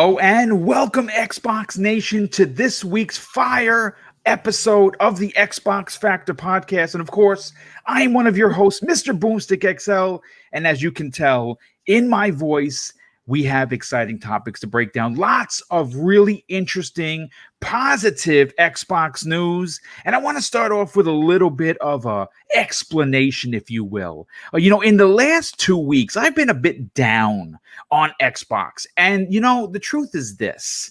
Hello and welcome Xbox Nation to this week's fire episode of the Xbox Factor podcast. And of course, I'm one of your hosts, Mr. Boomstick XL. And as you can tell in my voice, we have exciting topics to break down. Lots of really interesting, positive Xbox news. And I want to start off with a little bit of a explanation, if you will. In the last 2 weeks, I've been a bit down on Xbox. And, the truth is this.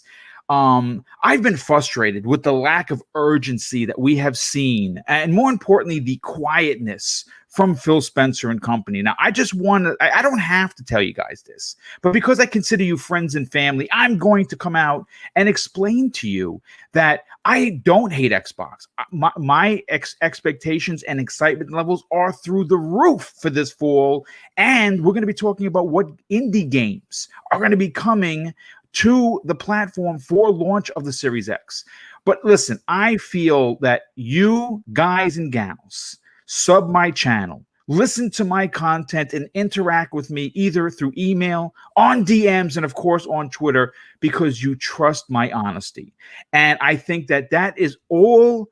I've been frustrated with the lack of urgency that we have seen, and more importantly, the quietness from Phil Spencer and company. Now, I don't have to tell you guys this, but because I consider you friends and family, I'm going to come out and explain to you that I don't hate Xbox. My expectations and excitement levels are through the roof for this fall, and we're going to be talking about what indie games are going to be coming to the platform for launch of the Series X. But listen, I feel that you guys and gals sub my channel, listen to my content, and interact with me either through email, on DMs, and of course on Twitter, because you trust my honesty. And I think that is all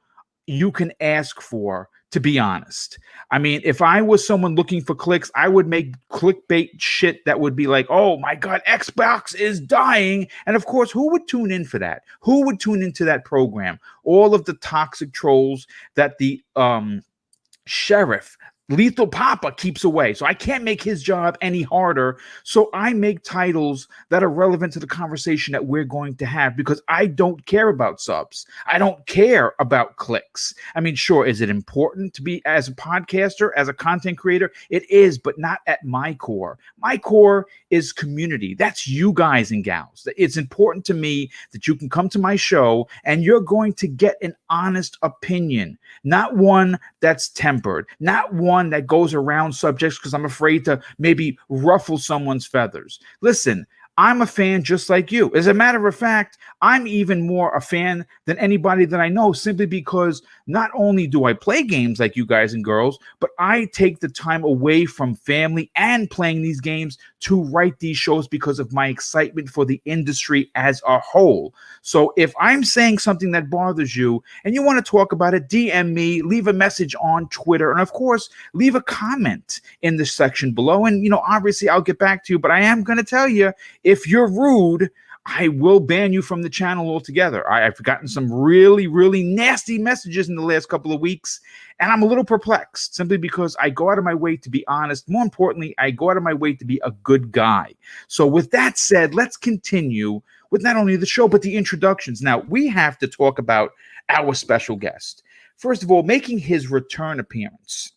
you can ask for, to be honest. I mean, if I was someone looking for clicks, I would make clickbait shit that would be like, oh my God, Xbox is dying. And of course, who would tune in for that? Who would tune into that program? All of the toxic trolls that the sheriff, Lethal Papa, keeps away. So I can't make his job any harder. So I make titles that are relevant to the conversation that we're going to have, because I don't care about subs. I don't care about clicks. I mean, sure, is it important to be, as a podcaster, as a content creator? It is, but not at my core. My core is community. That's you guys and gals. It's important to me that you can come to my show and you're going to get an honest opinion, not one that's tempered, not one that goes around subjects because I'm afraid to maybe ruffle someone's feathers. Listen, I'm a fan just like you. As a matter of fact, I'm even more a fan than anybody that I know, simply because not only do I play games like you guys and girls, but I take the time away from family and playing these games to write these shows because of my excitement for the industry as a whole. So if I'm saying something that bothers you and you want to talk about it, DM me, leave a message on Twitter, and of course, leave a comment in the section below. And, obviously I'll get back to you, but I am going to tell you, if you're rude, I will ban you from the channel altogether. I've gotten some really, really nasty messages in the last couple of weeks, and I'm a little perplexed simply because I go out of my way to be honest. More importantly, I go out of my way to be a good guy. So with that said, let's continue with not only the show, but the introductions. Now, we have to talk about our special guest. First of all, making his return appearance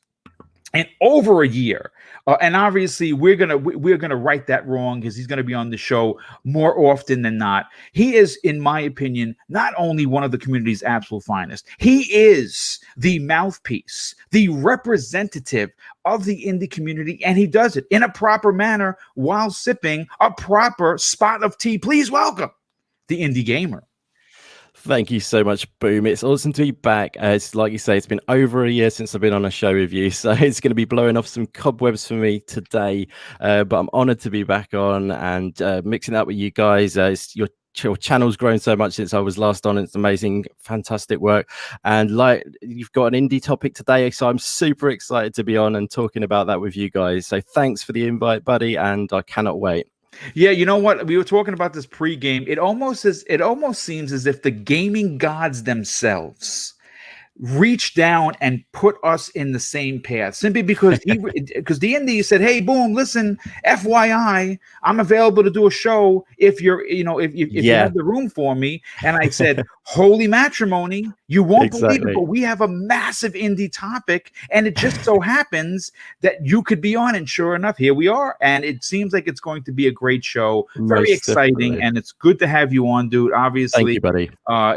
in over a year. And obviously we're gonna right that wrong, because he's gonna be on the show more often than not. He is, in my opinion, not only one of the community's absolute finest, he is the mouthpiece, the representative of the indie community, and he does it in a proper manner while sipping a proper spot of tea. Please welcome the Indie Gamer. Thank you so much, Boom. It's awesome to be back. It's like you say, it's been over a year since I've been on a show with you, so it's going to be blowing off some cobwebs for me today. But I'm honored to be back on and mixing up with you guys. Your channel's grown so much since I was last on. It's amazing, fantastic work. And like, you've got an indie topic today, so I'm super excited to be on and talking about that with you guys. So thanks for the invite, buddy, and I cannot wait. Yeah, you know what? We were talking about this pre-game. It almost seems as if the gaming gods themselves reached down and put us in the same path, simply because because the indie said, "Hey, Boom, listen, FYI, I'm available to do a show if you're, if you have the room for me." And I said, "Holy matrimony, you won't believe it, but we have a massive indie topic, and it just so happens that you could be on." And sure enough, here we are, and it seems like it's going to be a great show, very exciting, definitely. And it's good to have you on, dude. Obviously, thank you, buddy.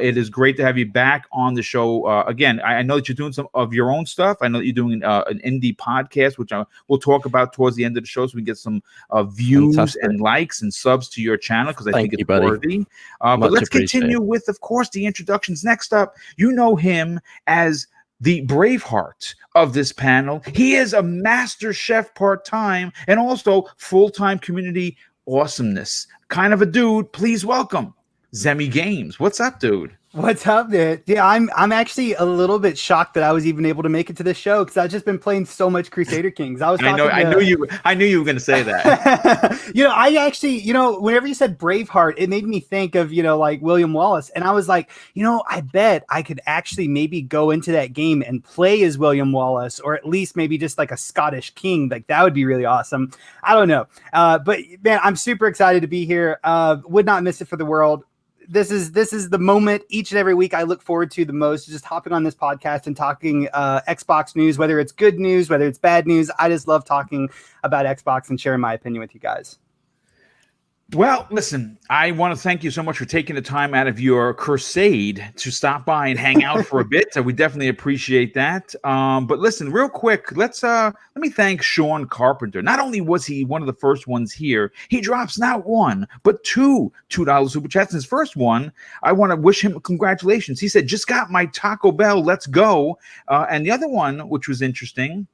It is great to have you back on the show again. I know that you're doing some of your own stuff. I know that you're doing an indie podcast, which we'll talk about towards the end of the show, so we can get some views and likes and subs to your channel, because I think it's worthy. But let's continue with, of course, the introductions. Next up, you know him as the Braveheart of this panel. He is a master chef part-time and also full-time community awesomeness. kind of a dude. Please welcome Zemi Games. What's up, dude? What's up, dude? Yeah, I'm actually a little bit shocked that I was even able to make it to this show because I've just been playing so much Crusader Kings. I knew you were going to say that. I actually, whenever you said Braveheart, it made me think of, like William Wallace. And I was like, I bet I could actually maybe go into that game and play as William Wallace, or at least maybe just like a Scottish king. Like that would be really awesome. I don't know. But man, I'm super excited to be here. Would not miss it for the world. This is the moment each and every week I look forward to the most, just hopping on this podcast and talking Xbox news, whether it's good news, whether it's bad news. I just love talking about Xbox and sharing my opinion with you guys. Well, listen, I want to thank you so much for taking the time out of your crusade to stop by and hang out for a bit. We definitely appreciate that. But listen, real quick, let me thank Sean Carpenter. Not only was he one of the first ones here, he drops not one, but two $2 super chats. His first one, I want to wish him congratulations. He said, just got my Taco Bell, let's go. And the other one, which was interesting,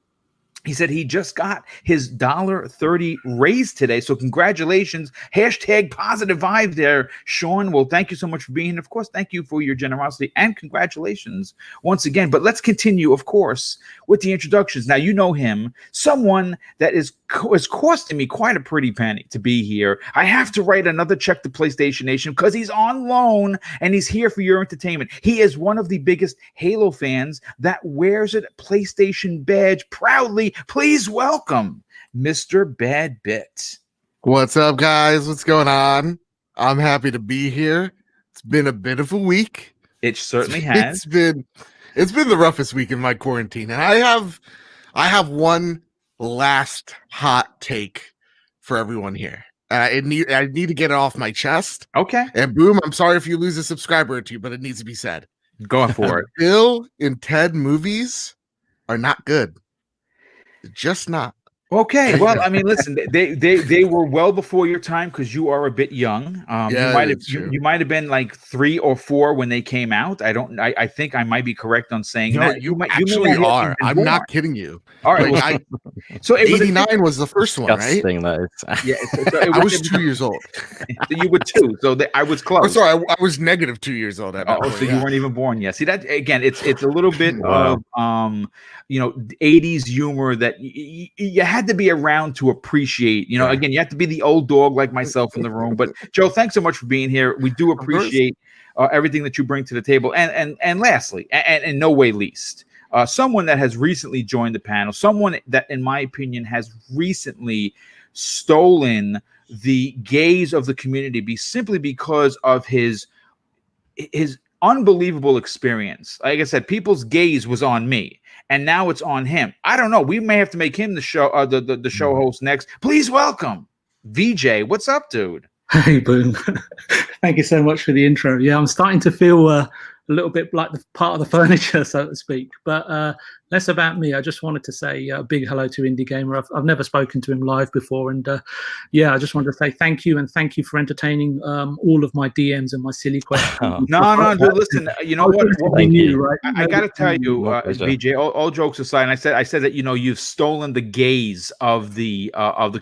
he said he just got his $1.30 raise today. So congratulations. Hashtag positive vibe there, Sean. Well, thank you so much for being here. Of course, thank you for your generosity and congratulations once again. But let's continue, of course, with the introductions. Now, you know him, someone that is costing me quite a pretty penny to be here. I have to write another check to PlayStation Nation because he's on loan and he's here for your entertainment. He is one of the biggest Halo fans that wears a PlayStation badge proudly. Please welcome Mr. Bad Bit. What's up, guys? What's going on? I'm happy to be here. It's been a bit of a week. It certainly has. It's been the roughest week in my quarantine, and I have one last hot take for everyone here. I need to get it off my chest. Okay. And Boom, I'm sorry if you lose a subscriber or two, but it needs to be said. Go for it. Bill and Ted movies are not good. They're just not. Okay, well, I mean, listen, they were well before your time because you are a bit young. You might have been like 3 or 4 when they came out. I think I might be correct on saying that. You actually are. I'm not kidding you. All right. Like, so 89 was the first one, right? That is. Yeah. I was 2 years old. You were 2, so I was close. Oh, sorry, I was negative 2 years old at that point. So you weren't even born yet. See that again? It's a little bit of 80s humor that you had to be around to appreciate. Again, you have to be the old dog like myself in the room. But Joe, thanks so much for being here. We do appreciate everything that you bring to the table. And lastly, and in no way least, someone that has recently joined the panel, someone that, in my opinion, has recently stolen the gaze of the community simply because of his unbelievable experience. Like I said, people's gaze was on me, and now it's on him. I don't know. We may have to make him the show the show host next. Please welcome VJ. What's up, dude? Hey, Boom. Thank you so much for the intro. Yeah, I'm starting to feel a little bit like the part of the furniture, so to speak. But less about me. I just wanted to say a big hello to Indie Gamer. I've never spoken to him live before. And I just wanted to say thank you, and thank you for entertaining all of my DMs and my silly questions. No, dude, listen, you know what? Right? I got to tell you, VJ, all jokes aside, and I said that, you've stolen the gaze of the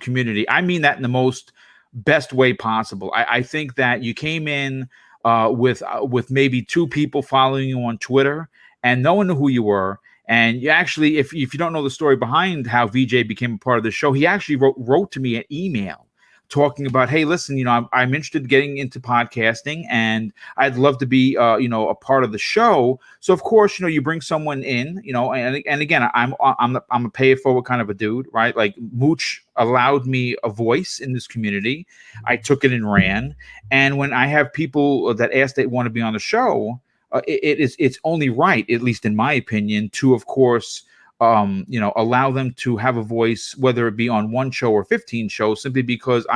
community. I mean that in the most best way possible. I think that you came in with maybe 2 people following you on Twitter, and no one knew who you were. And you actually, if you don't know the story behind how VJ became a part of the show, he actually wrote to me an email talking about, hey, listen, I'm interested in getting into podcasting, and I'd love to be, a part of the show. So of course, you bring someone in, and again, I'm a pay it forward kind of a dude, right? Like Mooch allowed me a voice in this community. I took it and ran. And when I have people that ask they want to be on the show, it's only right, at least in my opinion, to of course, allow them to have a voice, whether it be on 1 show or 15 shows, simply because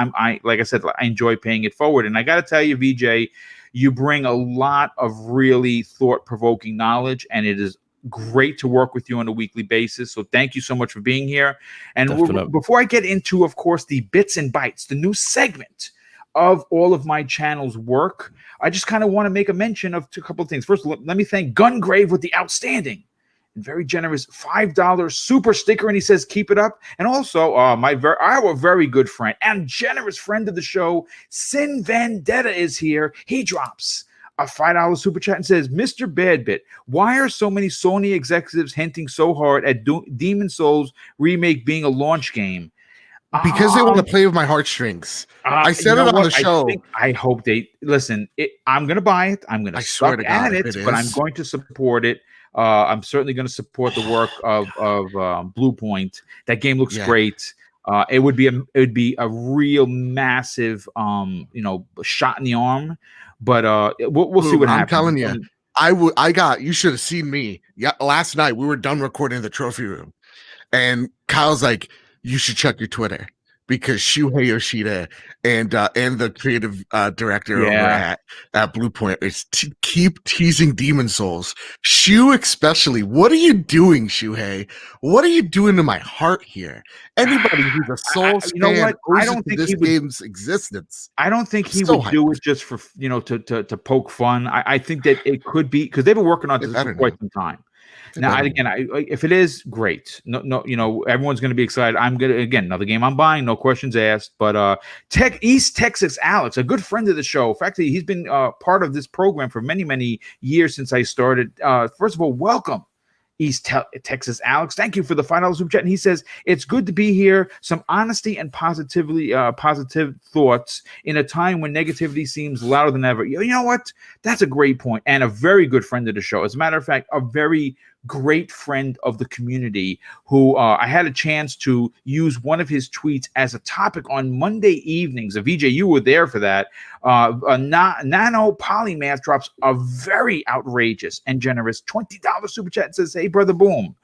like I said, I enjoy paying it forward. And I got to tell you, VJ, you bring a lot of really thought-provoking knowledge, and it is great to work with you on a weekly basis. So thank you so much for being here. And before I get into, of course, the Bits and Bytes, the new segment of all of my channel's work, I just kind of want to make a mention of a couple of things. First, let me thank Gungrave with the outstanding very generous $5 super sticker, and he says, keep it up. And also, our very good friend and generous friend of the show, Sin Vendetta, is here. He drops a $5 super chat and says, Mr. Badbit, why are so many Sony executives hinting so hard at Demon Souls remake being a launch game? Because they want to play with my heartstrings. I said it on the show. I hope they listen. I'm going to buy it. I'm going to suck at it, but I'm going to support it. I'm certainly going to support the work of Blue Point. That game looks great. It would be a real massive shot in the arm, but we'll see what happens. I'm telling you, you should have seen me. Yeah, last night we were done recording the trophy room, and Kyle's like, you should check your Twitter because Shuhei Yoshida and the creative director over at Blue Point is keep teasing Demon Souls. Shu especially. What are you doing, Shuhei? What are you doing to my heart here? Anybody who's a Souls fan, I don't think this game's existence. I don't think he would do it just for to poke fun. I think that it could be because they've been working on this for quite some time. Now, if it is great, no, everyone's going to be excited. I'm gonna another game I'm buying, no questions asked. But East Texas Alex, a good friend of the show. In fact, he's been part of this program for many, many years since I started. First of all, welcome, Texas Alex. Thank you for the $5 super chat. And he says it's good to be here. Some honesty and positive thoughts in a time when negativity seems louder than ever. You know what? That's a great point, and a very good friend of the show. As a matter of fact, a very great friend of the community who I had a chance to use one of his tweets as a topic on Monday evenings. VJ, you were there for that. Nano Polymath drops a very outrageous and generous $20 super chat and says, hey, Brother Boom,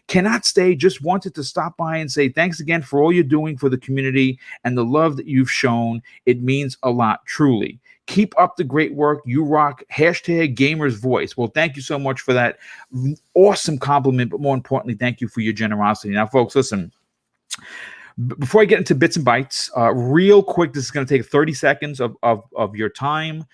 cannot stay. Just wanted to stop by and say thanks again for all you're doing for the community and the love that you've shown. It means a lot, truly. Keep up the great work. You rock. #gamers voice. Well, thank you so much for that awesome compliment. But more importantly, thank you for your generosity. Now, folks, listen, before I get into bits and bytes, real quick, this is going to take 30 seconds of your time.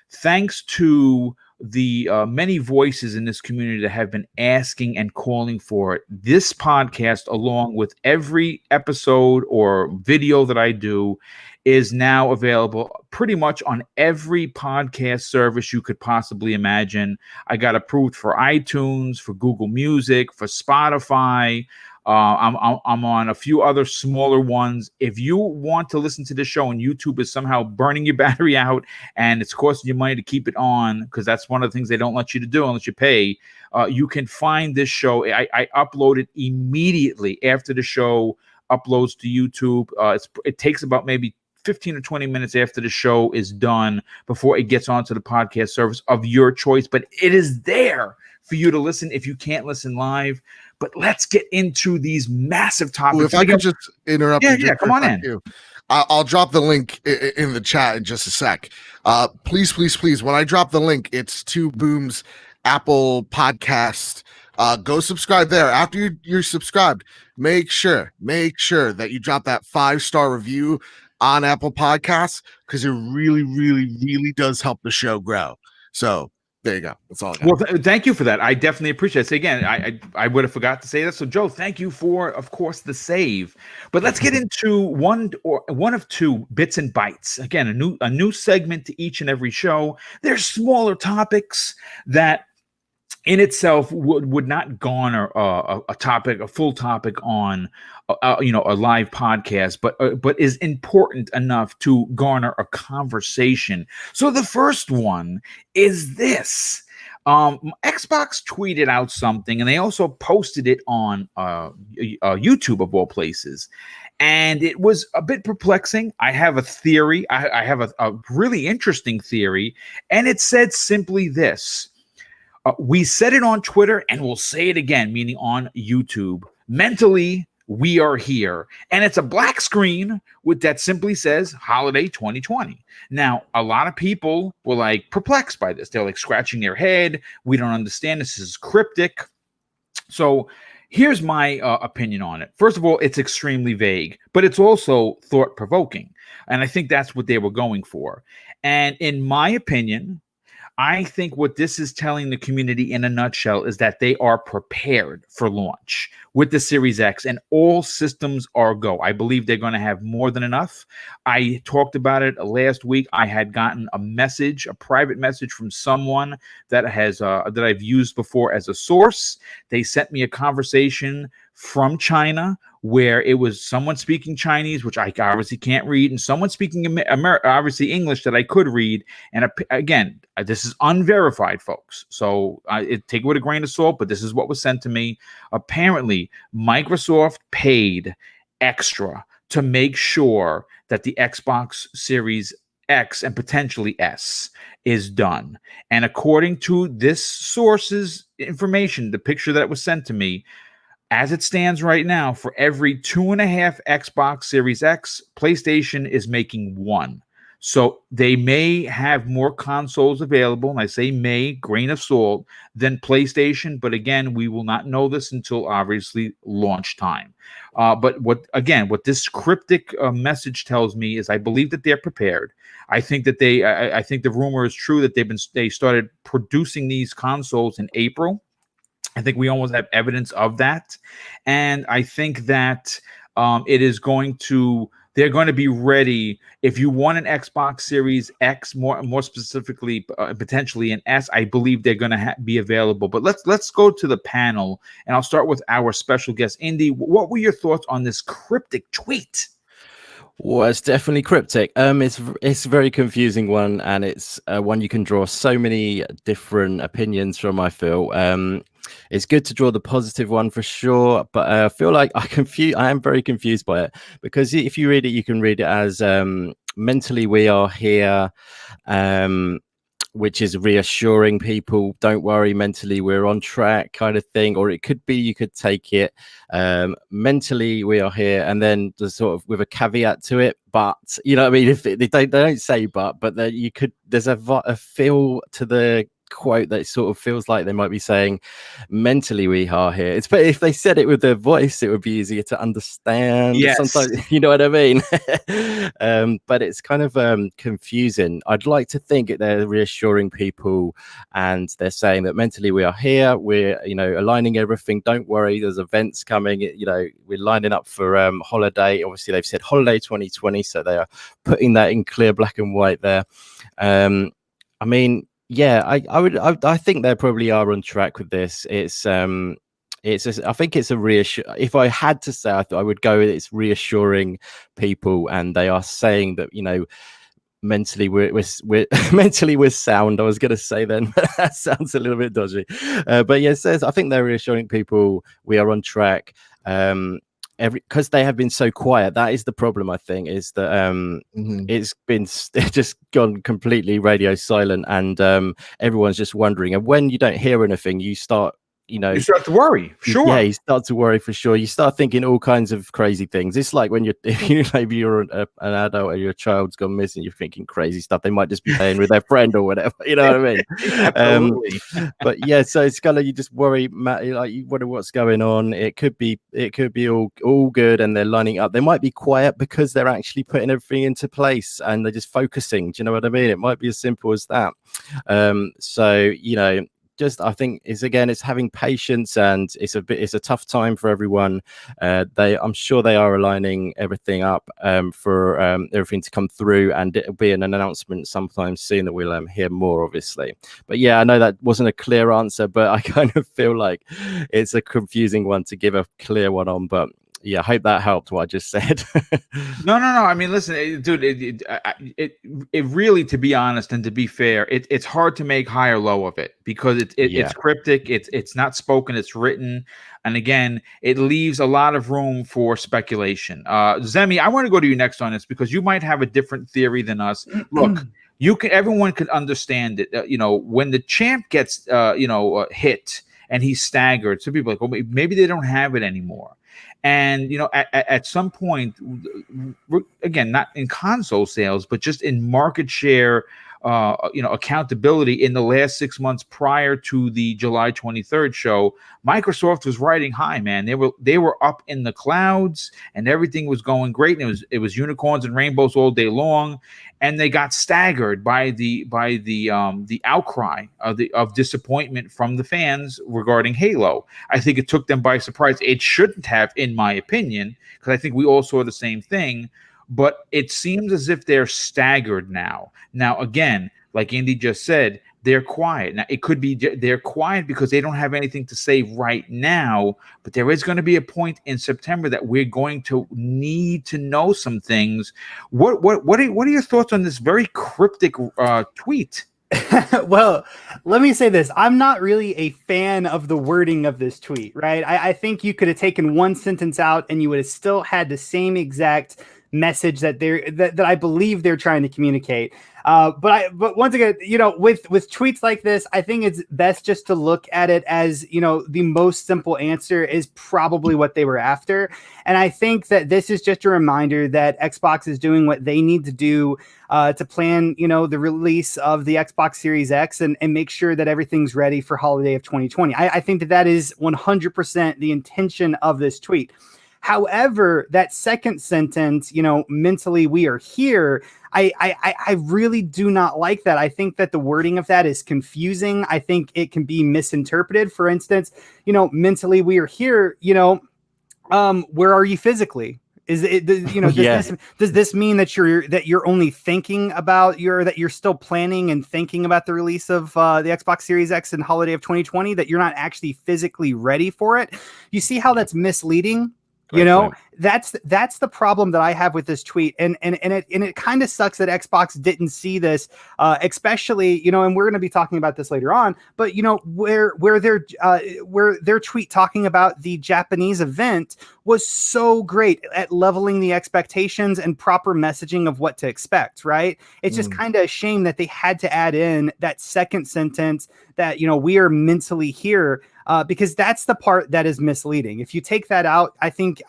Thanks to the many voices in this community that have been asking and calling for it. This podcast, along with every episode or video that I do, is now available pretty much on every podcast service you could possibly imagine. I got approved for iTunes, for Google Music, for Spotify. I'm on a few other smaller ones. If you want to listen to this show and YouTube is somehow burning your battery out and it's costing you money to keep it on, because that's one of the things they don't let you to do unless you pay, you can find this show. I upload it immediately after the show uploads to YouTube. It takes about maybe 15 or 20 minutes after the show is done before it gets onto the podcast service of your choice, but it is there for you to listen if you can't listen live. But let's get into these massive topics. Well, if I could just interrupt you. Come on in. I'll drop the link in the chat in just a sec. Please, when I drop the link, it's to Boom's Apple podcast. Go subscribe there. After you're subscribed, make sure that you drop that 5-star review on Apple Podcasts, because it really, really, really does help the show grow. So there you go. That's all I got. Well, thank you for that. I definitely appreciate it. So again, I would have forgot to say that. So Joe, thank you for, of course, the save. But let's get into one of two bits and bytes. Again, a new segment to each and every show. There's smaller topics that in itself would not garner a full topic on a live podcast, but is important enough to garner a conversation. So the first one is this. Xbox tweeted out something, and they also posted it on YouTube of all places. And it was a bit perplexing. I have a theory. I have a really interesting theory, and it said simply this. We said it on Twitter, and we'll say it again, meaning on YouTube. Mentally, we are here. And it's a black screen that simply says Holiday 2020. Now, a lot of people were like perplexed by this. They're like scratching their head. We don't understand. This is cryptic. So here's my opinion on it. First of all, it's extremely vague, but it's also thought-provoking. And I think that's what they were going for. And in my opinion, I think what this is telling the community in a nutshell is that they are prepared for launch with the Series X, and all systems are go. I believe they're going to have more than enough. I talked about it last week. I had gotten a private message from someone that that I've used before as a source. They sent me a conversation from China where it was someone speaking Chinese, which I obviously can't read, and someone speaking obviously English that I could read. And again, this is unverified, folks. So take it with a grain of salt, but this is what was sent to me. Apparently, Microsoft paid extra to make sure that the Xbox Series X and potentially S is done. And according to this source's information, the picture that was sent to me, as it stands right now, for every 2.5 Xbox Series X, PlayStation is making 1. So they may have more consoles available, and I say may, grain of salt, than PlayStation. But again, we will not know this until obviously launch time. But what this cryptic message tells me is I believe that they're prepared. I think that I think the rumor is true that they started producing these consoles in April. I think we almost have evidence of that. And I think that they're going to be ready. If you want an Xbox Series X, more specifically, potentially an S, I believe they're going to be available. But let's go to the panel, and I'll start with our special guest, Indy. What were your thoughts on this cryptic tweet? Well, it's definitely cryptic. It's a very confusing one, and it's one you can draw so many different opinions from, I feel. It's good to draw the positive one for sure, but I feel like I am very confused by it, because if you read it, you can read it as mentally we are here, which is reassuring people, don't worry, mentally we're on track kind of thing. Or it could be, you could take it mentally we are here, and then there's sort of with a caveat to it, but you know what I mean, if they don't say but then there's a feel to the quote that sort of feels like they might be saying mentally we are here. But if they said it with their voice, it would be easier to understand. Yes. Sometimes, you know what I mean. But it's kind of confusing. I'd like to think they're reassuring people, and they're saying that mentally we are here, we're aligning everything, don't worry, there's events coming, we're lining up for holiday. Obviously they've said holiday 2020, so they are putting that in clear black and white there. I mean, yeah, I think they probably are on track with this. I think it's a reassure. If I had to say, I would go with it's reassuring people, and they are saying that mentally we're mentally we're sound. I was going to say then, but that sounds a little bit dodgy. But yeah, it says I think they're reassuring people we are on track. Because they have been so quiet. That is the problem, I think, is that it's just gone completely radio silent, and everyone's just wondering. And when you don't hear anything, you start you start to worry. Sure. Yeah, you start to worry for sure. You start thinking all kinds of crazy things. It's like when maybe you're an adult or your child's gone missing, you're thinking crazy stuff. They might just be playing with their friend or whatever. You know what I mean? Absolutely. But yeah, so it's kind of, you just worry, Matt, like you wonder what's going on. It could be all good, and they're lining up. They might be quiet because they're actually putting everything into place and they're just focusing. Do you know what I mean? It might be as simple as that. So I think it's having patience, and it's a tough time for everyone. I'm sure they are aligning everything up for everything to come through, and it'll be an announcement sometime soon that we'll hear more, obviously. But yeah, I know that wasn't a clear answer, but I kind of feel like it's a confusing one to give a clear one on. But yeah, I hope that helped what I just said. No. I mean, listen, dude, it really, to be honest and to be fair, it's hard to make high or low of it, because it's cryptic, it's not spoken, it's written. And again, it leaves a lot of room for speculation. Zemi, I want to go to you next on this, because you might have a different theory than us. Look, everyone could understand it. When the champ gets, hit and he's staggered, some people are like, well, maybe they don't have it anymore. And at some point, again, not in console sales, but just in market share accountability in the last 6 months prior to the July 23rd show. Microsoft was riding high, man. They were up in the clouds and everything was going great. And it was unicorns and rainbows all day long. And they got staggered by the outcry of disappointment from the fans regarding Halo. I think it took them by surprise. It shouldn't have, in my opinion, because I think we all saw the same thing. But it seems as if they're staggered now. Now, again, like Andy just said, they're quiet. Now, it could be they're quiet because they don't have anything to say right now, but there is going to be a point in September that we're going to need to know some things. What are your thoughts on this very cryptic tweet? Well, let me say this. I'm not really a fan of the wording of this tweet, right? I think you could have taken one sentence out and you would have still had the same exact message that I believe they're trying to communicate. But once again, with tweets like this, I think it's best just to look at it as, the most simple answer is probably what they were after. And I think that this is just a reminder that Xbox is doing what they need to do to plan, the release of the Xbox Series X and make sure that everything's ready for holiday of 2020. I think that is 100% the intention of this tweet. However, that second sentence, mentally we are here. I really do not like that. I think that the wording of that is confusing. I think it can be misinterpreted. For instance, mentally we are here. Where are you physically? Is it, does this mean that you're only thinking about that you're still planning and thinking about the release of the Xbox Series X in holiday of 2020, that you're not actually physically ready for it? You see how that's misleading? That's the problem that I have with this tweet, and it kind of sucks that Xbox didn't see this, especially and we're going to be talking about this later on. But where their tweet talking about the Japanese event was so great at leveling the expectations and proper messaging of what to expect. Right? It's just kind of a shame that they had to add in that second sentence that we are mentally here. Because that's the part that is misleading. If you take that out, I think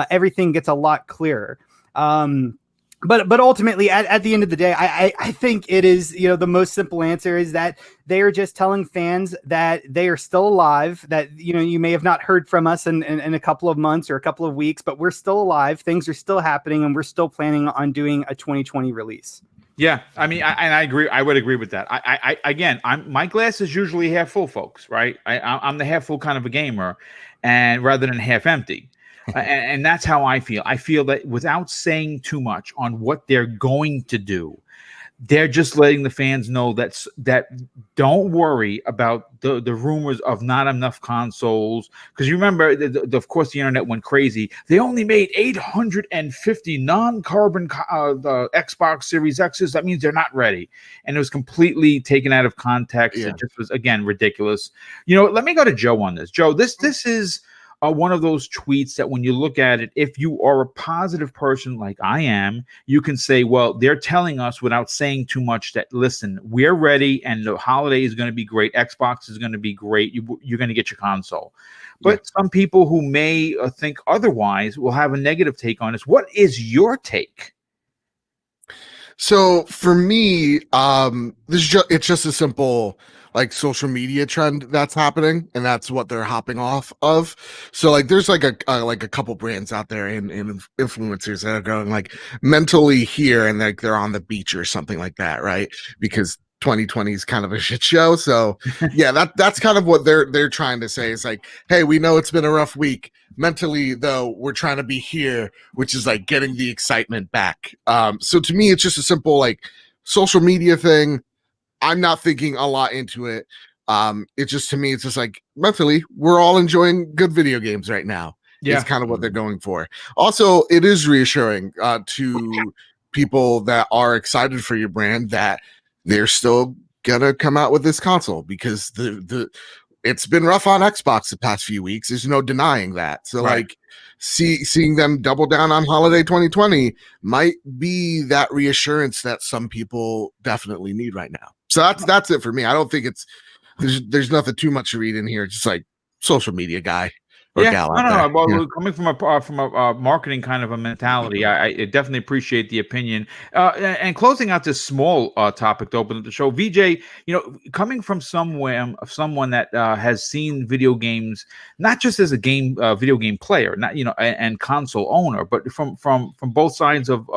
everything gets a lot clearer. But ultimately, at the end of the day, I think it is, the most simple answer is that they are just telling fans that they are still alive, that, you may have not heard from us in a couple of months or a couple of weeks, but we're still alive. Things are still happening and we're still planning on doing a 2020 release. Yeah, I mean, I agree. I would agree with that. My glass is usually half full, folks. Right? I'm the half full kind of a gamer, and rather than half empty, and that's how I feel. I feel that without saying too much on what they're going to do, they're just letting the fans know that don't worry about the rumors of not enough consoles. Because you remember, of course, the internet went crazy. They only made 850 non-carbon the Xbox Series X's. That means they're not ready. And it was completely taken out of context. Yeah. It just was, again, ridiculous. Let me go to Joe on this. Joe, this is one of those tweets that when you look at it, if you are a positive person like I am, you can say, well, they're telling us without saying too much that, listen, we're ready and the holiday is going to be great. Xbox is going to be great. You're going to get your console. But some people who may think otherwise will have a negative take on this. What is your take? So for me, it's just a simple social media trend that's happening, and that's what they're hopping off of. So there's a couple brands out there and influencers that are going mentally here, and they're on the beach or something like that, right? Because 2020 is kind of a shit show. So yeah, that's kind of what they're trying to say. Is hey, we know it's been a rough week. Mentally, though, we're trying to be here, which is getting the excitement back. So to me, it's just a simple social media thing. I'm not thinking a lot into it. It just, to me, it's just mentally, we're all enjoying good video games right now. Yeah. It's kind of what they're going for. Also, it is reassuring to people that are excited for your brand that they're still gonna come out with this console, because it's been rough on Xbox the past few weeks. There's no denying that. So right. Seeing them double down on holiday 2020 might be that reassurance that some people definitely need right now. So that's it for me. I don't think there's nothing too much to read in here. Just social media guy. or Yeah, gal no, out no, there. no. Well, Yeah. coming from a marketing kind of a mentality, I definitely appreciate the opinion. And closing out this small topic to open up the show, VJ, coming from someone that has seen video games not just as a video game player, not and console owner, but from both sides of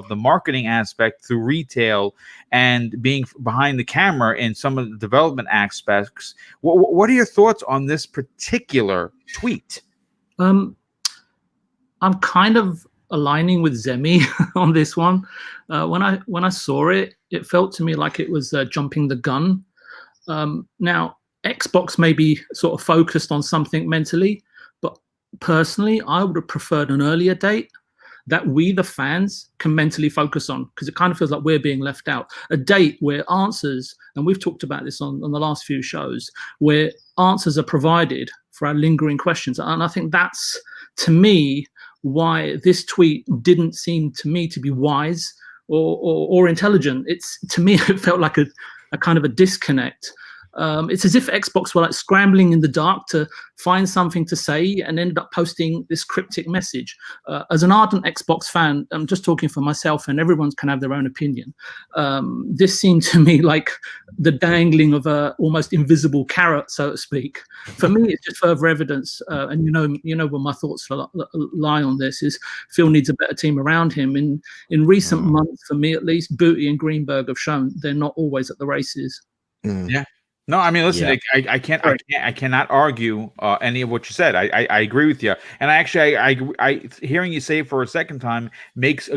the marketing aspect through retail and being behind the camera in some of the development aspects. What are your thoughts on this particular tweet? I'm kind of aligning with Zemi on this one. When I saw it, it felt to me like it was jumping the gun. Now, Xbox may be sort of focused on something mentally, but personally, I would have preferred an earlier date that we, the fans, can mentally focus on, because it kind of feels like we're being left out. A date where answers, and we've talked about this on the last few shows, where answers are provided for our lingering questions. And I think that's, to me, why this tweet didn't seem to me to be wise or intelligent. To me, it felt like a kind of a disconnect. It's as if Xbox were like scrambling in the dark to find something to say and ended up posting this cryptic message. As an ardent Xbox fan, I'm just talking for myself, and everyone can have their own opinion. This seemed to me like the dangling of a almost invisible carrot, so to speak. For me, it's just further evidence, and you know where my thoughts lie on this, is Phil needs a better team around him. In recent months, for me at least, Booty and Greenberg have shown they're not always at the races. Yeah. No, I mean, listen, I cannot argue any of what you said. I agree with you, and I hearing you say it for a second time makes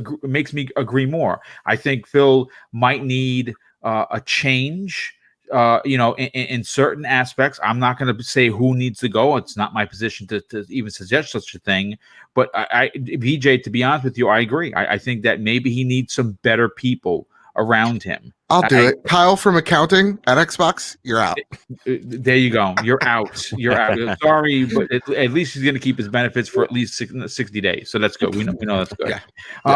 me agree more. I think Phil might need a change. In certain aspects. I'm not going to say who needs to go. It's not my position to even suggest such a thing. But VJ, to be honest with you, I agree. I think that maybe he needs some better people around him. I'll do it. Kyle from accounting at Xbox, you're out. There you go. You're out. You're out. Sorry, but at least he's going to keep his benefits for at least 60 days. So that's good. We know that's good. Yeah.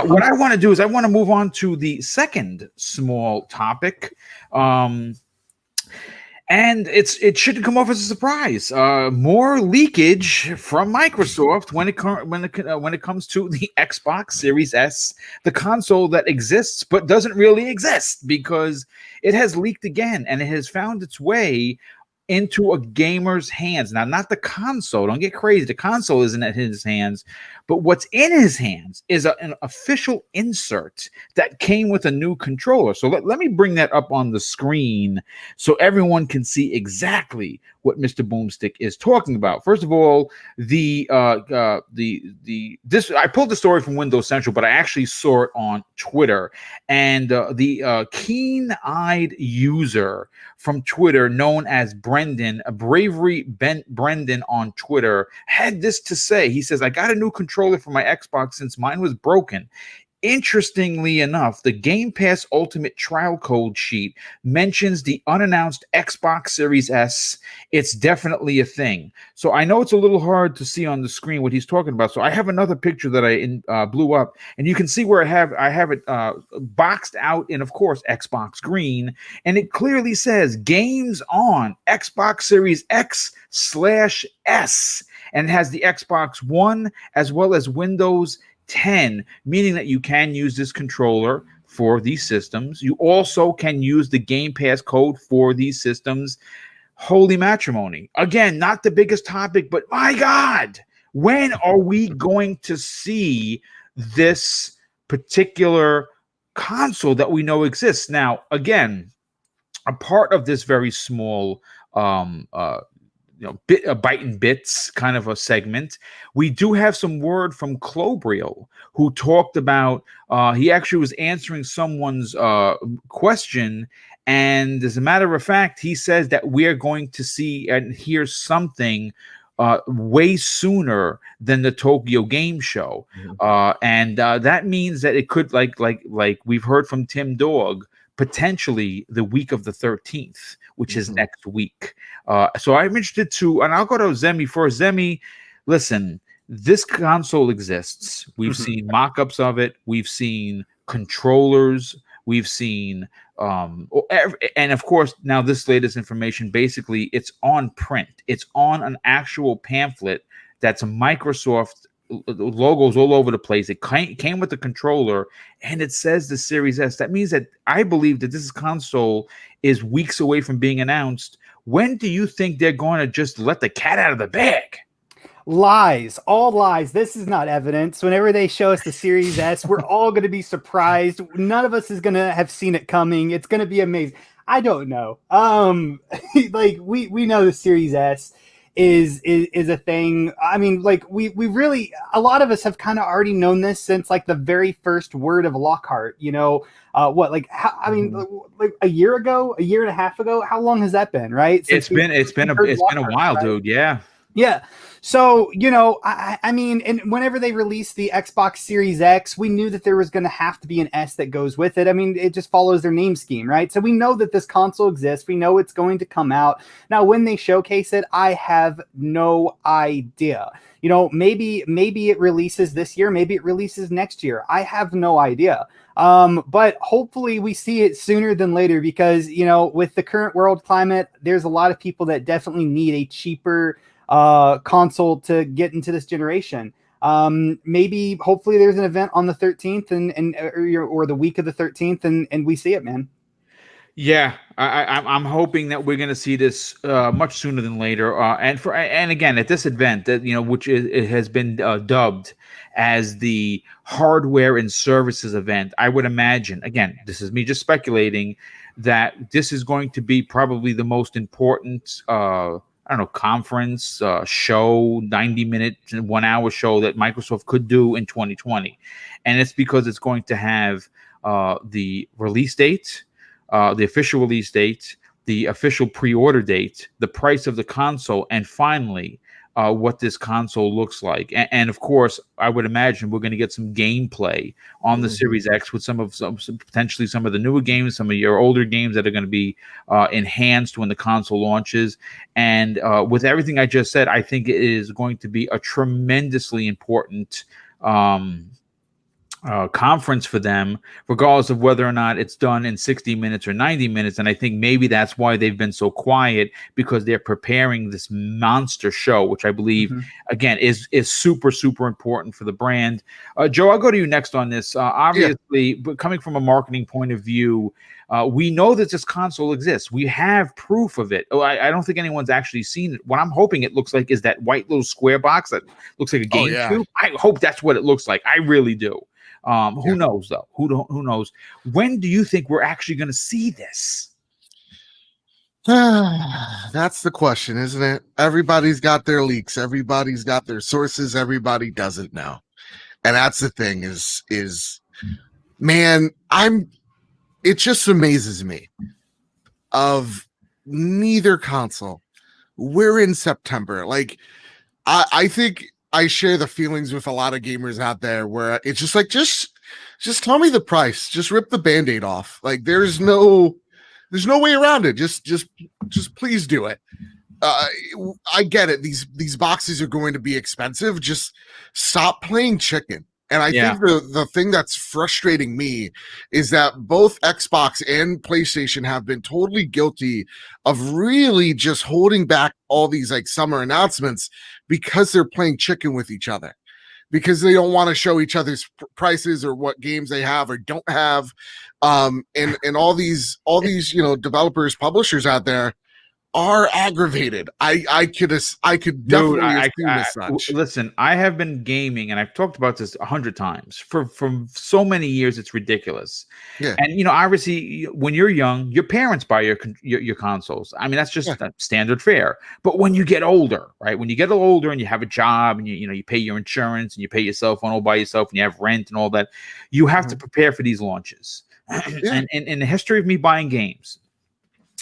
What I want to do is I want to move on to the second small topic. And it shouldn't come off as a surprise. More leakage from Microsoft when it comes to the Xbox Series S, the console that exists but doesn't really exist, because it has leaked again and it has found its way into a gamer's hands. Now, not the console. Don't get crazy. The console isn't at his hands, but what's in his hands is an official insert that came with a new controller. So let me bring that up on the screen so everyone can see exactly what Mr. Boomstick is talking about. First of all, I pulled the story from Windows Central, but I actually saw it on Twitter, and the keen-eyed user from Twitter known as Brendan, Brendan on Twitter, had this to say. He says, "I got a new controller for my Xbox since mine was broken. Interestingly enough, the Game Pass Ultimate trial code sheet mentions the unannounced Xbox Series S. It's definitely a thing." So I know it's a little hard to see on the screen what he's talking about. So I have another picture that I blew up, and you can see where I have it boxed out in, of course, Xbox green, and it clearly says games on Xbox Series X/S, and it has the Xbox One as well as Windows 10, meaning that you can use this controller for these systems. You also can use the Game Pass code for these systems. Holy matrimony. Again, not the biggest topic, but my God, when are we going to see this particular console that we know exists? Now, again, a part of this very small bite and bits kind of a segment, we do have some word from Clobrio, who talked about he actually was answering someone's question, and as a matter of fact, he says that we're going to see and hear something way sooner than the Tokyo Game Show. And that means that it could, like we've heard from Tim Dog, potentially the week of the 13th, which is next week. So I'm interested to, and I'll go to Zemi first. Zemi, listen, this console exists. We've seen mock-ups of it. We've seen controllers. We've seen, and of course, now this latest information, basically it's on print. It's on an actual pamphlet that's a Microsoft logos all over the place. It came with the controller, and it says the Series S. That means that I believe that this console is weeks away from being announced. When do you think they're going to just let the cat out of the bag? Lies, all lies. This is not evidence. Whenever they show us the Series S, we're all going to be surprised. None of us is going to have seen it coming. It's going to be amazing. I don't know. Like we know the Series S is a thing. I mean, like we really, a lot of us have kind of already known this since like the very first word of Lockhart. You know, like like a year ago, a year and a half ago. How long has that been? Right? It's been a while, right? Dude. Yeah. Yeah. So, you know, I mean, and whenever they released the Xbox Series X, we knew that there was going to have to be an S that goes with it. I mean, it just follows their name scheme, right? So we know that this console exists. We know it's going to come out. Now, when they showcase it, I have no idea. You know, maybe it releases this year. Maybe it releases next year. I have no idea. But hopefully we see it sooner than later because, you know, with the current world climate, there's a lot of people that definitely need a cheaper console to get into this generation. Maybe hopefully there's an event on the 13th or the week of the 13th and we see it, man. Yeah, I'm hoping that we're going to see this much sooner than later. And again, at this event that, you know, which it has been dubbed as the hardware and services event, I would imagine, again, this is me just speculating, that this is going to be probably the most important conference, show, 90-minute, 1 hour show that Microsoft could do in 2020. And it's because it's going to have the release date, the official release date, the official pre-order date, the price of the console, and finally, what this console looks like. And of course, I would imagine we're going to get some gameplay on the Series X with some potentially some of the newer games, some of your older games that are going to be enhanced when the console launches. And with everything I just said, I think it is going to be a tremendously important conference for them, regardless of whether or not it's done in 60 minutes or 90 minutes. And I think maybe that's why they've been so quiet, because they're preparing this monster show, which I believe, again, is super, super important for the brand. Joe, I'll go to you next on this. Obviously, but coming from a marketing point of view, we know that this console exists. We have proof of it. I don't think anyone's actually seen it. What I'm hoping it looks like is that white little square box that looks like a GameCube. I hope that's what it looks like. I really do. Who knows, though? Who knows? When do you think we're actually going to see this? That's the question, isn't it? Everybody's got their leaks. Everybody's got their sources. Everybody doesn't know. And that's the thing is man, it just amazes me of neither console. We're in September. Like, I think I share the feelings with a lot of gamers out there where it's just like, just tell me the price. Just rip the Band-Aid off. Like, there's no way around it. Just please do it. I get it. These boxes are going to be expensive. Just stop playing chicken. And I think the thing that's frustrating me is that both Xbox and PlayStation have been totally guilty of really just holding back all these like summer announcements because they're playing chicken with each other, because they don't want to show each other's prices or what games they have or don't have. And all these, you know, developers, publishers out there are aggravated. I could definitely assume as such. Listen, I have been gaming, and I've talked about this 100 times for so many years. It's ridiculous. Yeah. And you know, obviously, when you're young, your parents buy your consoles. I mean, that's just standard fare. But when you get older, right? When you get older and you have a job, and you pay your insurance and you pay your cell phone all by yourself, and you have rent and all that, you have to prepare for these launches. And in the history of me buying games,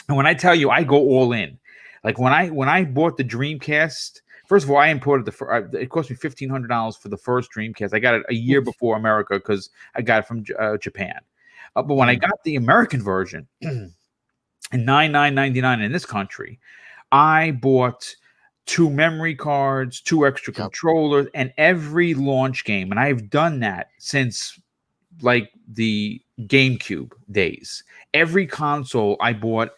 and when I tell you I go all in, like when I bought the Dreamcast, first of all, I imported it cost me $1,500 for the first Dreamcast. I got it a year before America because I got it from Japan. But when I got the American version in $99.99 in this country, I bought 2 memory cards, 2 extra controllers, and every launch game. And I've done that since like the GameCube days. Every console I bought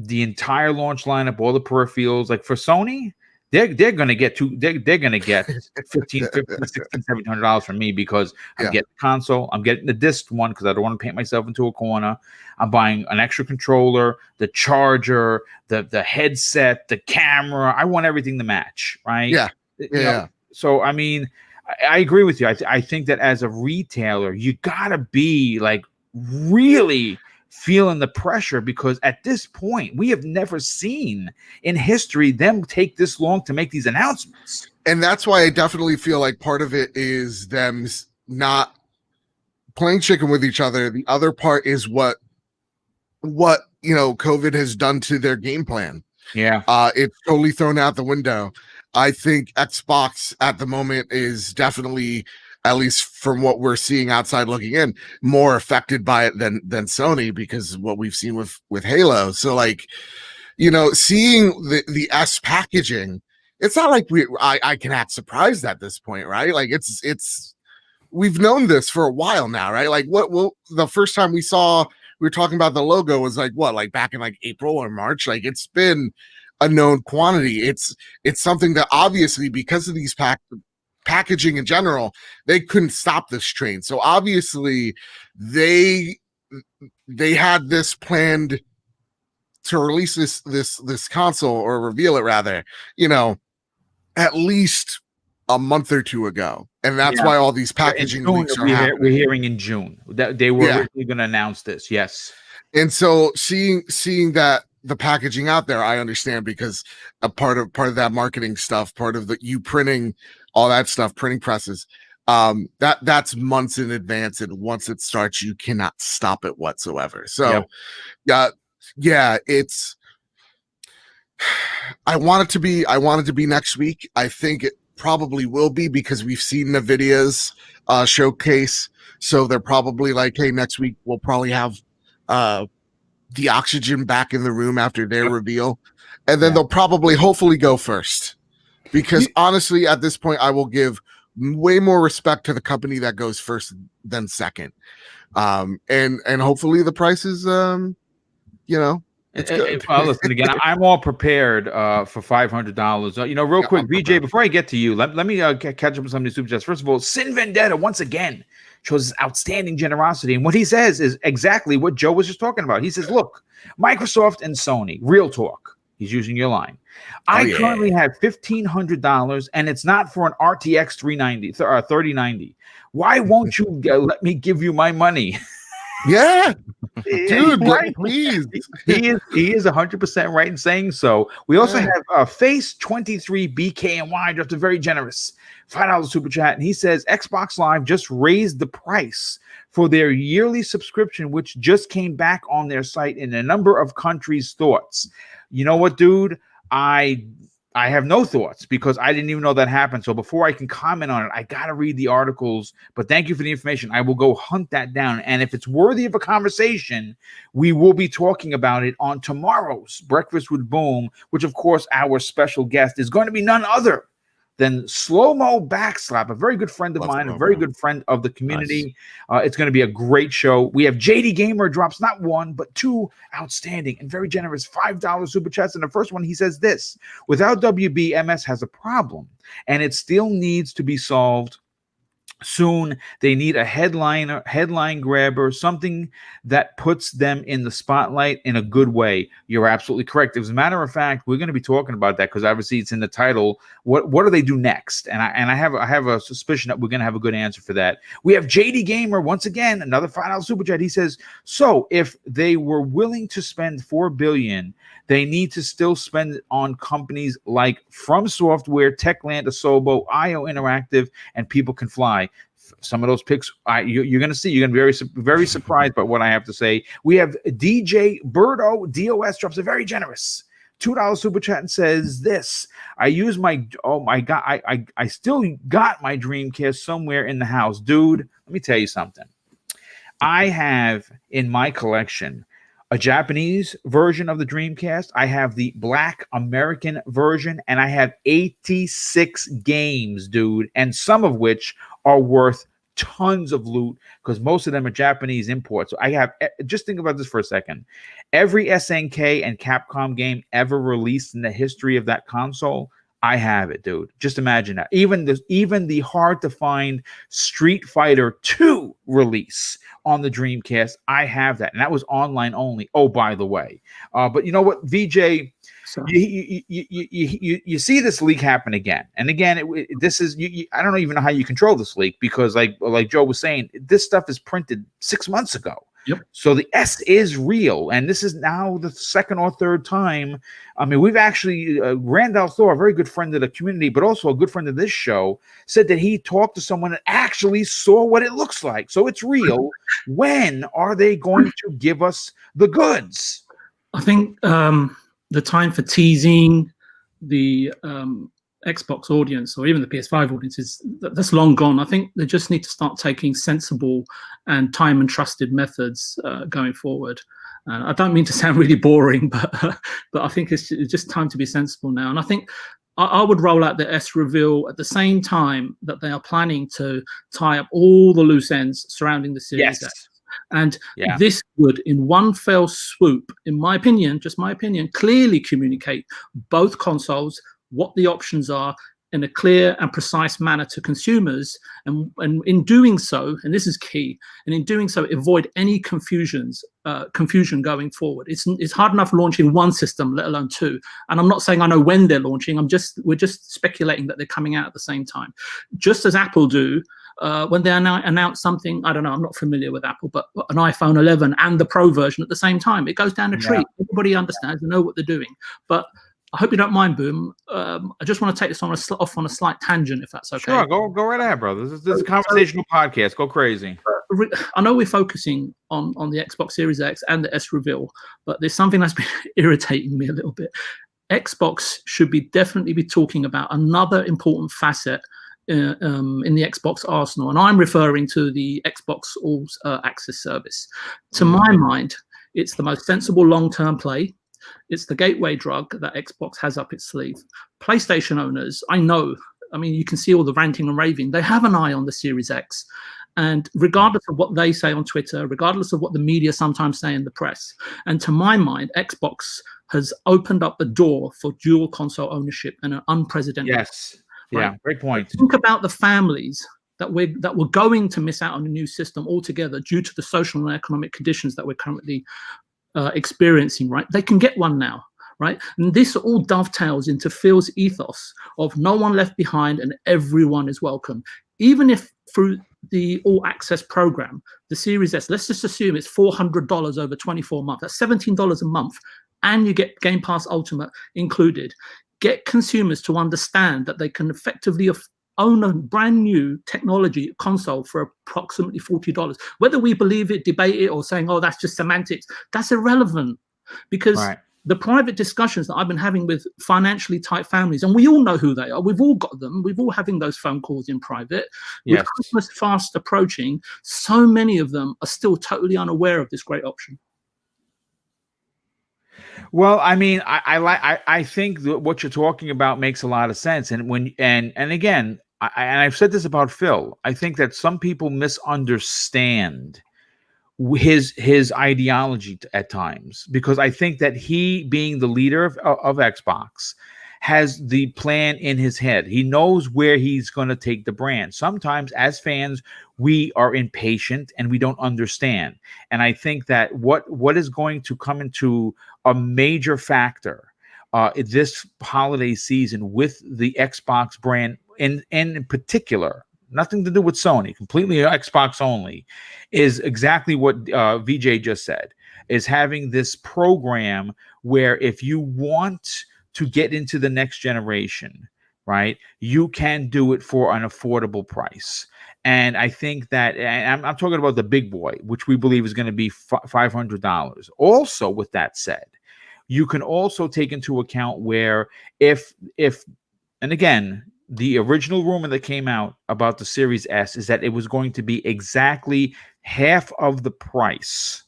the entire launch lineup, all the peripherals. Like for Sony, they're gonna get they're gonna get $1,500, $1,600, $1,700 from me because I'm getting the console, I'm getting the disc one because I don't want to paint myself into a corner. I'm buying an extra controller, the charger, the headset, the camera. I want everything to match, right? Yeah. You know, so I mean, I agree with you. I think that as a retailer, you gotta be like really feeling the pressure, because at this point we have never seen in history them take this long to make these announcements. And that's why I definitely feel like part of it is them not playing chicken with each other. The other part is what you know, COVID has done to their game plan. Yeah. It's totally thrown out the window. I think Xbox at the moment is definitely, at least from what we're seeing outside looking in, more affected by it than Sony, because of what we've seen with Halo. So like, you know, seeing the S packaging, it's not like I can act surprised at this point, right? Like it's we've known this for a while now, right? Like the first time we were talking about the logo was like what, like back in like April or March. Like it's been a known quantity. It's something that obviously, because of these packaging in general, they couldn't stop this train. So obviously they had this planned to release this console, or reveal it rather, you know, at least a month or two ago. And that's why all these packaging leaks are happening. We're hearing in June that they were originally going to announce this. Yes. And so seeing that the packaging out there, I understand, because a part of that marketing stuff, part of you printing all that stuff, printing presses, that's months in advance, and once it starts, you cannot stop it whatsoever. So it's I want it to be next week. I think it probably will be, because we've seen NVIDIA's showcase, so they're probably like, hey, next week we'll probably have the oxygen back in the room after their reveal, and then they'll probably hopefully go first, because honestly at this point I will give way more respect to the company that goes first than second, and hopefully the price is you know, it's good. Well, listen, again, I'm all prepared for $500. You know, real quick, BJ, before I get to you, let me catch up with some of these super chats. First of all, Sin Vendetta once again shows his outstanding generosity, and what he says is exactly what Joe was just talking about. He says, look, Microsoft and Sony, real talk. He's using your line. I currently have $1,500, and it's not for an RTX 3090. Why won't you let me give you my money? Yeah, dude, right? Please. He is 100% right in saying so. We also have Face 23 BKNY, just a very generous $5 super chat, and he says Xbox Live just raised the price for their yearly subscription, which just came back on their site in a number of countries. Thoughts? You know what, dude? I have no thoughts, because I didn't even know that happened. So before I can comment on it, I got to read the articles. But thank you for the information. I will go hunt that down. And if it's worthy of a conversation, we will be talking about it on tomorrow's Breakfast with Boom, which, of course, our special guest is going to be none other than Slow Mo Backslap, a very good friend of mine, a very good friend of the community. Nice. It's going to be a great show. We have JD Gamer drops not one, but two outstanding and very generous $5 super chats. And the first one, he says this: without WB, MS has a problem, and it still needs to be solved soon. They need a headline grabber, something that puts them in the spotlight in a good way. You're absolutely correct. As a matter of fact, we're going to be talking about that, because obviously it's in the title. What do they do next? And I have a suspicion that we're going to have a good answer for that. We have JD Gamer once again, another $5 super chat. He says, so if they were willing to spend $4 billion, they need to still spend it on companies like From Software, Techland, Asobo, IO Interactive, and People Can Fly. Some of those picks you're going to see. You're going to be very surprised by what I have to say. We have DJ Birdo DOS drops a very generous $2 super chat and says this: I use my I still got my Dreamcast somewhere in the house, dude. Let me tell you something. I have in my collection a Japanese version of the Dreamcast. I have the Black American version, and I have 86 games, dude, and some of which are worth tons of loot, because most of them are Japanese imports. So I have, just think about this for a second. Every SNK and Capcom game ever released in the history of that console, I have it, dude. Just imagine that. Even the hard to find Street Fighter 2 release on the Dreamcast, I have that, and that was online only. Oh, by the way, but you know what, VJ, you see this leak happen again and again. This is I don't even know how you control this leak, because like Joe was saying, this stuff is printed 6 months ago. Yep. So the S is real, and this is now the second or third time. I mean, we've actually Randall Thor, a very good friend of the community, but also a good friend of this show, said that he talked to someone that actually saw what it looks like. So it's real. When are they going to give us the goods? I think the time for teasing the Xbox audience or even the PS5 audience that's long gone. I think they just need to start taking sensible and time and trusted methods going forward. I don't mean to sound really boring, but I think it's just time to be sensible now. And I think I would roll out the S reveal at the same time that they are planning to tie up all the loose ends surrounding the Series X. And this would, in one fell swoop, in my opinion, just my opinion, clearly communicate both consoles, what the options are, in a clear and precise manner to consumers, and in doing so, and this is key, and in doing so, avoid any confusion going forward. It's hard enough launching one system, let alone two. And I'm not saying I know when they're launching. We're just speculating that they're coming out at the same time, just as Apple do. When they announce something, I don't know, I'm not familiar with Apple, but an iPhone 11 and the Pro version at the same time, it goes down a tree. Everybody understands, they know what they're doing. But I hope you don't mind, Boom. I just want to take this off on a slight tangent, if that's okay. Sure, go right ahead, brother. This is a conversational podcast. Go crazy. I know we're focusing on the Xbox Series X and the S reveal, but there's something that's been irritating me a little bit. Xbox should definitely be talking about another important facet in the Xbox arsenal, and I'm referring to the Xbox All Access service. To my mind, it's the most sensible long-term play. It's the gateway drug that Xbox has up its sleeve. PlayStation owners, I know, I mean, you can see all the ranting and raving. They have an eye on the Series X. And regardless of what they say on Twitter, regardless of what the media sometimes say in the press, and to my mind, Xbox has opened up the door for dual console ownership in an unprecedented way. Yeah, great point. Think about the families that were going to miss out on a new system altogether due to the social and economic conditions that we're currently experiencing, right? They can get one now, right? And this all dovetails into Phil's ethos of no one left behind and everyone is welcome. Even if through the All Access program, the Series S, let's just assume it's $400 over 24 months. That's $17 a month, and you get Game Pass Ultimate included. Get consumers to understand that they can effectively own a brand new technology console for approximately $40. Whether we believe it, debate it, or saying, oh, that's just semantics, that's irrelevant, because the private discussions that I've been having with financially tight families, and we all know who they are, we've all got them, we've all having those phone calls in private, with Christmas fast approaching, so many of them are still totally unaware of this great option. Well, I mean, I think that what you're talking about makes a lot of sense, and again, I've said this about Phil. I think that some people misunderstand his ideology at times, because I think that he, being the leader of Xbox, has the plan in his head. He knows where he's going to take the brand. Sometimes as fans, we are impatient and we don't understand. And I think that what is going to come into a major factor this holiday season with the Xbox brand in particular, nothing to do with Sony, completely Xbox only, is exactly what VJ just said, is having this program where if you want to get into the next generation, right, you can do it for an affordable price. And I think that, and I'm talking about the big boy, which we believe is going to be $500. Also, with that said, you can also take into account where if, and again, the original rumor that came out about the Series S is that it was going to be exactly half of the price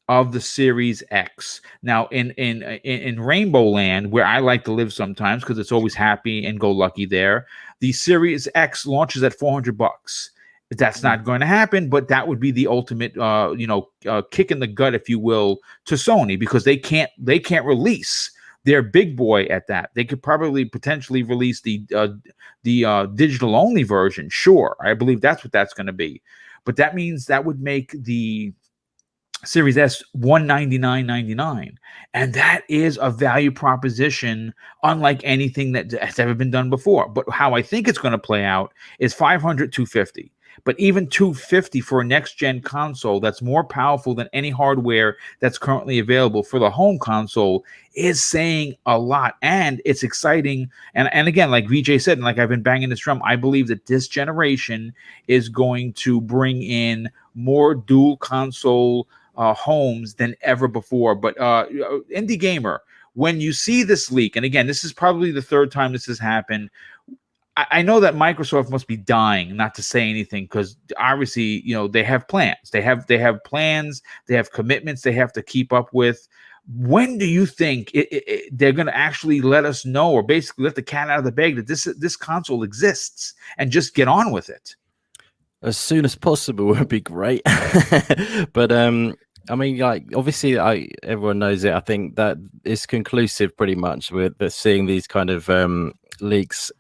of the Series X. Now, in Rainbow Land, where I like to live sometimes because it's always happy and go lucky there, the Series X launches at $400. That's not going to happen, but that would be the ultimate, kick in the gut, if you will, to Sony, because they can't release their big boy at that. They could probably potentially release the digital only version. Sure, I believe that's what that's going to be, but that means that would make the Series S $199.99, and that is a value proposition unlike anything that has ever been done before. But how I think it's going to play out is 500, 250. But even 250 for a next-gen console that's more powerful than any hardware that's currently available for the home console is saying a lot, and it's exciting. And again, like VJ said, and like I've been banging this drum, I believe that this generation is going to bring in more dual console homes than ever before. But Indie Gamer, when you see this leak, and again, this is probably the third time this has happened, I know that Microsoft must be dying not to say anything, because obviously, they have plans. They have plans. They have commitments they have to keep up with. When do you think they're going to actually let us know, or basically let the cat out of the bag, that this console exists, and just get on with it? As soon as possible would be great. But I mean, like, obviously, everyone knows it. I think that it's conclusive pretty much with seeing these kind of leaks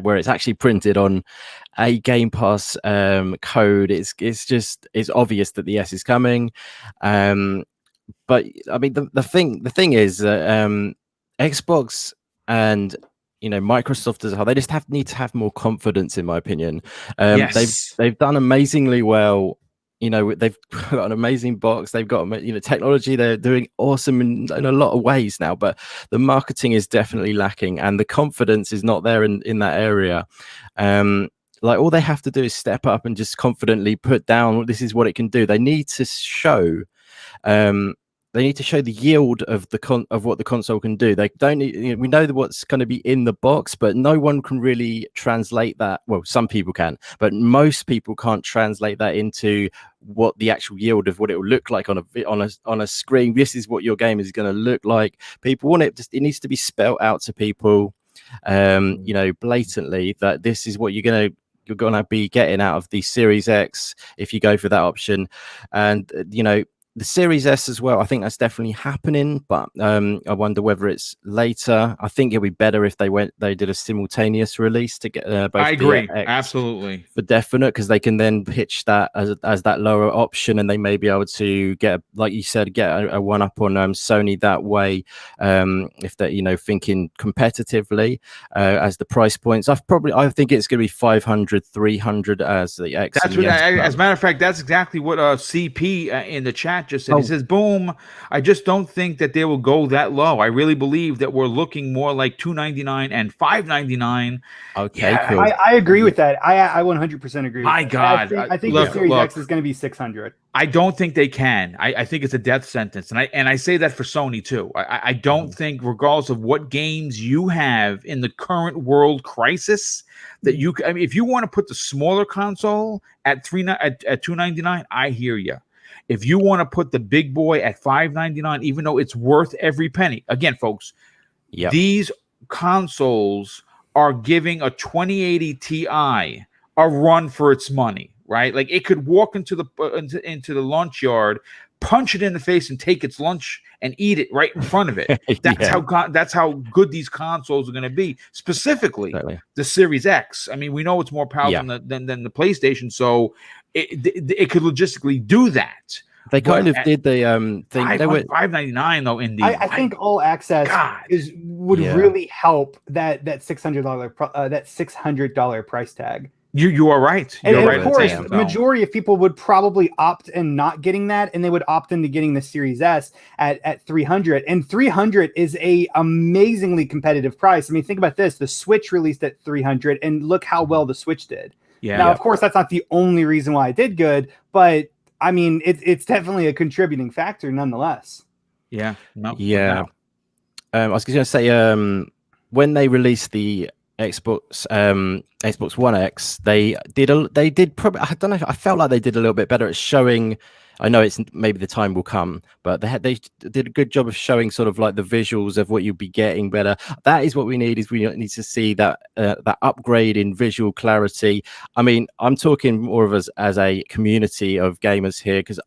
where it's actually printed on a Game Pass code. It's obvious that the S is coming. But I mean, the thing is that Xbox and Microsoft as a whole, they just need to have more confidence, in my opinion. Yes. They've done amazingly well. They've got an amazing box. They've got technology. They're doing awesome in a lot of ways now, but the marketing is definitely lacking, and the confidence is not there in that area. Like, all they have to do is step up and just confidently put down, this is what it can do. They need to show. They need to show the yield of what the console can do. They don't need, we know what's going to be in the box, but no one can really translate that. Well, some people can, but most people can't translate that into what the actual yield of what it will look like on a screen. This is what your game is going to look like. People want it. It needs to be spelled out to people, blatantly, that this is what you're going to be getting out of the Series X if you go for that option. And the Series S as well, I think that's definitely happening, but I wonder whether it's later. I think it'd be better if they did a simultaneous release to get both. I agree, absolutely, for definite, because they can then pitch that as that lower option, and they may be able to get, like you said, get a one up on Sony that way. If they're thinking competitively as the price points, I think it's going to be 500, 300 as the X. That's what, as a matter of fact, that's exactly what CP in the chat just said. He says, boom, I just don't think that they will go that low. I really believe that we're looking more like $299 and $599. Okay, yeah, cool. I agree with that. I 100% agree. My God, I think the Series X is going to be 600. I don't think they can. I think it's a death sentence, and I say that for Sony too. I don't think, regardless of what games you have in the current world crisis, that you. I mean, if you want to put the smaller console at $299, I hear you. If you want to put the big boy at $599, even though it's worth every penny, again, folks, these consoles are giving a 2080 Ti a run for its money, right? Like, it could walk into the lunch yard, punch it in the face, and take its lunch and eat it right in front of it. That's how good these consoles are going to be. Specifically, the Series X. I mean, we know it's more powerful than the PlayStation, so it could logistically do that. They kind of did the thing. $599 though. Indie, I think all access would really help that $600 price tag. You are right. You're right. Of course, the majority of people would probably opt in not getting that, and they would opt into getting the Series S at 300. And 300 is a amazingly competitive price. I mean, think about this: the Switch released at 300, and look how well the Switch did. Yeah. Now, of course, that's not the only reason why it did good, but I mean, it's definitely a contributing factor, nonetheless. Yeah. No. Yeah. I was going to say, when they released the Xbox One X, they did probably, I don't know, I felt like they did a little bit better at showing I know it's maybe the time will come, but they did a good job of showing sort of like the visuals of what you'll be getting better. That is what we need. Is we need to see that that upgrade in visual clarity. I mean, I'm talking more of us as a community of gamers here, because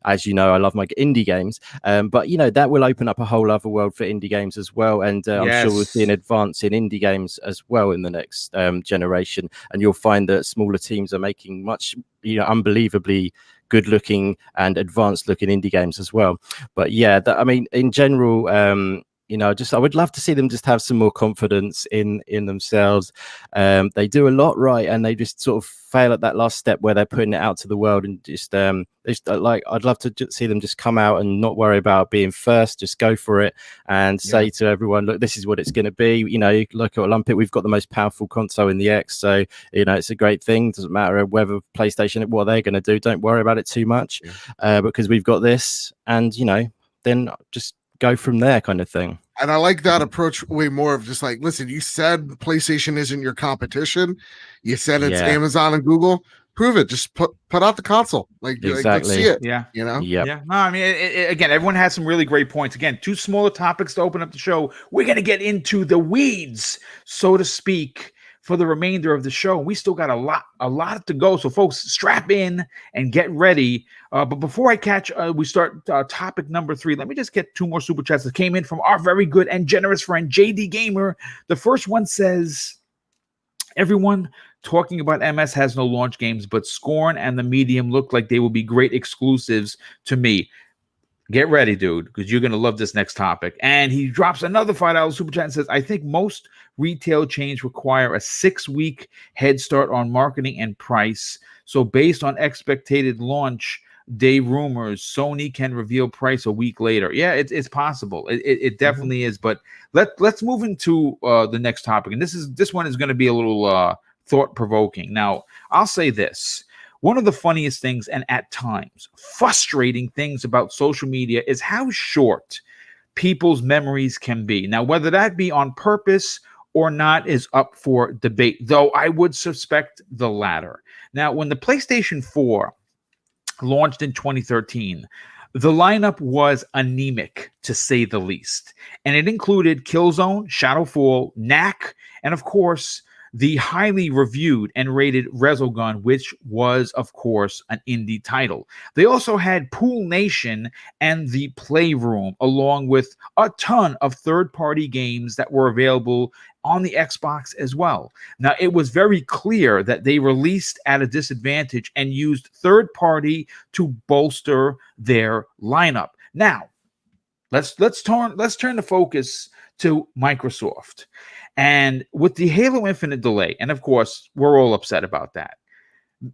as you know, I love my indie games. But you know, that will open up a whole other world for indie games as well, and I'm sure we'll see an advance in indie games as well in the next generation. And you'll find that smaller teams are making much, you know, unbelievably good looking and advanced looking indie games as well. But yeah, I mean, in general, you know, I would love to see them just have some more confidence in themselves. They do a lot right, and they just sort of fail at that last step where they're putting it out to the world, and just like, I'd love to see them just come out and not worry about being first, just go for it and say to everyone, look, this is what it's going to be. You know, look at Olympic, we've got the most powerful console in the X, so you know, it's a great thing. Doesn't matter whether PlayStation, what they're going to do, don't worry about it too much, because we've got this, and you know, then just go from there, kind of thing. And I like that approach way more of just like, listen, you said PlayStation isn't your competition. You said it's Amazon and Google. Prove it. Just put out the console. Like, let's see it. Yeah. You know? Yeah. No, I mean, again, everyone has some really great points. Again, 2 smaller topics to open up the show. We're going to get into the weeds, so to speak, for the remainder of the show. We still got a lot to go. So folks, strap in and get ready. But before we start topic number 3, let me just get 2 more super chats that came in from our very good and generous friend, JD Gamer. The first one says, everyone talking about MS has no launch games, but Scorn and the Medium look like they will be great exclusives to me. Get ready, dude, because you're going to love this next topic. And he drops another $5 super chat and says, I think most retail chains require a 6-week head start on marketing and price. So based on expected launch day rumors, Sony can reveal price a week later. Yeah, it's possible. It definitely is. But let's move into the next topic. And this one is going to be a little thought-provoking. Now, I'll say this. One of the funniest things, and at times frustrating things about social media, is how short people's memories can be. Now, whether that be on purpose or not is up for debate, though I would suspect the latter. Now, when the PlayStation 4 launched in 2013, the lineup was anemic, to say the least. And it included Killzone, Shadowfall, Knack, and of course, the highly reviewed and rated Resogun, which was, of course, an indie title. They also had Pool Nation and The Playroom, along with a ton of third-party games that were available on the Xbox as well. Now, it was very clear that they released at a disadvantage and used third-party to bolster their lineup. Now, let's turn the focus to Microsoft. And with the Halo Infinite delay, and of course, we're all upset about that,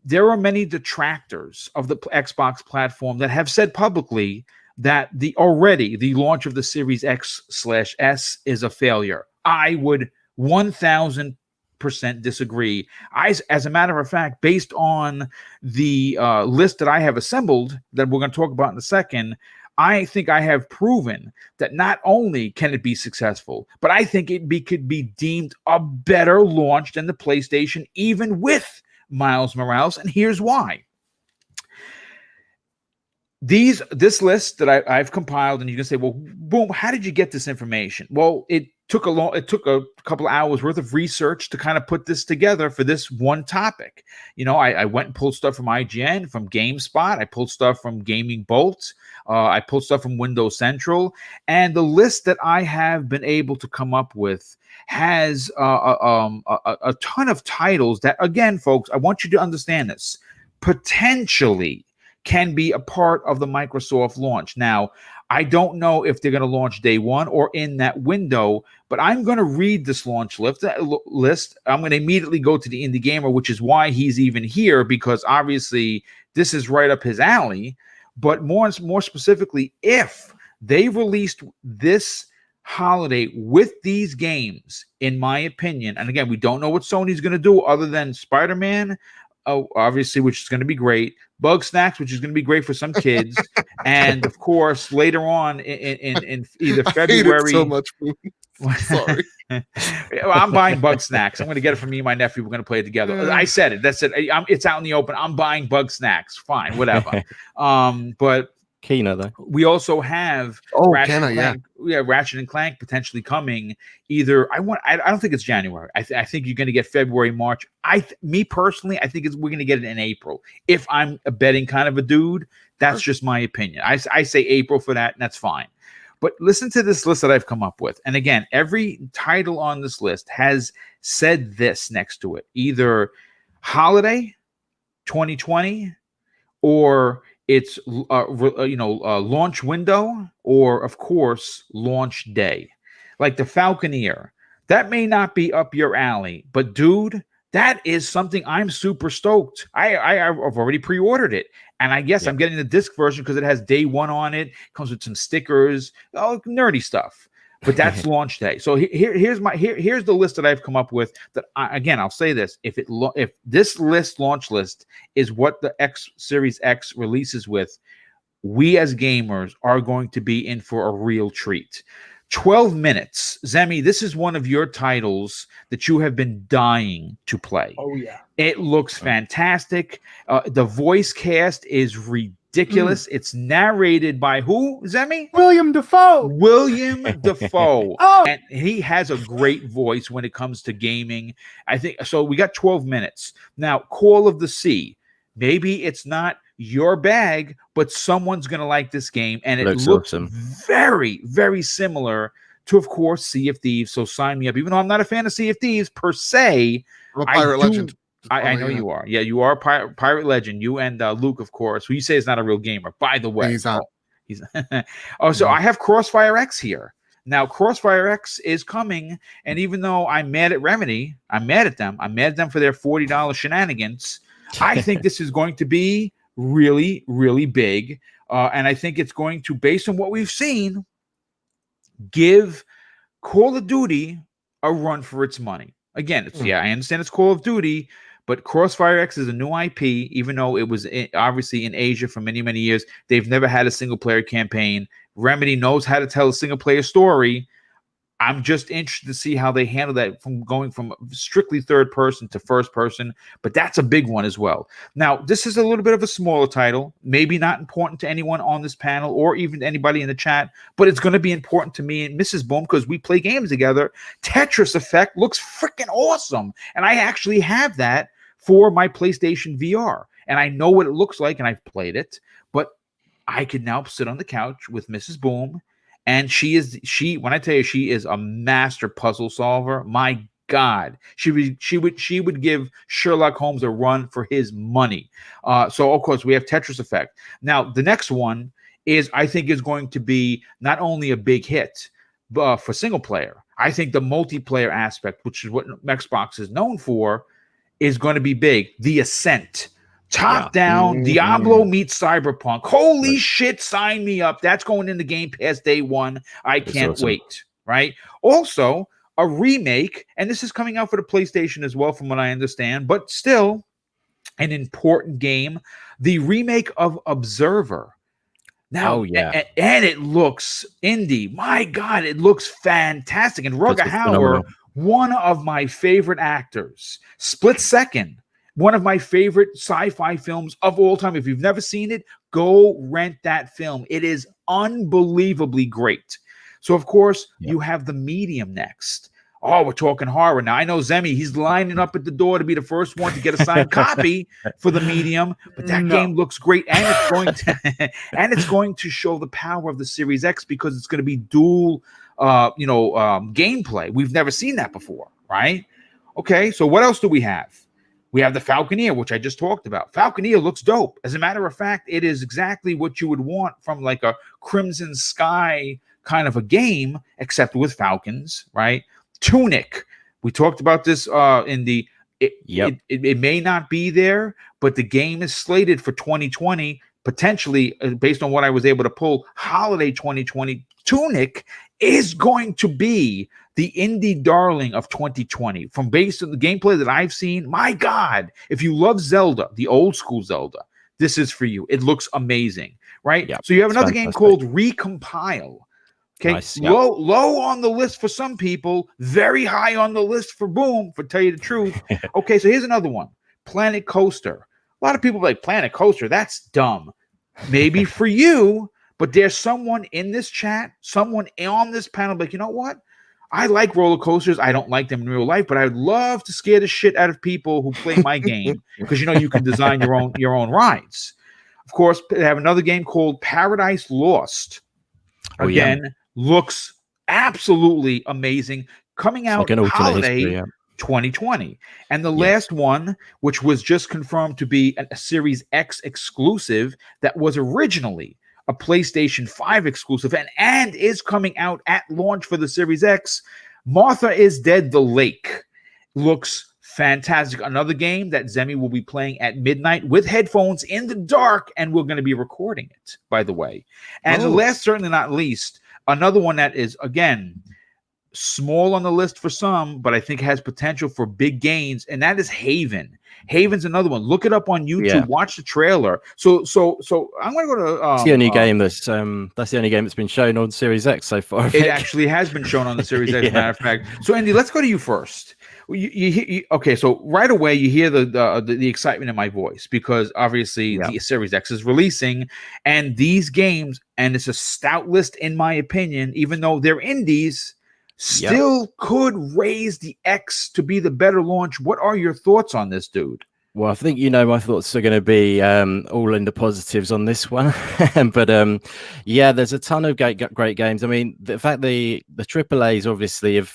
there are many detractors of the Xbox platform that have said publicly that the launch of the Series X/S is a failure. I would 1,000% disagree. As a matter of fact, based on the list that I have assembled, that we're going to talk about in a second, I think I have proven that not only can it be successful, but I think it could be deemed a better launch than the PlayStation, even with Miles Morales. And here's why. This list that I've compiled, and you can say, well, boom, how did you get this information? Well, it took a couple of hours worth of research to kind of put this together for this one topic. You know, I went and pulled stuff from IGN, from GameSpot. I pulled stuff from Gaming Bolt. I pulled stuff from Windows Central. And the list that I have been able to come up with has a ton of titles that, again, folks, I want you to understand this, potentially can be a part of the Microsoft launch. Now, I don't know if they're going to launch day one or in that window, but I'm going to read this launch list. I'm going to immediately go to the Indie Gamer, which is why he's even here, because obviously this is right up his alley. But more specifically, if they released this holiday with these games, in my opinion, and again, we don't know what Sony's going to do other than Spider-Man, obviously, which is going to be great, Bug Snacks, which is going to be great for some kids, and of course, later on in either February. I hate it so much. Sorry. Well, I'm buying Bug Snacks. I'm going to get it from me and my nephew. We're going to play it together. I said it. That's it. It's out in the open. I'm buying Bug Snacks. Fine, whatever. But Kena though. we also have Ratchet and Clank, Ratchet and Clank potentially coming. Either I don't think it's January. I think you're going to get February, March. Me personally, I think we're going to get it in April. If I'm a betting kind of a dude, that's just my opinion. I say April for that, and that's fine. But listen to this list that I've come up with. And again, every title on this list has said this next to it: either holiday 2020 or it's launch window, or of course launch day. Like the Falconeer, that may not be up your alley, but dude, that is something I'm super stoked. I've already pre-ordered it, and I guess I'm getting the disc version because it has day one on it. Comes with some stickers, nerdy stuff. But that's launch day. So here's the list that I've come up with. That I'll say this: if this launch list is what the X Series X releases with, we as gamers are going to be in for a real treat. 12 minutes. Zemi, this is one of your titles that you have been dying to play. Oh, yeah. It looks fantastic. The voice cast is ridiculous. It's narrated by who, Zemi? William Dafoe. William Dafoe. Oh. And he has a great voice when it comes to gaming. I think so. We got 12 minutes. Now, Call of the Sea. Maybe it's not your bag, but someone's going to like this game. And it looks awesome. Very, very similar to, of course, Sea of Thieves. So sign me up. Even though I'm not a fan of Sea of Thieves per se. I'm a pirate legend. I know you are. Yeah, you are a pirate legend. You and Luke, of course, who you say is not a real gamer, by the way. He's not. So I have Crossfire X here. Now, Crossfire X is coming, and even though I'm mad at Remedy, I'm mad at them. I'm mad at them for their $40 shenanigans. I think this is going to be really, really big. And I think it's going to, based on what we've seen, give Call of Duty a run for its money. Again, I understand it's Call of Duty, but Crossfire X is a new IP, even though it was obviously in Asia for many, many years. They've never had a single-player campaign. Remedy knows how to tell a single-player story. I'm just interested to see how they handle that from going from strictly third person to first person, but that's a big one as well. Now, this is a little bit of a smaller title, maybe not important to anyone on this panel or even anybody in the chat, but it's going to be important to me and Mrs. Boom because we play games together. Tetris Effect looks freaking awesome, and I actually have that for my PlayStation VR, and I know what it looks like, and I've played it, but I can now sit on the couch with Mrs. Boom. And when I tell you she is a master puzzle solver, my God, she would give Sherlock Holmes a run for his money. So of course we have Tetris Effect. Now the next one I think is going to be not only a big hit for single player. I think the multiplayer aspect, which is what Xbox is known for, is going to be big. The Ascent. Top down, Diablo meets Cyberpunk. Holy shit, sign me up. That's going in the Game Pass day one. I can't wait, right? Also, a remake, and this is coming out for the PlayStation as well, from what I understand, but still an important game. The remake of Observer. Now, and it looks indie. My God, it looks fantastic. And Rutger Hauer, one of my favorite actors. Split Second. One of my favorite sci-fi films of all time. If you've never seen it, go rent that film. It is unbelievably great. So, of course, you have The Medium next. Oh, we're talking horror now. I know Zemi, he's lining up at the door to be the first one to get a signed copy for The Medium, but that game looks great, and it's going to show the power of the Series X because it's going to be dual gameplay. We've never seen that before, right? Okay, so what else do we have? We have the Falconeer, which I just talked about. Falconeer looks dope. As a matter of fact, it is exactly what you would want from like a Crimson Sky kind of a game, except with falcons, right? Tunic. We talked about this it may not be there, but the game is slated for 2020, potentially, based on what I was able to pull, holiday 2020. Tunic is going to be the indie darling of 2020. From based on the gameplay that I've seen, my God, if you love Zelda, the old school Zelda, this is for you. It looks amazing, right? Yep, so you have another game called Recompile. Okay, Nice, yep. low on the list for some people, very high on the list for Boom, for tell you the truth. Okay, so here's another one, Planet Coaster. A lot of people are like, Planet Coaster, that's dumb. Maybe for you, but there's someone in this chat, someone on this panel, like, you know what? I like roller coasters. I don't like them in real life, but I would love to scare the shit out of people who play my game, because you can design your own rides. Of course, they have another game called Paradise Lost. Again, looks absolutely amazing. Coming out like an alternate holiday history, yeah. 2020. And the last one, which was just confirmed to be a Series X exclusive, that was originally a PlayStation 5 exclusive and is coming out at launch for the Series X, Martha is Dead, The Lake. Looks fantastic. Another game that Zemi will be playing at midnight with headphones in the dark, and we're going to be recording it, by the way. And the last, certainly not least, another one that is, again, small on the list for some, but I think has potential for big gains, and that is Haven. Haven's another one. Look it up on YouTube. Watch the trailer. So I'm going to go to. It's the only game that's the only game that's been shown on Series X so far. It actually has been shown on the Series X, as a matter of fact. So Andy, let's go to you first. Okay, so right away you hear the excitement in my voice, because obviously the Series X is releasing, and these games, and it's a stout list in my opinion, even though they're indies, still could raise the X to be the better launch. What are your thoughts on this, dude? Well, I think my thoughts are going to be all in the positives on this one, but there's a ton of great games. I mean, the fact the AAAs obviously have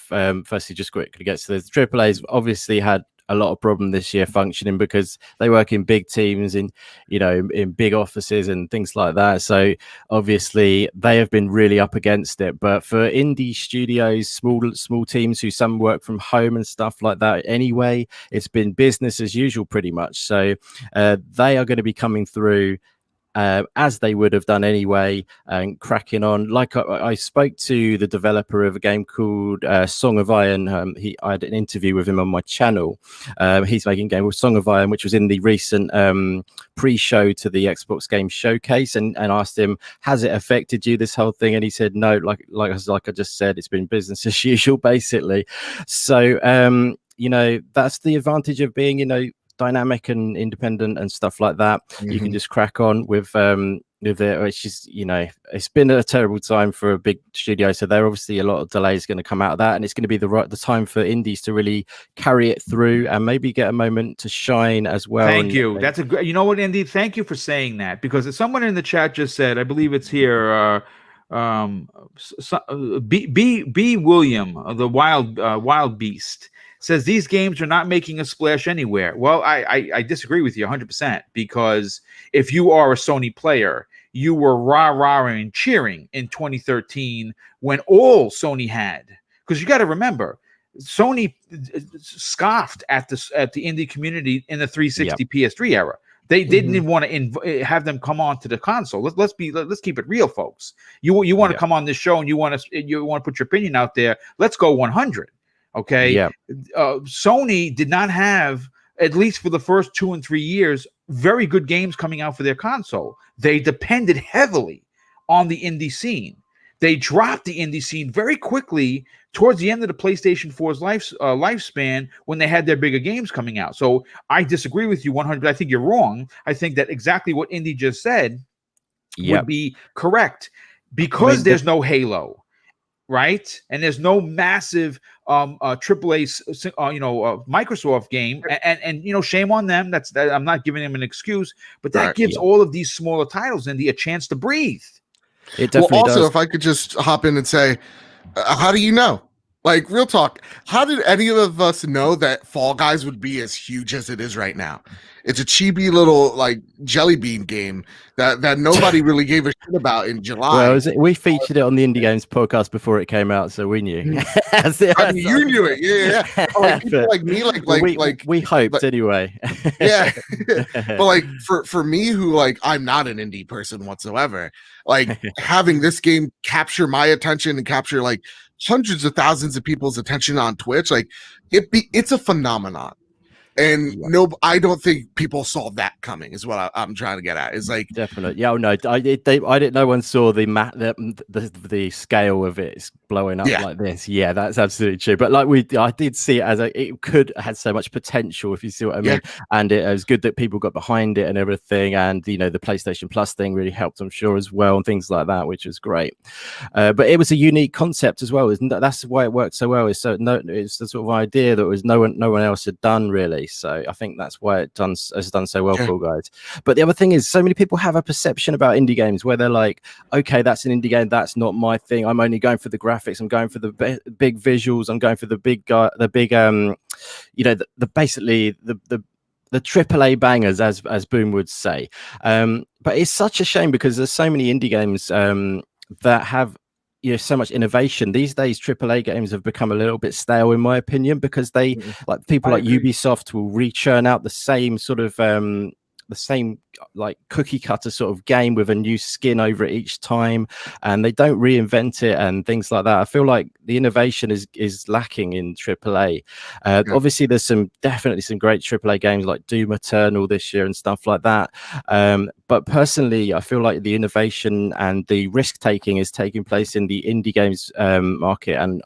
firstly, just quickly get to this, the AAAs obviously had a lot of problem this year functioning because they work in big teams, in big offices and things like that. So obviously they have been really up against it. But for indie studios, small teams who some work from home and stuff like that anyway, it's been business as usual pretty much. So they are going to be coming through as they would have done anyway, and cracking on. Like I spoke to the developer of a game called Song of Iron. I had an interview with him on my channel. He's making a game called Song of Iron, which was in the recent pre-show to the Xbox Game Showcase, and asked him, has it affected you, this whole thing? And he said no, like I just said, it's been business as usual basically. So that's the advantage of being dynamic and independent and stuff like that. You can just crack on with it. It's just it's been a terrible time for a big studio, so there are obviously a lot of delays going to come out of that, and it's going to be the time for indies to really carry it through and maybe get a moment to shine as well. Thank you. That's a good. You know what, Andy? Thank you for saying that, because someone in the chat just said, I believe it's here. B William, the wild beast, says these games are not making a splash anywhere. Well, I disagree with you 100%, because if you are a Sony player, you were rah-rah and cheering in 2013 when all Sony had. Because you got to remember, Sony scoffed at the indie community in the 360 PS3 era. They didn't even want to have them come on to the console. Let's keep it real, folks. You want to come on this show and you want to put your opinion out there. Let's go 100. Okay. Sony did not have, at least for the first 2 and 3 years, very good games coming out for their console. They depended heavily on the indie scene. They dropped the indie scene very quickly towards the end of the PlayStation 4's lifespan, when they had their bigger games coming out. So I disagree with you 100%. I think you're wrong. I think that exactly what Indy just said would be correct, because there's no Halo. Right, and there's no massive AAA, Microsoft game, and shame on them. I'm not giving them an excuse, but that gives all of these smaller titles a chance to breathe. It definitely also, does. if I could just hop in and say, how do you know? Like, real talk, how did any of us know that Fall Guys would be as huge as it is right now? It's a chibi little jelly bean game that nobody really gave a shit about in July. Well, we featured it on the Indie Games podcast before it came out, so we knew. You knew it, yeah. People like me, we hoped anyway. Yeah, but for me, who I'm not an indie person whatsoever. Having this game capture my attention and capture hundreds of thousands of people's attention on Twitch, it's a phenomenon. And no, I don't think people saw that coming. Is what I'm trying to get at. Is like definitely, yeah. Oh no, I didn't. No one saw the scale of it blowing up like this. Yeah, that's absolutely true. But I did see it as it could had so much potential, if you see what I mean. And it was good that people got behind it and everything. And the PlayStation Plus thing really helped, I'm sure, as well, and things like that, which was great. But it was a unique concept as well. That's why it worked so well. It's the sort of idea that was no one else had done really. So I think that's why has done so well for guys. But the other thing is, so many people have a perception about indie games where they're like, okay, that's an indie game, that's not my thing. I'm only going for the graphics. I'm going for the big visuals. I'm going for the big basically the AAA bangers, as Boom would say. But it's such a shame because there's so many indie games that have so much innovation these days. AAA games have become a little bit stale, in my opinion, because they like Ubisoft will re-churn out the same sort of the same like cookie cutter sort of game with a new skin over it each time, and they don't reinvent it and things like that. I feel like the innovation is lacking in AAA. Obviously there's definitely some great AAA games like Doom Eternal this year and stuff like that, but personally I feel like the innovation and the risk taking is taking place in the indie games market, and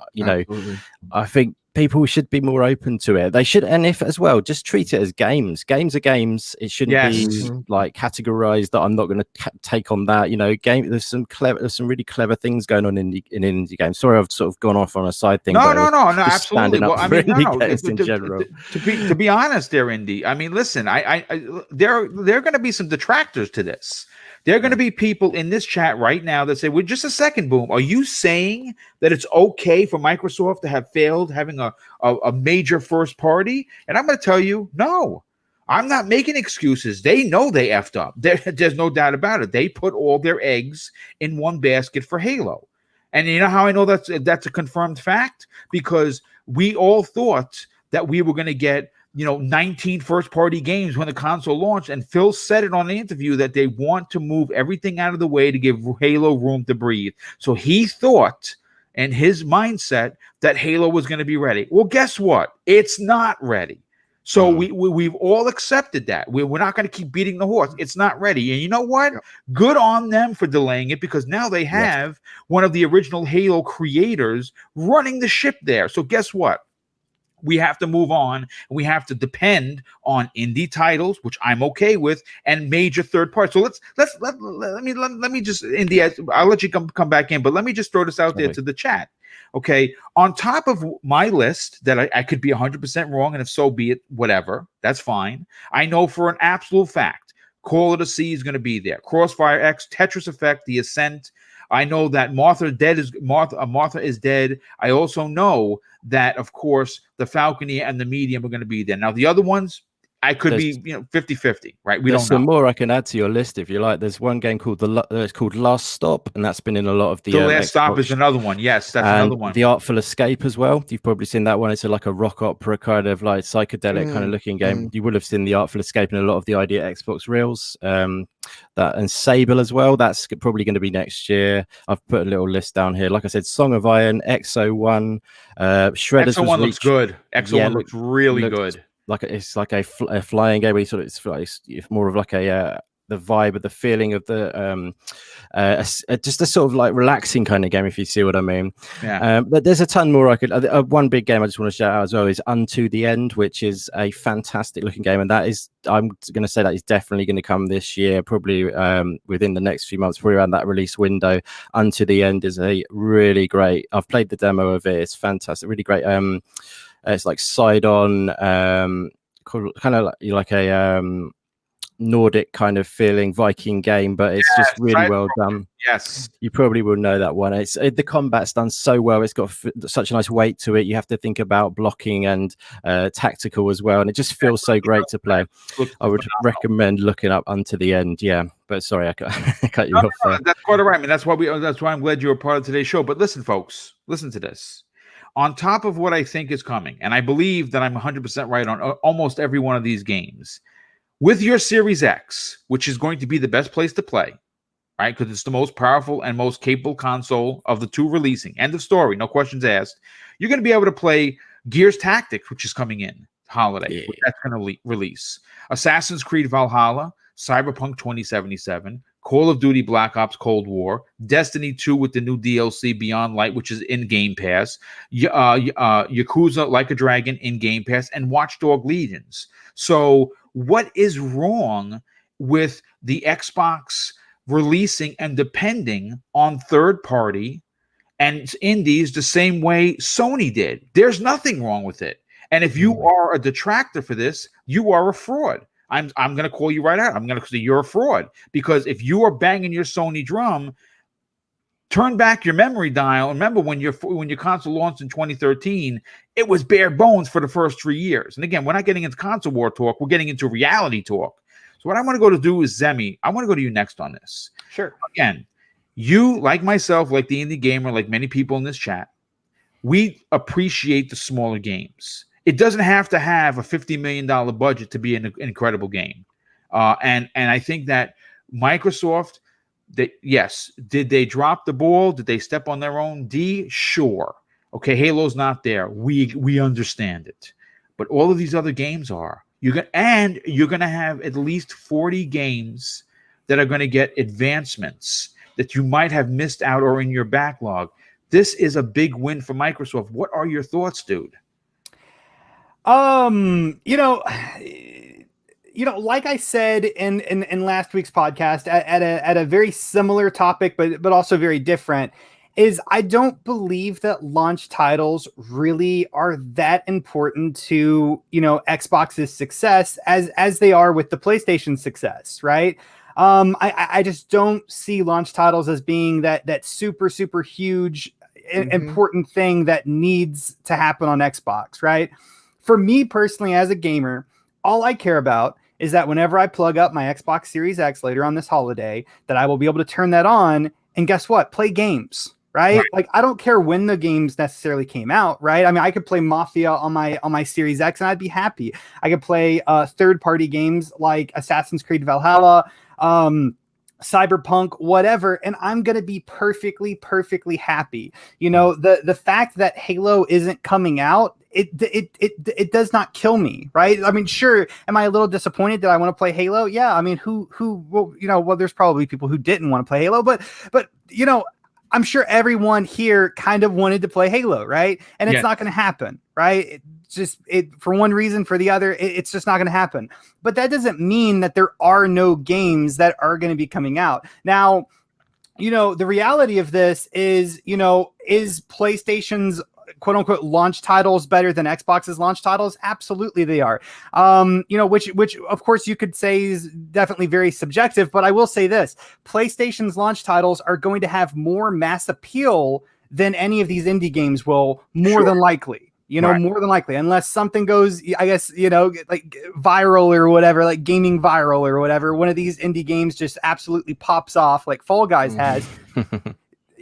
I think people should be more open to it. They should, and if as well, just treat it as games. Games are games. It shouldn't be like categorized that I'm not going to take on that. There's some really clever things going on in indie games. Sorry, I've sort of gone off on a side thing. No, absolutely. Well, I mean, in general. To be honest, there, Indy. I mean, listen, there are going to be some detractors to this. There are going to be people in this chat right now that say, well, just a second, Boom. Are you saying that it's okay for Microsoft to have failed having a major first party? And I'm going to tell you, no. I'm not making excuses. They know they effed up. There's no doubt about it. They put all their eggs in one basket for Halo. And you know how I know that's a confirmed fact? Because we all thought that we were going to get 19 first-party games when the console launched, and Phil said it on the interview that they want to move everything out of the way to give Halo room to breathe. So he thought, in his mindset, that Halo was going to be ready. Well, guess what? It's not ready. So we've all accepted that. We're not going to keep beating the horse. It's not ready. And you know what? Good on them for delaying it, because now they have one of the original Halo creators running the ship there. So guess what? We have to move on, and we have to depend on indie titles, which I'm okay with, and major third parties. So let me just, Indy, I'll let you come back in, but let me just throw this out there to the chat. Okay, on top of my list that I could be 100% wrong, and if so be it, whatever, that's fine. I know for an absolute fact, Call of the Sea is going to be there. Crossfire X, Tetris Effect, The Ascent. I know that Martha is dead. I also know that, of course, the Falconeer and the Medium are going to be there. Now, the other ones, I could be 50-50, right? We don't know. There's some more I can add to your list if you like. There's one game called it's called Last Stop, and that's been in a lot of the Last Stop is another one. Yes, that's another one. The Artful Escape as well. You've probably seen that one. It's like a rock opera kind of like psychedelic kind of looking game. You would have seen the Artful Escape in a lot of the Idea Xbox reels. That and Sable as well. That's probably going to be next year. I've put a little list down here. Like I said, Song of Iron, XO1, Shredders. XO1 looks good. XO1 looks really good. It's like a flying game where it's more of like the vibe of the feeling of the just a sort of like relaxing kind of game, if you see what I mean. But there's a ton more I could one big game I just want to shout out as well is Unto the End, which is a fantastic looking game, and that is, I'm going to say, that is definitely going to come this year, probably within the next few months, probably around that release window. Unto the End is a really great, I've played the demo of it, it's fantastic, really great. It's like side-on, kind of like a Nordic kind of feeling Viking game, but it's just really well done. Yes, you probably will know that one. The combat's done so well. It's got such a nice weight to it. You have to think about blocking and tactical as well, and it just feels so great to play. I would recommend looking up Unto the End. Yeah, but sorry, I cut you off. No, that's quite all right. I mean, that's why I'm glad you were part of today's show. But listen, folks, listen to this. On top of what I think is coming, and I believe that I'm 100% right on almost every one of these games, with your Series X, which is going to be the best place to play, right? Because it's the most powerful and most capable console of the two releasing. End of story, no questions asked. You're going to be able to play Gears Tactics, which is coming in. holiday. Yeah. That's going to release. Assassin's Creed Valhalla, Cyberpunk 2077, Call of Duty Black Ops Cold War, Destiny 2 with the new DLC Beyond Light, which is in Game Pass, Yakuza Like a Dragon in Game Pass, and Watchdog Legions. So what is wrong with the Xbox releasing and depending on third party and indies the same way Sony did? There's nothing wrong with it. And if you are a detractor for this, you are a fraud. I'm going to call you right out. I'm going to say you're a fraud, because if you are banging your Sony drum, turn back your memory dial. Remember when your console launched in 2013, it was bare bones for the first 3 years. And again, we're not getting into console war talk. We're getting into reality talk. So what I want to go to do is Zemi. I want to go to you next on this. Sure. Again, you, like myself, like the indie gamer, like many people in this chat, we appreciate the smaller games. It doesn't have to have a $50 million budget to be an incredible game. And I think that Microsoft, yes, did they drop the ball? Did they step on their own D? Sure. Okay, Halo's not there. We understand it. But all of these other games are. You're going to have at least 40 games that are going to get advancements that you might have missed out or in your backlog. This is a big win for Microsoft. What are your thoughts, dude? Like I said in last week's podcast at a very similar topic, but also very different, is I don't believe that launch titles really are that important to, Xbox's success as they are with the PlayStation success, right? I just don't see launch titles as being that super, super huge, important thing that needs to happen on Xbox, right? For me personally, as a gamer, all I care about is that whenever I plug up my Xbox Series X later on this holiday, that I will be able to turn that on and guess what? Play games, right? Like, I don't care when the games necessarily came out, right? I mean, I could play Mafia on my Series X and I'd be happy. I could play third-party games like Assassin's Creed Valhalla, Cyberpunk, whatever, and I'm going to be perfectly happy. The fact that Halo isn't coming out, it does not kill me, right? I mean, sure, am I a little disappointed that I want to play Halo? Yeah, I mean, well, there's probably people who didn't want to play Halo, but I'm sure everyone here kind of wanted to play Halo, right? And it's not going to happen, right? For one reason, for the other, it's just not going to happen. But that doesn't mean that there are no games that are going to be coming out. Now, the reality of this is PlayStation's quote unquote launch titles better than Xbox's launch titles? Absolutely they are. Which of course you could say is definitely very subjective, but I will say this: PlayStation's launch titles are going to have more mass appeal than any of these indie games will, more than likely. More than likely, unless something goes, I guess, like viral or whatever, like gaming viral or whatever. One of these indie games just absolutely pops off like Fall Guys has.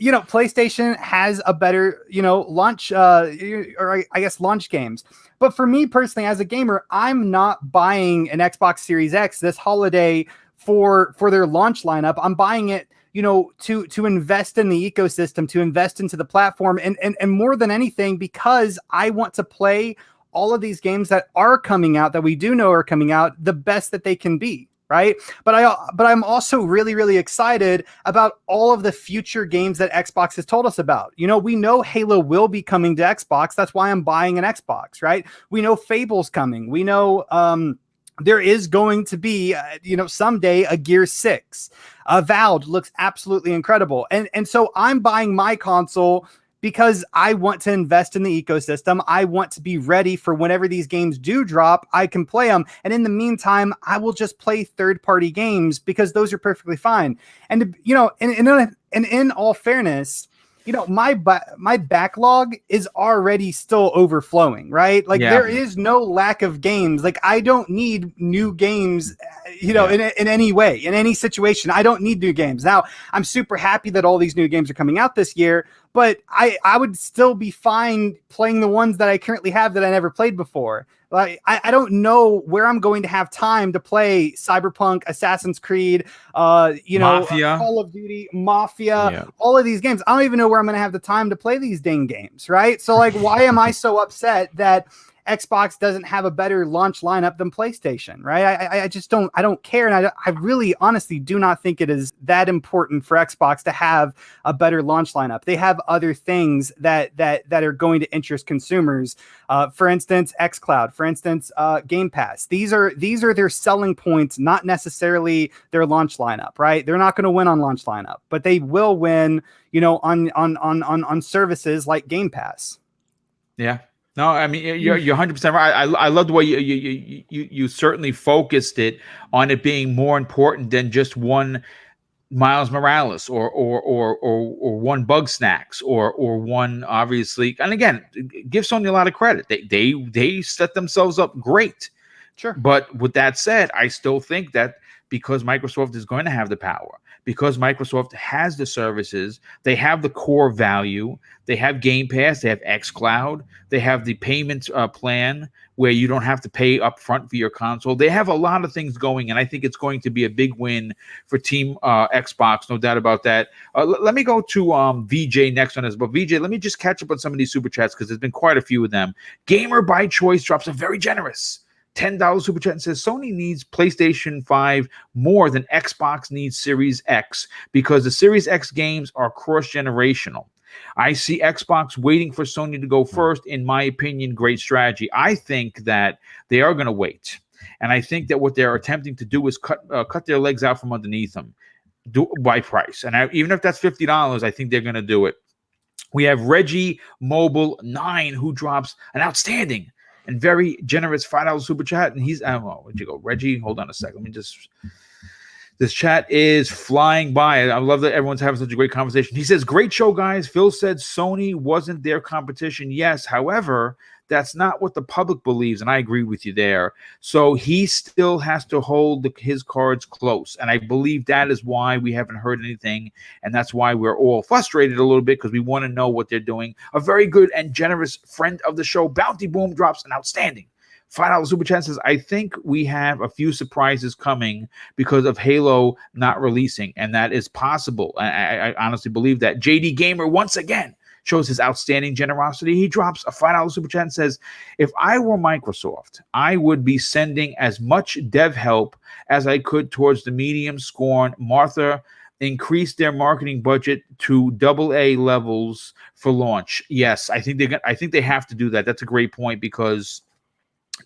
PlayStation has a better, launch, or I guess launch games. But for me personally, as a gamer, I'm not buying an Xbox Series X this holiday for their launch lineup. I'm buying it, to invest in the ecosystem, to invest into the platform, and more than anything, because I want to play all of these games that are coming out, that we do know are coming out, the best that they can be. Right. But I'm also really, really excited about all of the future games that Xbox has told us about. We know Halo will be coming to Xbox. That's why I'm buying an Xbox. Right. We know Fable's coming. We know there is going to be, someday a Gear 6. Valve looks absolutely incredible. And so I'm buying my console because I want to invest in the ecosystem. I want to be ready for whenever these games do drop, I can play them. And in the meantime, I will just play third-party games because those are perfectly fine. And, in all fairness, my backlog is already still overflowing, right? Like there is no lack of games. Like I don't need new games, in any way, in any situation. I don't need new games. Now, I'm super happy that all these new games are coming out this year, but I would still be fine playing the ones that I currently have that I never played before. Like I don't know where I'm going to have time to play Cyberpunk, Assassin's Creed, Mafia. Call of Duty, Mafia, all of these games. I don't even know where I'm going to have the time to play these dang games, right? So like, why am I so upset that Xbox doesn't have a better launch lineup than PlayStation, right? I just don't care. And I really honestly do not think it is that important for Xbox to have a better launch lineup. They have other things that are going to interest consumers. For instance, xCloud, for instance, Game Pass. These are their selling points, not necessarily their launch lineup, right? They're not going to win on launch lineup, but they will win, on services like Game Pass. Yeah. No, I mean you're 100% right. I love the way you certainly focused it on it being more important than just one Miles Morales or one Bug Snacks or one, obviously. And again, give Sony a lot of credit. They set themselves up great. Sure. But with that said, I still think that because Microsoft is going to have the power, because Microsoft has the services, they have the core value, they have Game Pass, they have xCloud, they have the payment plan where you don't have to pay up front for your console. They have a lot of things going, and I think it's going to be a big win for Team Xbox, no doubt about that. Let me go to VJ next on this, but VJ, let me just catch up on some of these super chats because there's been quite a few of them. Gamer by Choice drops a very generous $10 super chat and says Sony needs PlayStation 5 more than Xbox needs Series X because the Series X games are cross-generational. I see Xbox waiting for Sony to go first. In my opinion, great strategy. I think that they are going to wait. And I think that what they're attempting to do is cut their legs out from underneath them by price. And even if that's $50, I think they're going to do it. We have Reggie Mobile 9 who drops an outstanding and very generous $5 super chat. And he's, where'd you go? Reggie, hold on a second. Let me just, this chat is flying by. I love that everyone's having such a great conversation. He says, great show, guys. Phil said Sony wasn't their competition. Yes. However, that's not what the public believes. And I agree with you there. So he still has to hold his cards close. And I believe that is why we haven't heard anything. And that's why we're all frustrated a little bit because we want to know what they're doing. A very good and generous friend of the show, Bounty Boom, drops an outstanding $5 super chat. Says, I think we have a few surprises coming because of Halo not releasing. And that is possible. I honestly believe that. JD Gamer, once again, shows his outstanding generosity. He drops a $5 super chat and says, if I were Microsoft, I would be sending as much dev help as I could towards the medium scorn. Martha increased their marketing budget to AA levels for launch. Yes, I think they have to do that. That's a great point because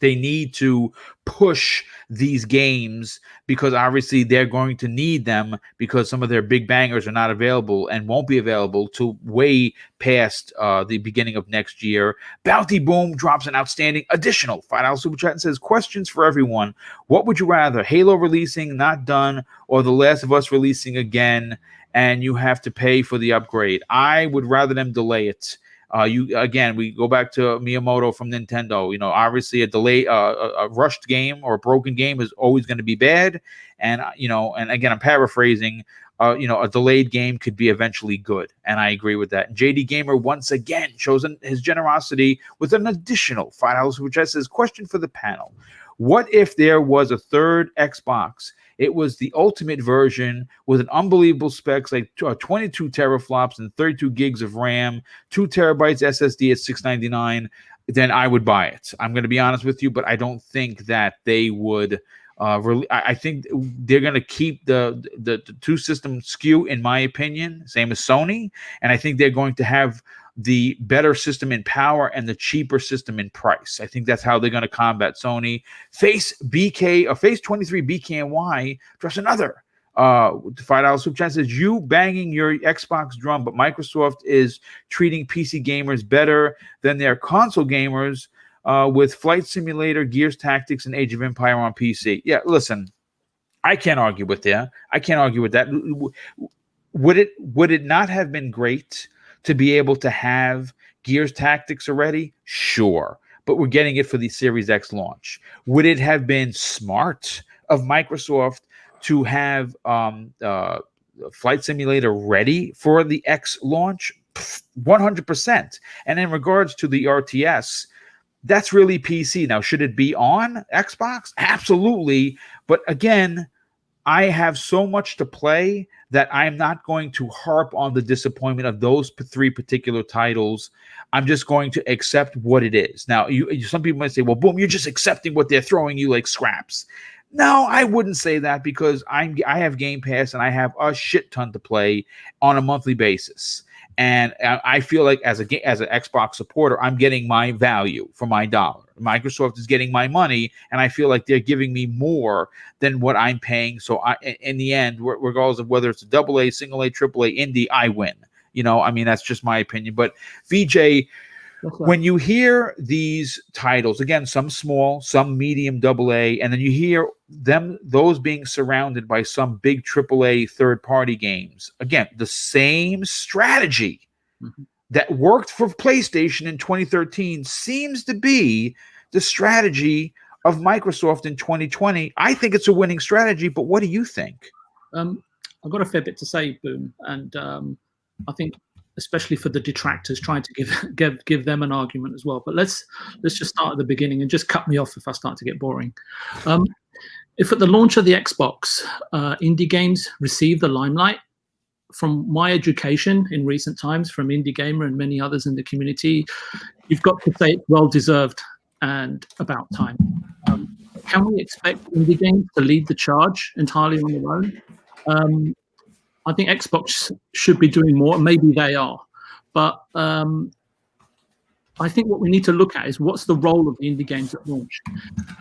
they need to push these games because obviously they're going to need them because some of their big bangers are not available and won't be available till way past the beginning of next year. Bounty Boom drops an outstanding additional $5 super chat and says, questions for everyone. What would you rather, Halo releasing, not done, or The Last of Us releasing again and you have to pay for the upgrade? I would rather them delay it. We go back to Miyamoto from Nintendo. Obviously a rushed game or a broken game is always going to be bad. And, and again, I'm paraphrasing, a delayed game could be eventually good. And I agree with that. And JD Gamer once again shows his generosity with an additional $5, which says, question for the panel. What if there was a third Xbox? It was the ultimate version with an unbelievable specs like 22 teraflops and 32 gigs of RAM, 2 terabytes SSD at $699. Then I would buy it. I'm going to be honest with you, but I don't think that they would. I think they're going to keep the two system SKU, in my opinion, same as Sony, and I think they're going to have the better system in power and the cheaper system in price. I think that's how they're going to combat Sony. Face 23 BKNY drops another $5 super chat. Says, you banging your Xbox drum, but Microsoft is treating PC gamers better than their console gamers with Flight Simulator, Gears Tactics, and Age of Empire on PC. Yeah, listen, I can't argue with that. I can't argue with that. Would it not have been great to be able to have Gears Tactics already? Sure. But we're getting it for the Series X launch. Would it have been smart of Microsoft to have Flight Simulator ready for the X launch? 100%. And in regards to the RTS, that's really PC. Now, should it be on Xbox? Absolutely. But again, I have so much to play that I'm not going to harp on the disappointment of those three particular titles. I'm just going to accept what it is. Now, some people might say, well, boom, you're just accepting what they're throwing you like scraps. No, I wouldn't say that, because I have Game Pass and I have a shit ton to play on a monthly basis. And I feel like as an Xbox supporter, I'm getting my value for my dollar. Microsoft is getting my money, and I feel like they're giving me more than what I'm paying. So in the end, regardless of whether it's a AA, single A, triple A, indie, I win. I mean, that's just my opinion. But VJ, when you hear these titles, again, some small, some medium AA, and then you hear those being surrounded by some big AAA third-party games, again, the same strategy that worked for PlayStation in 2013 seems to be the strategy of Microsoft in 2020. I think it's a winning strategy, but what do you think? I've got a fair bit to say, Boom, and I think especially for the detractors, trying to give them an argument as well. But let's just start at the beginning and just cut me off if I start to get boring. If at the launch of the Xbox, indie games received the limelight, from my education in recent times, from Indie Gamer and many others in the community, you've got to say it's well-deserved and about time. Can we expect indie games to lead the charge entirely on their own? I think Xbox should be doing more. Maybe they are. But I think what we need to look at is what's the role of the indie games at launch.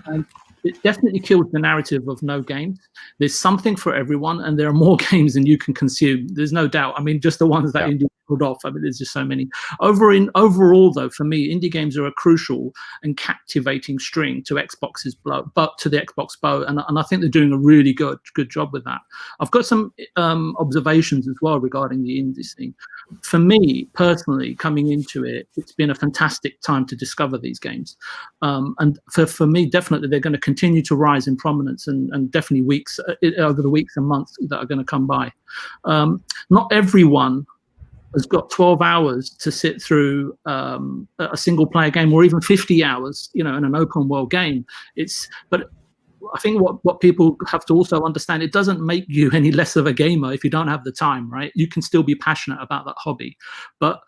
And it definitely kills the narrative of no games. There's something for everyone, and there are more games than you can consume. There's no doubt. I mean, just the ones that indie pulled off. I mean, there's just so many. Overall, though, for me, indie games are a crucial and captivating string to Xbox's to the Xbox bow, and I think they're doing a really good job with that. I've got some observations as well regarding the indie scene. For me personally, coming into it, it's been a fantastic time to discover these games, and for me, definitely they're going to continue to rise in prominence, and definitely over the weeks and months that are going to come by. Not everyone has got 12 hours to sit through a single player game, or even 50 hours, in an open world game. But I think what people have to also understand, it doesn't make you any less of a gamer if you don't have the time, right? You can still be passionate about that hobby. But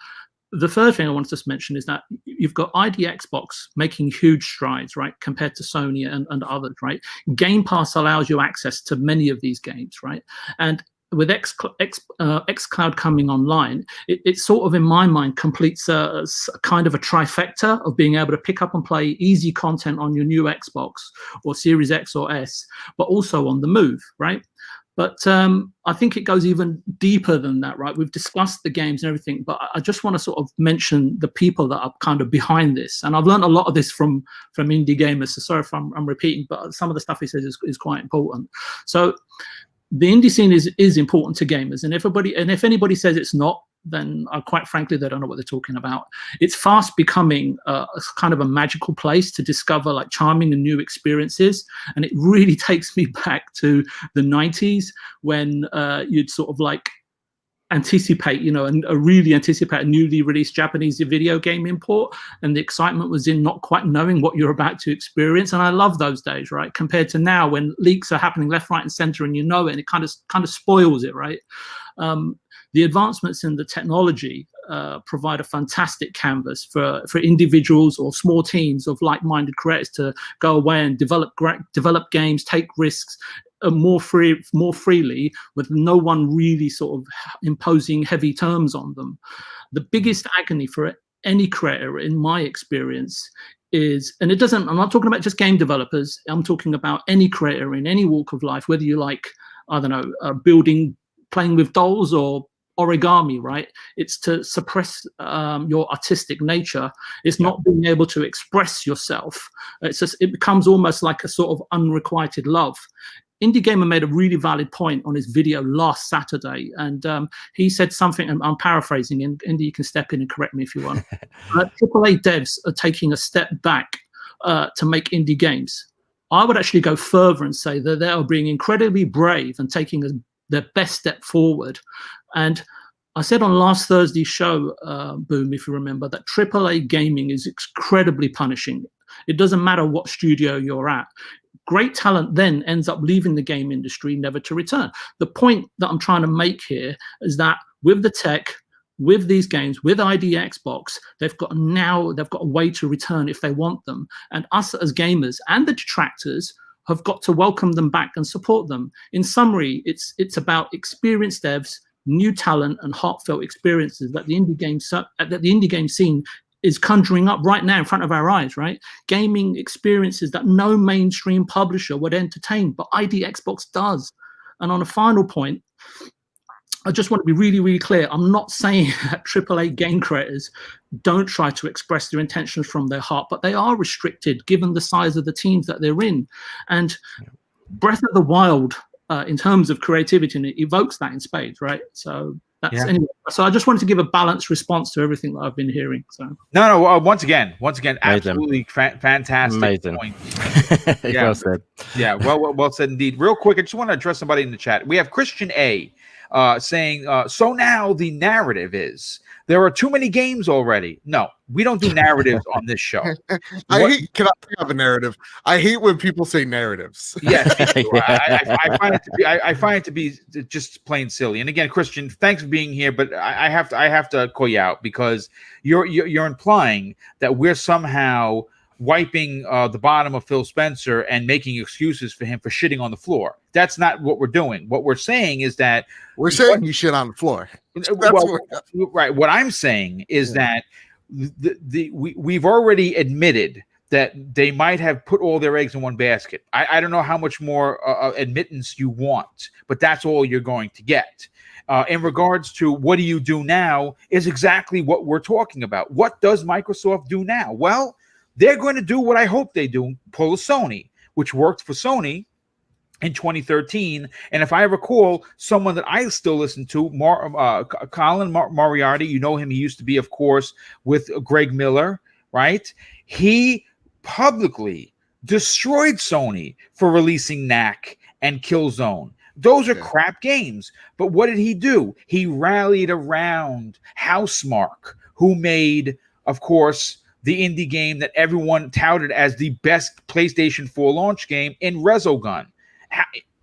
the third thing I wanted to mention is that you've got ID Xbox making huge strides, right, compared to Sony and others, right? Game Pass allows you access to many of these games, right? And with xCloud coming online, it sort of, in my mind, completes a kind of a trifecta of being able to pick up and play easy content on your new Xbox or Series X or S, but also on the move, right? But I think it goes even deeper than that, right? We've discussed the games and everything, but I just want to sort of mention the people that are kind of behind this. And I've learned a lot of this from Indie Gamers, so sorry if I'm repeating, but some of the stuff he says is quite important. So the indie scene is important to gamers, and if anybody says it's not, then quite frankly, they don't know what they're talking about. It's fast becoming a kind of a magical place to discover like charming and new experiences. And it really takes me back to the 90s when you'd sort of like anticipate, and really anticipate a newly released Japanese video game import, and the excitement was in not quite knowing what you're about to experience. And I love those days, right? Compared to now when leaks are happening left, right, and center, and and it kind of spoils it, right? The advancements in the technology provide a fantastic canvas for individuals or small teams of like-minded creators to go away and develop games, take risks more freely, with no one really sort of imposing heavy terms on them. The biggest agony for any creator, in my experience, is, and I'm not talking about just game developers, I'm talking about any creator in any walk of life, whether you like, I don't know, building, playing with dolls, or origami, right? It's to suppress your artistic nature. It's not being able to express yourself. It becomes almost like a sort of unrequited love. Indie Gamer made a really valid point on his video last Saturday, and he said something, and I'm paraphrasing, and Indy, you can step in and correct me if you want. AAA devs are taking a step back to make indie games. I would actually go further and say that they are being incredibly brave and taking their best step forward. And I said on last Thursday's show, Boom, if you remember, that AAA gaming is incredibly punishing. It doesn't matter what studio you're at. Great talent then ends up leaving the game industry, never to return. The point that I'm trying to make here is that with the tech, with these games, with ID Xbox, they've got a way to return if they want them. And us as gamers and the detractors have got to welcome them back and support them. In summary, it's about experienced devs, new talent, and heartfelt experiences that the indie game scene is conjuring up right now in front of our eyes, right? Gaming experiences that no mainstream publisher would entertain, but ID Xbox does. And on a final point, I just want to be really, really clear. I'm not saying that AAA game creators don't try to express their intentions from their heart, but they are restricted given the size of the teams that they're in. And Breath of the Wild, in terms of creativity, and it evokes that in spades, right? So that's anyway. So I just wanted to give a balanced response to everything that I've been hearing. So once again, absolutely fantastic. Amazing. Point. Well said. Yeah, well said indeed. Real quick, I just want to address somebody in the chat. We have Christian A. Saying, so now the narrative is there are too many games already. No, we don't do narratives on this show. Can I have a narrative? I hate when people say narratives. Yes, I find it to be just plain silly. And again, Christian, thanks for being here, but I have to call you out because you're implying that we're somehow wiping the bottom of Phil Spencer and making excuses for him for shitting on the floor. That's not what we're doing. What we're saying is that we're saying you shit on the floor. Right. What I'm saying is that we've already admitted that they might have put all their eggs in one basket. I don't know how much more admittance you want, but that's all you're going to get. In regards to what do you do now is exactly what we're talking about. What does Microsoft do now? Well, they're going to do what I hope they do, pull a Sony, which worked for Sony in 2013. And if I recall, someone that I still listen to, Colin Moriarty, you know him. He used to be, of course, with Greg Miller, right? He publicly destroyed Sony for releasing Knack and Killzone. Those are crap games. But what did he do? He rallied around Housemarque, who made, of course, the indie game that everyone touted as the best PlayStation 4 launch game in Resogun.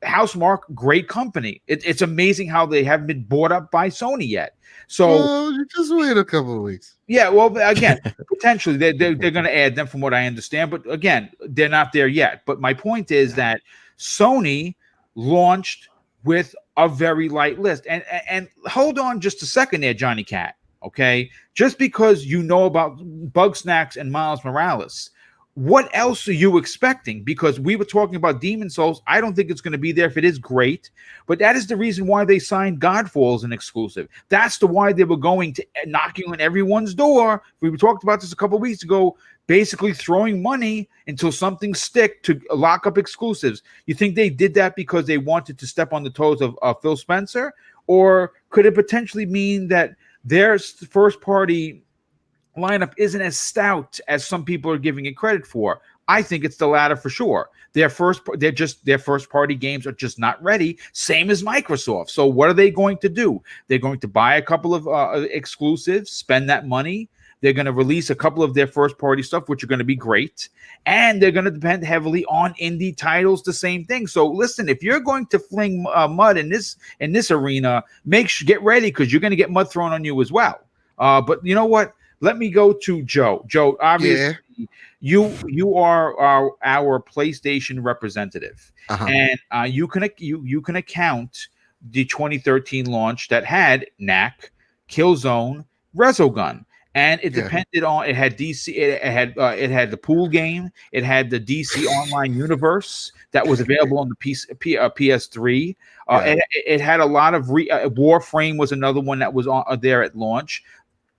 Housemarque, great company. It's amazing how they haven't been bought up by Sony yet. So you just wait a couple of weeks. Yeah, well, again, potentially they're going to add them from what I understand. But again, they're not there yet. But my point is that Sony launched with a very light list. And hold on just a second there, Johnny Cat. Okay, just because you know about Bugsnax and Miles Morales, what else are you expecting? Because we were talking about Demon Souls. I don't think it's going to be there. If it is, great, but that is the reason why they signed Godfall as an exclusive. That's the why they were going to knocking on everyone's door. We talked about this a couple of weeks ago, basically throwing money until something stick to lock up exclusives. You think they did that because they wanted to step on the toes of Phil Spencer, or could it potentially mean that their first party lineup isn't as stout as some people are giving it credit for? I think it's the latter for sure. Their first party games are just not ready, same as Microsoft. So what are they going to do? They're going to buy a couple of exclusives, spend that money. They're going to release a couple of their first party stuff, which are going to be great. And they're going to depend heavily on indie titles, the same thing. So listen, if you're going to fling mud in this arena, get ready, because you're going to get mud thrown on you as well. But you know what? Let me go to Joe. Joe, obviously, you are our PlayStation representative, and you can account the 2013 launch that had Knack, Killzone, Resogun. And it depended on, it had DC, it had the pool game, it had the DC Online Universe that was available on the PS3. It had a lot of Warframe was another one that was there at launch.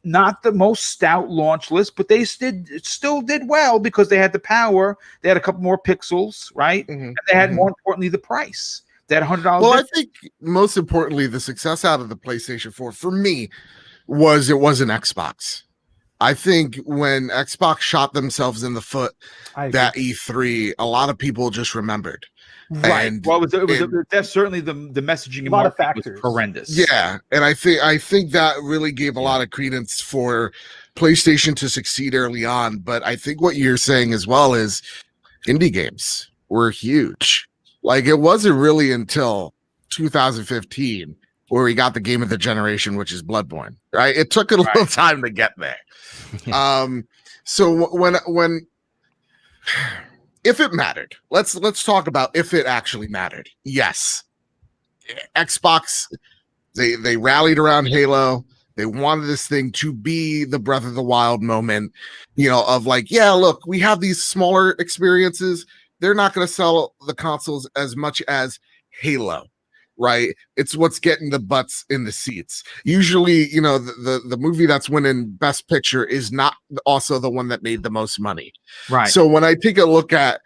Not the most stout launch list, but they still did well because they had the power. They had a couple more pixels, right? And they had, more importantly, the price. They had $100. Well, I think most importantly, the success out of the PlayStation 4 for me was it wasn't Xbox. I think when Xbox shot themselves in the foot that E3, a lot of people just remembered. Right. And well, that's certainly the messaging. A lot of factors. Was horrendous. Yeah, and I think that really gave a lot of credence for PlayStation to succeed early on. But I think what you're saying as well is indie games were huge. Like, it wasn't really until 2015 where we got the game of the generation, which is Bloodborne, right? It took a little time to get there. So when if it mattered, let's talk about if it actually mattered. Yes, Xbox, they rallied around Halo. They wanted this thing to be the Breath of the Wild moment, of like, yeah, look, we have these smaller experiences. They're not going to sell the consoles as much as Halo, right? It's what's getting the butts in the seats. Usually, the movie that's winning Best Picture is not also the one that made the most money. Right. So when I take a look at,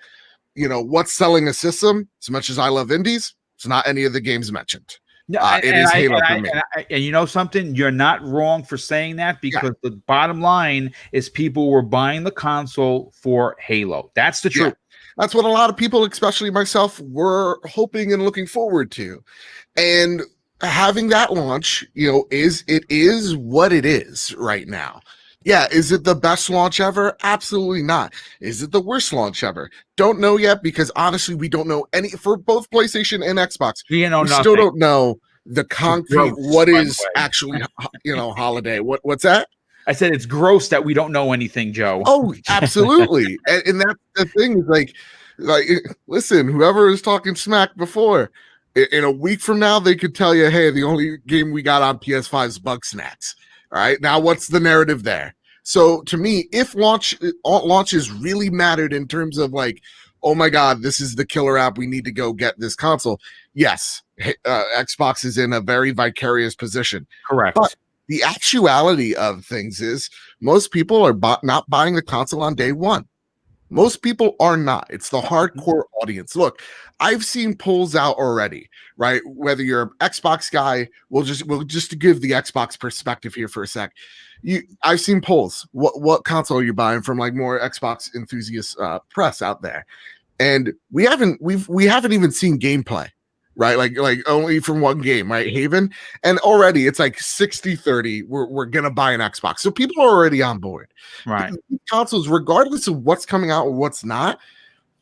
what's selling a system, as much as I love indies, it's not any of the games mentioned. It is Halo for me. And you know something? You're not wrong for saying that, because the bottom line is people were buying the console for Halo. That's the truth. That's what a lot of people, especially myself, were hoping and looking forward to. And having that launch, is what it is right now. Yeah, is it the best launch ever? Absolutely not. Is it the worst launch ever? Don't know yet, because honestly, we don't know any for both PlayStation and Xbox. We still don't know the concrete what is actually, holiday. What's that? I said it's gross that we don't know anything, Joe. Oh, absolutely. and that's the thing, is like, listen, whoever is talking smack before, in a week from now, they could tell you, hey, the only game we got on PS5 is Bugsnax. All right. Now, what's the narrative there? So to me, if launches really mattered in terms of like, oh my God, this is the killer app, we need to go get this console. Yes, Xbox is in a very vicarious position. Correct. But the actuality of things is most people are not buying the console on day one. Most people are not. It's the hardcore audience. Look, I've seen polls out already, right? Whether you're an Xbox guy, we'll just to give the Xbox perspective here for a sec. I've seen polls. What console are you buying from, like, more Xbox enthusiast press out there? And we haven't even seen gameplay. Right, like only from one game, right? Haven, and already it's like 60-30. We're gonna buy an Xbox, so people are already on board. Right, consoles, regardless of what's coming out or what's not,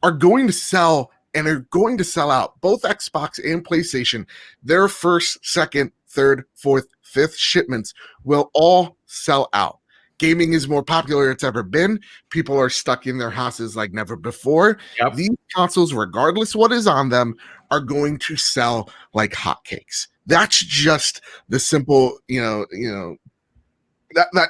are going to sell, and are going to sell out. Both Xbox and PlayStation, their first, second, third, fourth, fifth shipments will all sell out. Gaming is more popular than it's ever been. People are stuck in their houses like never before. Yep. These consoles, regardless what is on them, are going to sell like hotcakes. That's just the simple, that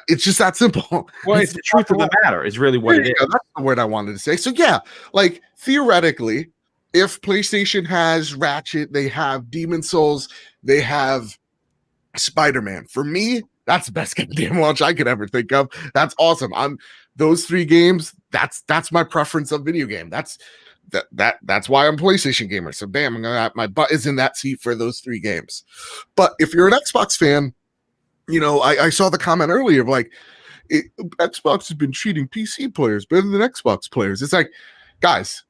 it's just that simple. Well, it's the truth of the matter is really what it is. That's the word I wanted to say. So yeah, like theoretically, if PlayStation has Ratchet, they have Demon Souls, they have Spider-Man. For me, that's the best goddamn launch I could ever think of. That's awesome. Those three games. That's my preference of video game. That's why I'm a PlayStation gamer. So bam, my butt is in that seat for those three games. But if you're an Xbox fan, I saw the comment earlier of like, Xbox has been treating PC players better than Xbox players. It's like, guys,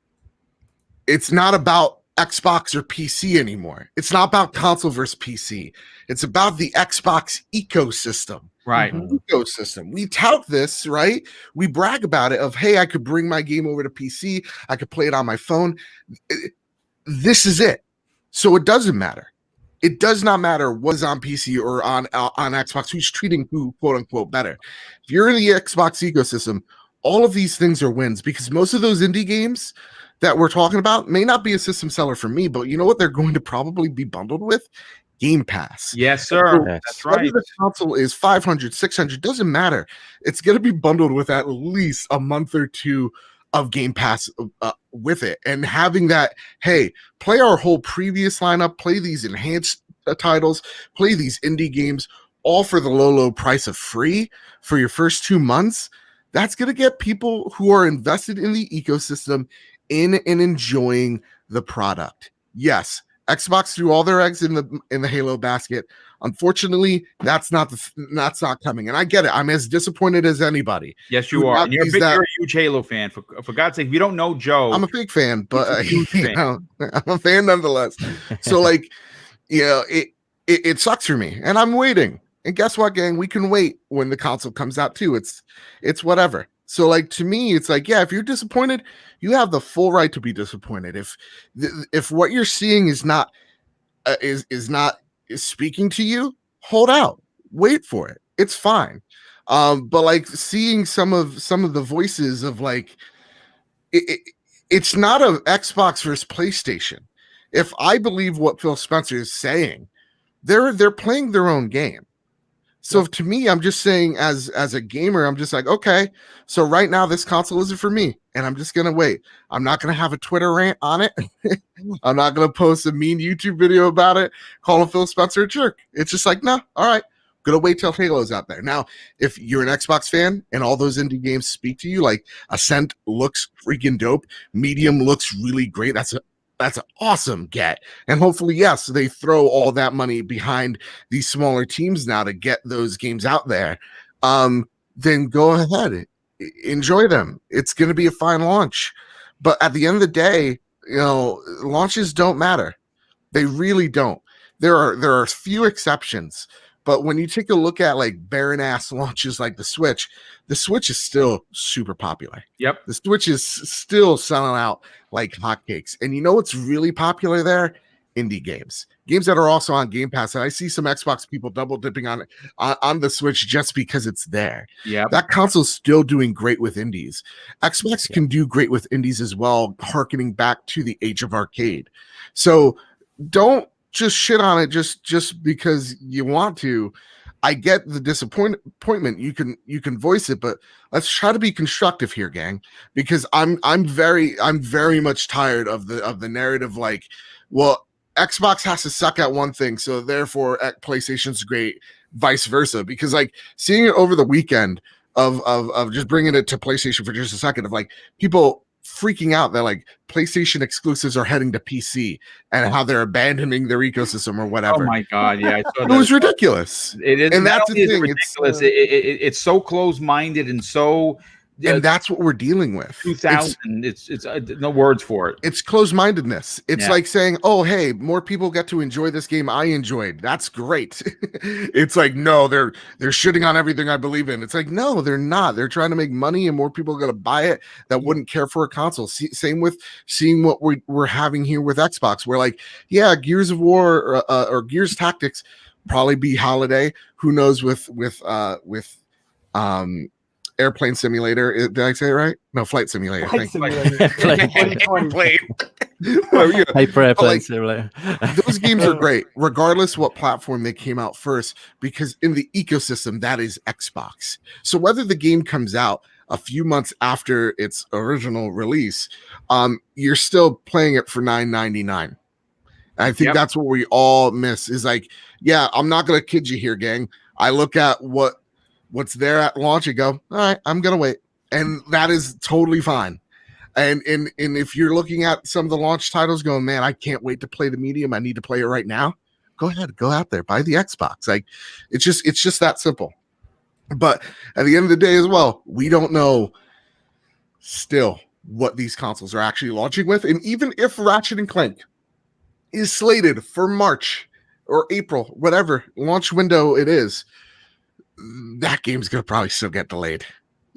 it's not about Xbox or PC anymore. It's not about console versus PC. It's about the Xbox ecosystem. Right. Ecosystem. We tout this, right? We brag about it of, hey, I could bring my game over to PC. I could play it on my phone. This is it. So it doesn't matter. It does not matter what's on PC or on Xbox, who's treating who, quote unquote, better. If you're in the Xbox ecosystem, all of these things are wins, because most of those indie games that we're talking about may not be a system seller for me, but you know what they're going to probably be bundled with? Game Pass. Yes, sir. So that's right. Whether the console is 500, 600, doesn't matter. It's going to be bundled with at least a month or two of Game Pass with it. And having that, hey, play our whole previous lineup, play these enhanced titles, play these indie games, all for the low price of free for your first 2 months. That's going to get people who are invested in the ecosystem in and enjoying the product. Yes, Xbox threw all their eggs in the Halo basket. Unfortunately, that's not coming. And I get it. I'm as disappointed as anybody. Yes, you are. And you're a huge Halo fan. For God's sake, if you don't know Joe, I'm a big fan, but I'm a fan nonetheless. So like, it sucks for me, and I'm waiting. And guess what, gang? We can wait when the console comes out too. It's whatever. So like to me, it's like, yeah, if you're disappointed, you have the full right to be disappointed. If what you're seeing is not is speaking to you, hold out, wait for it. It's fine. But like seeing some of the voices of like it's not a Xbox versus PlayStation. If I believe what Phil Spencer is saying, they're playing their own game. So to me, I'm just saying as a gamer, I'm just like, okay, so right now this console isn't for me, and I'm just gonna wait. I'm not gonna have a Twitter rant on it. I'm not gonna post a mean YouTube video about it, calling Phil Spencer a jerk. It's just like, no, all right, gonna wait till Halo's out there. Now, if you're an Xbox fan and all those indie games speak to you, like Ascent looks freaking dope, Medium looks really great. That's an awesome get. And hopefully, yes, they throw all that money behind these smaller teams now to get those games out there. Then go ahead, enjoy them. It's going to be a fine launch. But at the end of the day, you know, launches don't matter. They really don't. There are a few exceptions. But when you take a look at like barren ass launches like the Switch is still super popular. Yep. The Switch is still selling out like hotcakes. And you know what's really popular there? Indie games that are also on Game Pass. And I see some Xbox people double dipping on the Switch just because it's there. Yeah. That console's still doing great with indies. Xbox can do great with indies as well, harkening back to the age of arcade. So don't just shit on it just because you want to. I get the disappointment. You can voice it, but let's try to be constructive here, gang, because I'm very much tired of the narrative like, well, Xbox has to suck at one thing, so therefore PlayStation's great, vice versa. Because like seeing it over the weekend of just bringing it to PlayStation for just a second, of like people freaking out that like PlayStation exclusives are heading to PC and how they're abandoning their ecosystem or whatever. Oh my god, yeah, it was ridiculous. It is, and that's the thing. Ridiculous. It's so close-minded and so. And that's what we're dealing with. 2000. It's no words for it. It's closed-mindedness. It's like saying, "Oh, hey, more people get to enjoy this game I enjoyed. That's great." It's like, no, they're shitting on everything I believe in. It's like, no, they're not. They're trying to make money, and more people are going to buy it that wouldn't care for a console. Same with seeing what we're having here with Xbox, where like, yeah, Gears of War or Gears Tactics probably be holiday. Who knows with Airplane Simulator. Did I say it right? No, Flight Simulator. Flight Simulator. Airplane. Airplane Simulator. Those games are great, regardless what platform they came out first, because in the ecosystem, that is Xbox. So whether the game comes out a few months after its original release, you're still playing it for $9.99. I think that's what we all miss is like, yeah, I'm not going to kid you here, gang. I look at what's there at launch and go, all right, I'm gonna wait, and that is totally fine. And if you're looking at some of the launch titles going, man, I can't wait to play the medium, I need to play it right now, go ahead, go out there, buy the Xbox. Like it's just that simple. But at the end of the day as well, we don't know still what these consoles are actually launching with. And even if Ratchet and Clank is slated for March or April, whatever launch window it is, that game's gonna probably still get delayed.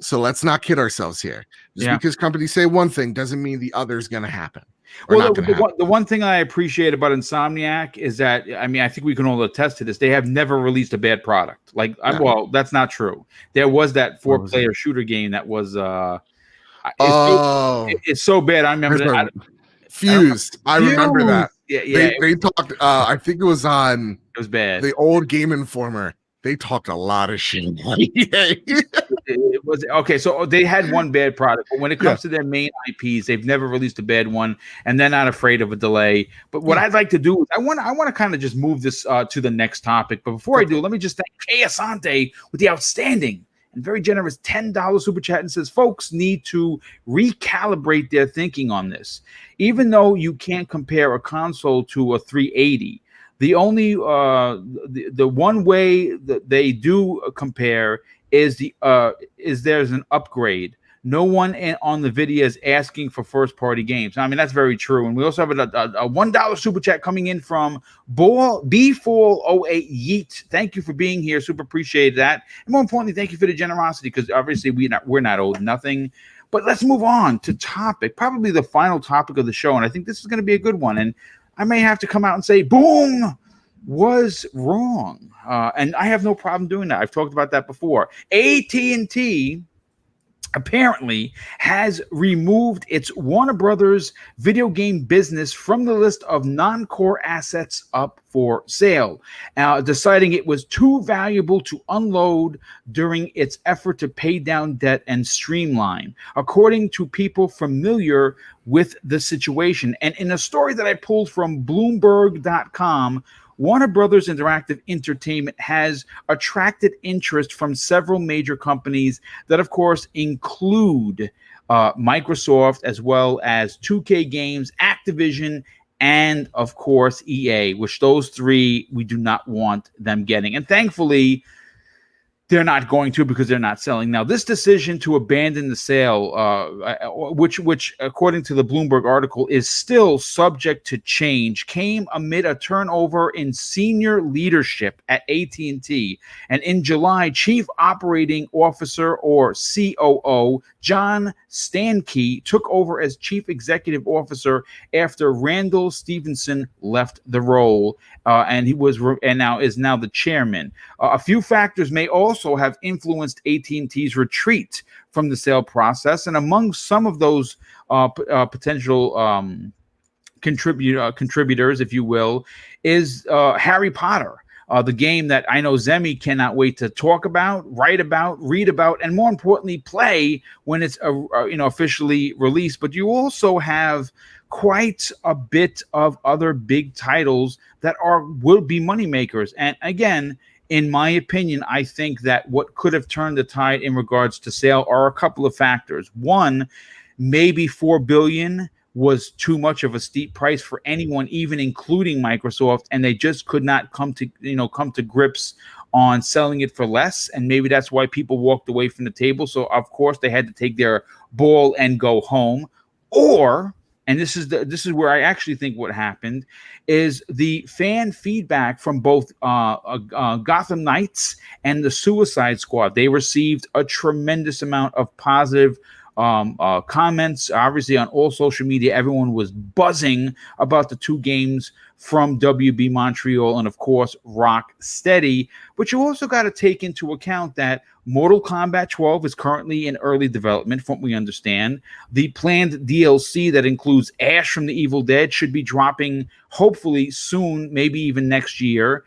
So let's not kid ourselves here. Just because companies say one thing doesn't mean the other is gonna happen. Well, the one thing I appreciate about Insomniac is that, I mean, I think we can all attest to this. They have never released a bad product. Like, well, that's not true. There was that 4-player shooter game that was it's so bad. I remember that. Fused. I remember that. Yeah. They talked. I think it was on. It was bad. The old Game Informer. They talked a lot of shit. It was okay. So they had one bad product, but when it comes to their main IPs, they've never released a bad one, and they're not afraid of a delay. But what I'd like to do is I want to kind of just move this to the next topic. But before I do, let me just thank Kay Asante with the outstanding and very generous $10 super chat and says, folks need to recalibrate their thinking on this. Even though you can't compare a console to a 380. The only the one way that they do compare is there's an upgrade. no one on the video is asking for first-party games. I mean, that's very true. And we also have a $1 super chat coming in from B408 Yeet. Thank you for being here. Super appreciate that. And more importantly, thank you for the generosity, because obviously we're not owed nothing. But let's move on to topic, probably the final topic of the show. And I think this is going to be a good one. And I may have to come out and say, boom, was wrong. And I have no problem doing that. I've talked about that before. AT&T apparently has removed its Warner Brothers video game business from the list of non-core assets up for sale, deciding it was too valuable to unload during its effort to pay down debt and streamline, according to people familiar with the situation. And in a story that I pulled from Bloomberg.com, Warner Brothers Interactive Entertainment has attracted interest from several major companies that, of course, include Microsoft, as well as 2K Games, Activision, and, of course, EA, which those three we do not want them getting. And thankfully, they're not going to, because they're not selling. Now, this decision to abandon the sale, which according to the Bloomberg article is still subject to change, came amid a turnover in senior leadership at AT&T. And in July, Chief Operating Officer, or COO, John Stankey took over as Chief Executive Officer after Randall Stevenson left the role, and he was now the chairman. A few factors may also have influenced AT&T's retreat from the sale process, and among some of those potential contributors, if you will, is Harry Potter. The game that I know Zemi cannot wait to talk about, write about, read about, and more importantly, play when it's officially released. But you also have quite a bit of other big titles that will be moneymakers. And again, in my opinion, I think that what could have turned the tide in regards to sale are a couple of factors. One, maybe $4 billion was too much of a steep price for anyone, even including Microsoft, and they just could not come to grips on selling it for less. And maybe that's why people walked away from the table. So of course they had to take their ball and go home. Or, and this is where I actually think what happened, is the fan feedback from both Gotham Knights and the Suicide Squad. They received a tremendous amount of positive comments. Obviously, on all social media, everyone was buzzing about the two games from WB Montreal and, of course, Rocksteady. But you also got to take into account that Mortal Kombat 12 is currently in early development, from what we understand. The planned DLC that includes Ash from the Evil Dead should be dropping hopefully soon, maybe even next year.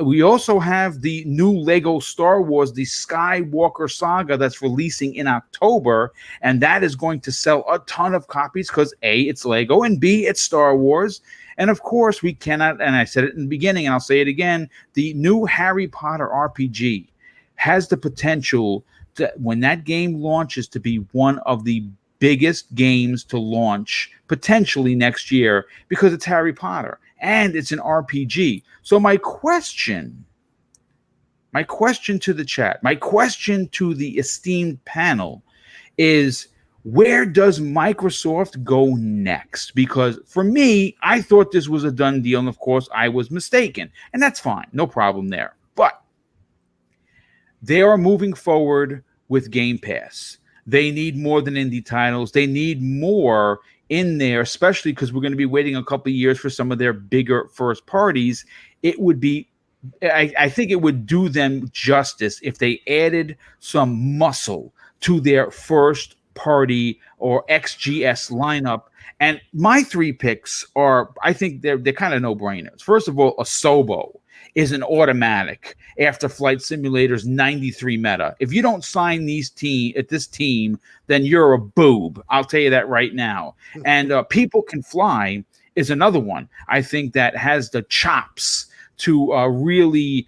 We also have the new Lego Star Wars, the Skywalker Saga, that's releasing in October, and that is going to sell a ton of copies because A, it's Lego, and B, it's Star Wars. And of course, we cannot, and I said it in the beginning, and I'll say it again, the new Harry Potter RPG has the potential to, when that game launches, to be one of the biggest games to launch potentially next year, because it's Harry Potter and it's an RPG. So my question to the chat, my question to the esteemed panel is, where does Microsoft go next? Because for me, I thought this was a done deal, and of course I was mistaken, and that's fine, no problem there. But they are moving forward with Game Pass. They need more than indie titles. They need more in there, especially because we're going to be waiting a couple of years for some of their bigger first parties. It would be, I think it would do them justice if they added some muscle to their first party or XGS lineup. And my three picks are, I think they're kind of no-brainers. First of all, Asobo is an automatic after Flight Simulator's 93 meta. If you don't sign this team, then you're a boob. I'll tell you that right now. And People Can Fly is another one, I think, that has the chops to really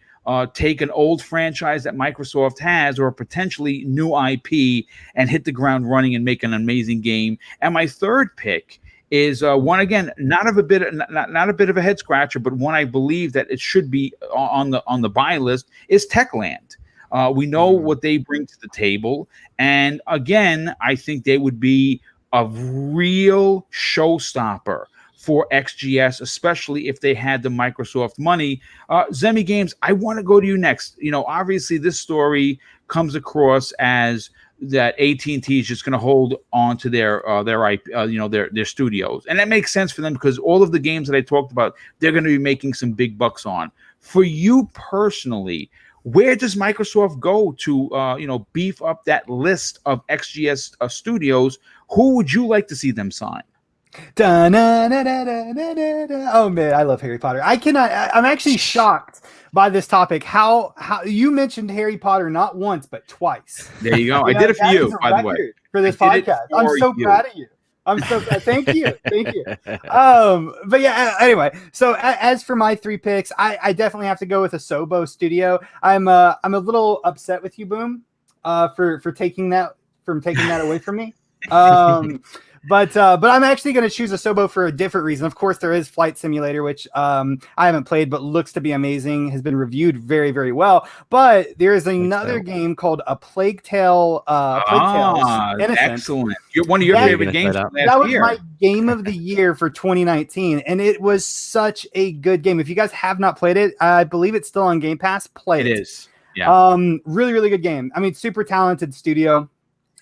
take an old franchise that Microsoft has, or potentially new IP, and hit the ground running and make an amazing game. And my third pick is one, again, not a bit of a head scratcher, but one I believe that it should be on the buy list, is Techland. We know what they bring to the table. And again, I think they would be a real showstopper for XGS, especially if they had the Microsoft money. Zemi Games, I want to go to you next. You know, obviously this story comes across as that AT&T is just going to hold on to their IP, their studios, and that makes sense for them because all of the games that I talked about, they're going to be making some big bucks on. For you personally, where does Microsoft go to beef up that list of XGS studios? Who would you like to see them sign? Oh man, I love Harry Potter. I'm actually shocked by this topic. How you mentioned Harry Potter not once but twice. There you go. I did it for you, by the way. For this podcast. I'm so proud of you. I'm so thank you. But yeah, anyway, so as for my 3 picks, I definitely have to go with Asobo Studio. I'm a little upset with you, Boom, for taking that away from me. But I'm actually going to choose Asobo for a different reason. Of course, there is Flight Simulator, which I haven't played, but looks to be amazing, has been reviewed very, very well. But there is another game called A Plague Tale. Excellent. One of your favorite games from last year. That was my game of the year for 2019, and it was such a good game. If you guys have not played it, I believe it's still on Game Pass. Play it. It is. Yeah. Really, really good game. I mean, super talented studio.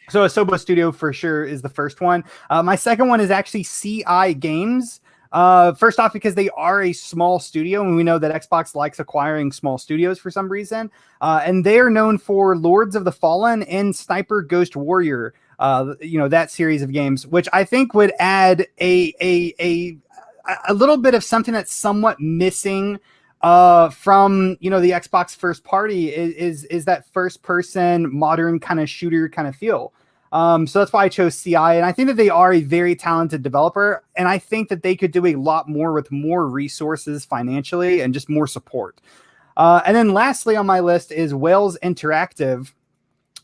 So Asobo Studio for sure is the first one. My second one is actually CI Games. First off, because they are a small studio, and we know that Xbox likes acquiring small studios for some reason. And they are known for Lords of the Fallen and Sniper Ghost Warrior. That series of games, which I think would add a little bit of something that's somewhat missing from the Xbox first party is that first person modern kind of shooter kind of feel. So that's why I chose CI, and I think that they are a very talented developer, and I think that they could do a lot more with more resources financially and just more support. And then lastly on my list is Wales Interactive,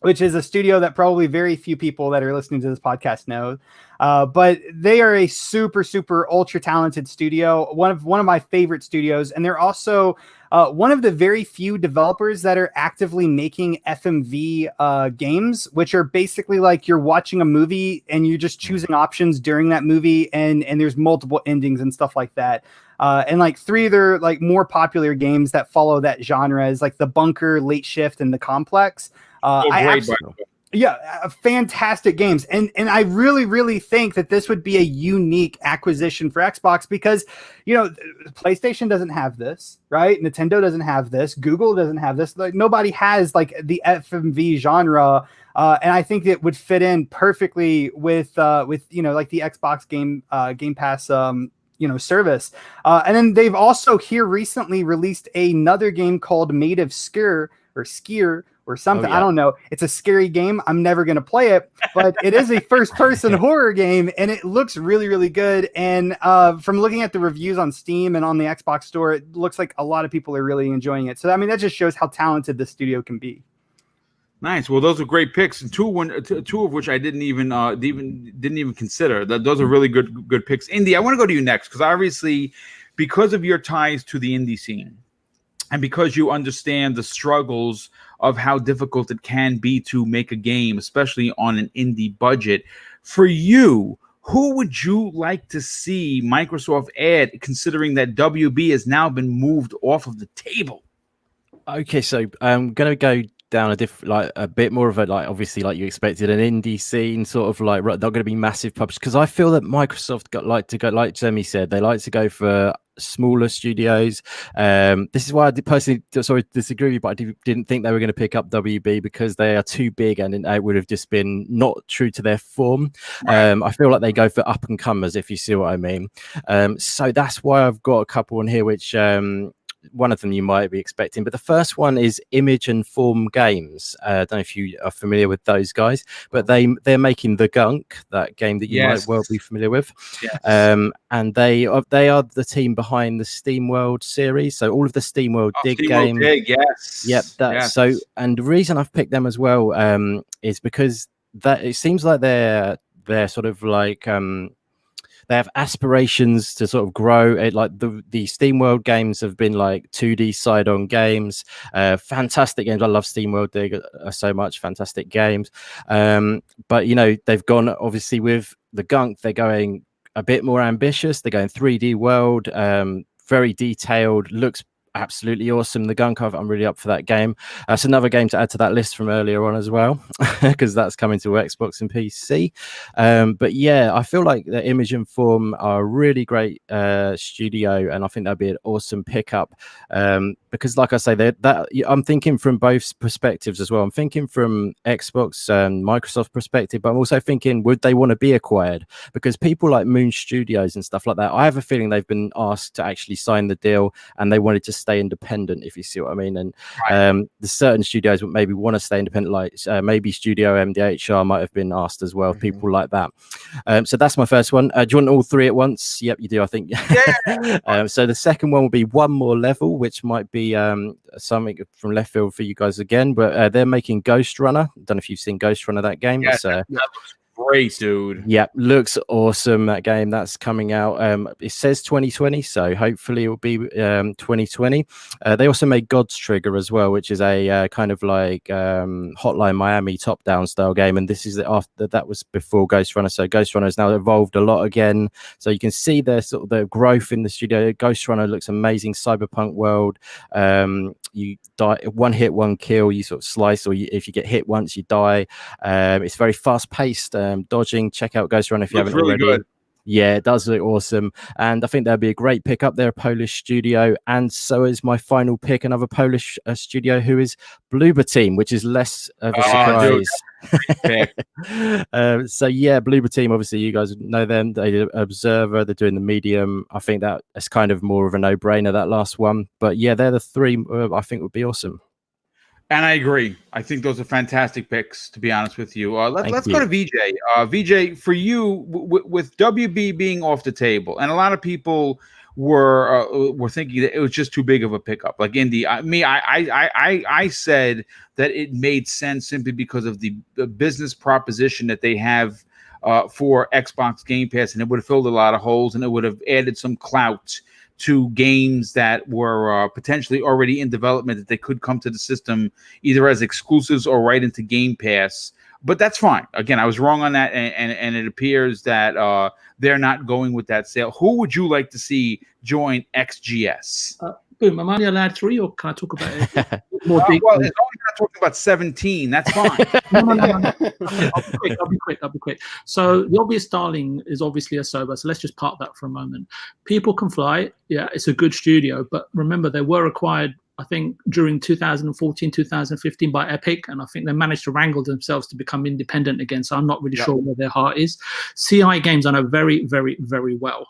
which is a studio that probably very few people that are listening to this podcast know. But they are a super, super ultra talented studio, one of my favorite studios. And they're also one of the very few developers that are actively making FMV games, which are basically like you're watching a movie and you're just choosing options during that movie, and there's multiple endings and stuff like that. And like 3 of their like more popular games that follow that genre is like The Bunker, Late Shift, and The Complex. Fantastic games. And I really, really think that this would be a unique acquisition for Xbox because, PlayStation doesn't have this, right? Nintendo doesn't have this. Google doesn't have this. Like nobody has like the FMV genre. And I think it would fit in perfectly with like the Xbox Game Pass, service. And then they've also here recently released another game called Made of Skier or something. I don't know. It's a scary game. I'm never going to play it, but it is a first-person horror game, and it looks really, really good. And from looking at the reviews on Steam and on the Xbox Store, it looks like a lot of people are really enjoying it. So, I mean, that just shows how talented the studio can be. Nice. Well, those are great picks, and two of which I didn't even consider. Those are really good picks. Indy, I want to go to you next because obviously, because of your ties to the indie scene, and because you understand the struggles of how difficult it can be to make a game, especially on an indie budget, for you, who would you like to see Microsoft add, considering that WB has now been moved off of the table? Okay, so I'm going to go down a bit more of a, like, obviously, like you expected, an indie scene, sort of like, right, they're going to be massive pubs, because I feel that Microsoft like Jemmy said, they like to go for smaller studios. This is why I personally disagree with you, but I didn't think they were going to pick up WB because they are too big and it would have just been not true to their form. Right. I feel like they go for up and comers, if you see what I mean. So that's why I've got a couple on here, which one of them you might be expecting, but the first one is Image and Form Games. I don't know if you are familiar with those guys, but they're making The Gunk, that game that you might well be familiar with. Yes. And they are the team behind the SteamWorld series, so all of the SteamWorld Dig games. So, and the reason I've picked them as well is because that it seems like they're sort of like they have aspirations to sort of grow it. Like the SteamWorld games have been like 2D side-on games, fantastic games. I love SteamWorld so much, fantastic games. But you know, they've gone obviously with the Gunk, they're going a bit more ambitious. They're going 3D world, very detailed, looks absolutely awesome. The Gunk, I'm really up for that game. That's another game to add to that list from earlier on as well, because that's coming to Xbox and PC. But yeah, I feel like the Image and Form are a really great studio, and I think that'd be an awesome pickup. Because like I say, that I'm thinking from both perspectives as well. I'm thinking from Xbox and Microsoft perspective, but I'm also thinking, would they want to be acquired? Because people like Moon Studios and stuff like that, I have a feeling they've been asked to actually sign the deal, and they wanted to stay independent, if you see what I mean. And the certain studios would maybe want to stay independent, like maybe Studio MDHR might have been asked as well, people like that. So that's my first one. Do you want all three at once? Yep, you do, I think. Yeah. So the second one will be One More Level, which might be something from left field for you guys again, but they're making Ghost Runner. Don't know if you've seen Ghost Runner, that game. Yeah, that looks great, dude. Yeah, looks awesome, that game. That's coming out. It says 2020, so hopefully it will be 2020. They also made God's Trigger as well, which is a kind of like Hotline Miami top-down style game, and this is after that was before Ghost Runner. So Ghost Runner has now evolved a lot again. So you can see their sort of the growth in the studio. Ghost Runner looks amazing, cyberpunk world. You die, one hit, one kill. You sort of slice, or if you get hit once, you die. It's very fast-paced. Dodging. Check out Ghost Runner if you haven't really already. Good. Yeah, it does look awesome, and I think that'd be a great pickup. They're a Polish studio, and so is my final pick, another Polish studio, who is Bloober Team, which is less of a surprise. So yeah, Bloober Team, obviously you guys know them. They do Observer, they're doing The Medium. I think that's kind of more of a no-brainer, that last one. But yeah, they're the three I think would be awesome. And I agree. I think those are fantastic picks, to be honest with you. Let's go to VJ. VJ, for you, with WB being off the table, and a lot of people were thinking that it was just too big of a pickup. Like Indy, I said that it made sense simply because of the business proposition that they have for Xbox Game Pass, and it would have filled a lot of holes, and it would have added some clout to games that were potentially already in development, that they could come to the system either as exclusives or right into Game Pass. But that's fine. Again, I was wrong on that, and it appears that they're not going with that sale. Who would you like to see join XGS? Boom, am I only allowed 3, or can I talk about it more deeply? Well, as long as you're not talking about 17, that's fine. No. Okay, I'll be quick. So the obvious darling is obviously Asobo, so let's just park that for a moment. People Can Fly, yeah, it's a good studio, but remember, they were acquired, I think, during 2014, 2015 by Epic, and I think they managed to wrangle themselves to become independent again, so I'm not really sure where their heart is. CI Games I know very, very, very well,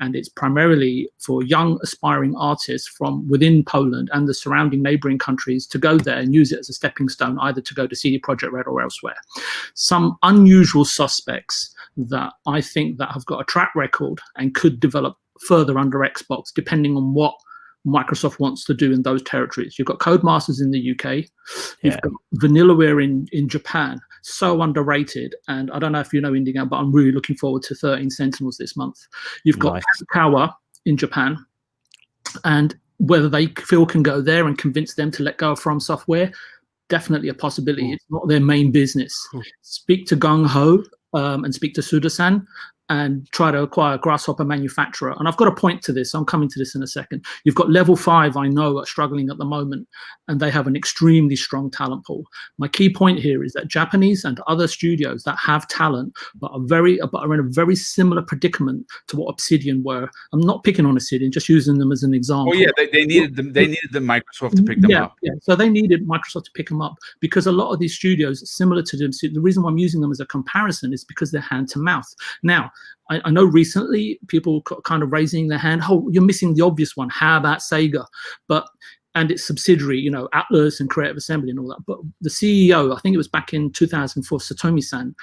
and it's primarily for young aspiring artists from within Poland and the surrounding neighboring countries to go there and use it as a stepping stone, either to go to CD Projekt Red or elsewhere. Some unusual suspects that I think that have got a track record and could develop further under Xbox, depending on what Microsoft wants to do in those territories. You've got Codemasters in the UK. You've got Vanillaware in Japan. So underrated. And I don't know if you know Indie Game, but I'm really looking forward to 13 Sentinels this month. You've got Kawa in Japan. And whether they feel can go there and convince them to let go of From Software, definitely a possibility. It's not their main business. Speak to Gung Ho and speak to Sudasan, and try to acquire a Grasshopper manufacturer. And I've got a point to this. I'm coming to this in a second. You've got Level 5, I know, are struggling at the moment, and they have an extremely strong talent pool. My key point here is that Japanese and other studios that have talent but are in a very similar predicament to what Obsidian were. I'm not picking on Obsidian, just using them as an example. Oh yeah, they needed them. They needed the Microsoft to pick them up. Yeah, so they needed Microsoft to pick them up, because a lot of these studios, similar to them, the reason why I'm using them as a comparison is because they're hand to mouth. Now, I know recently people kind of raising their hand, oh, you're missing the obvious one. How about Sega? And its subsidiary, you know, Atlas and Creative Assembly and all that. But the CEO, I think it was back in 2004, Satomi-san,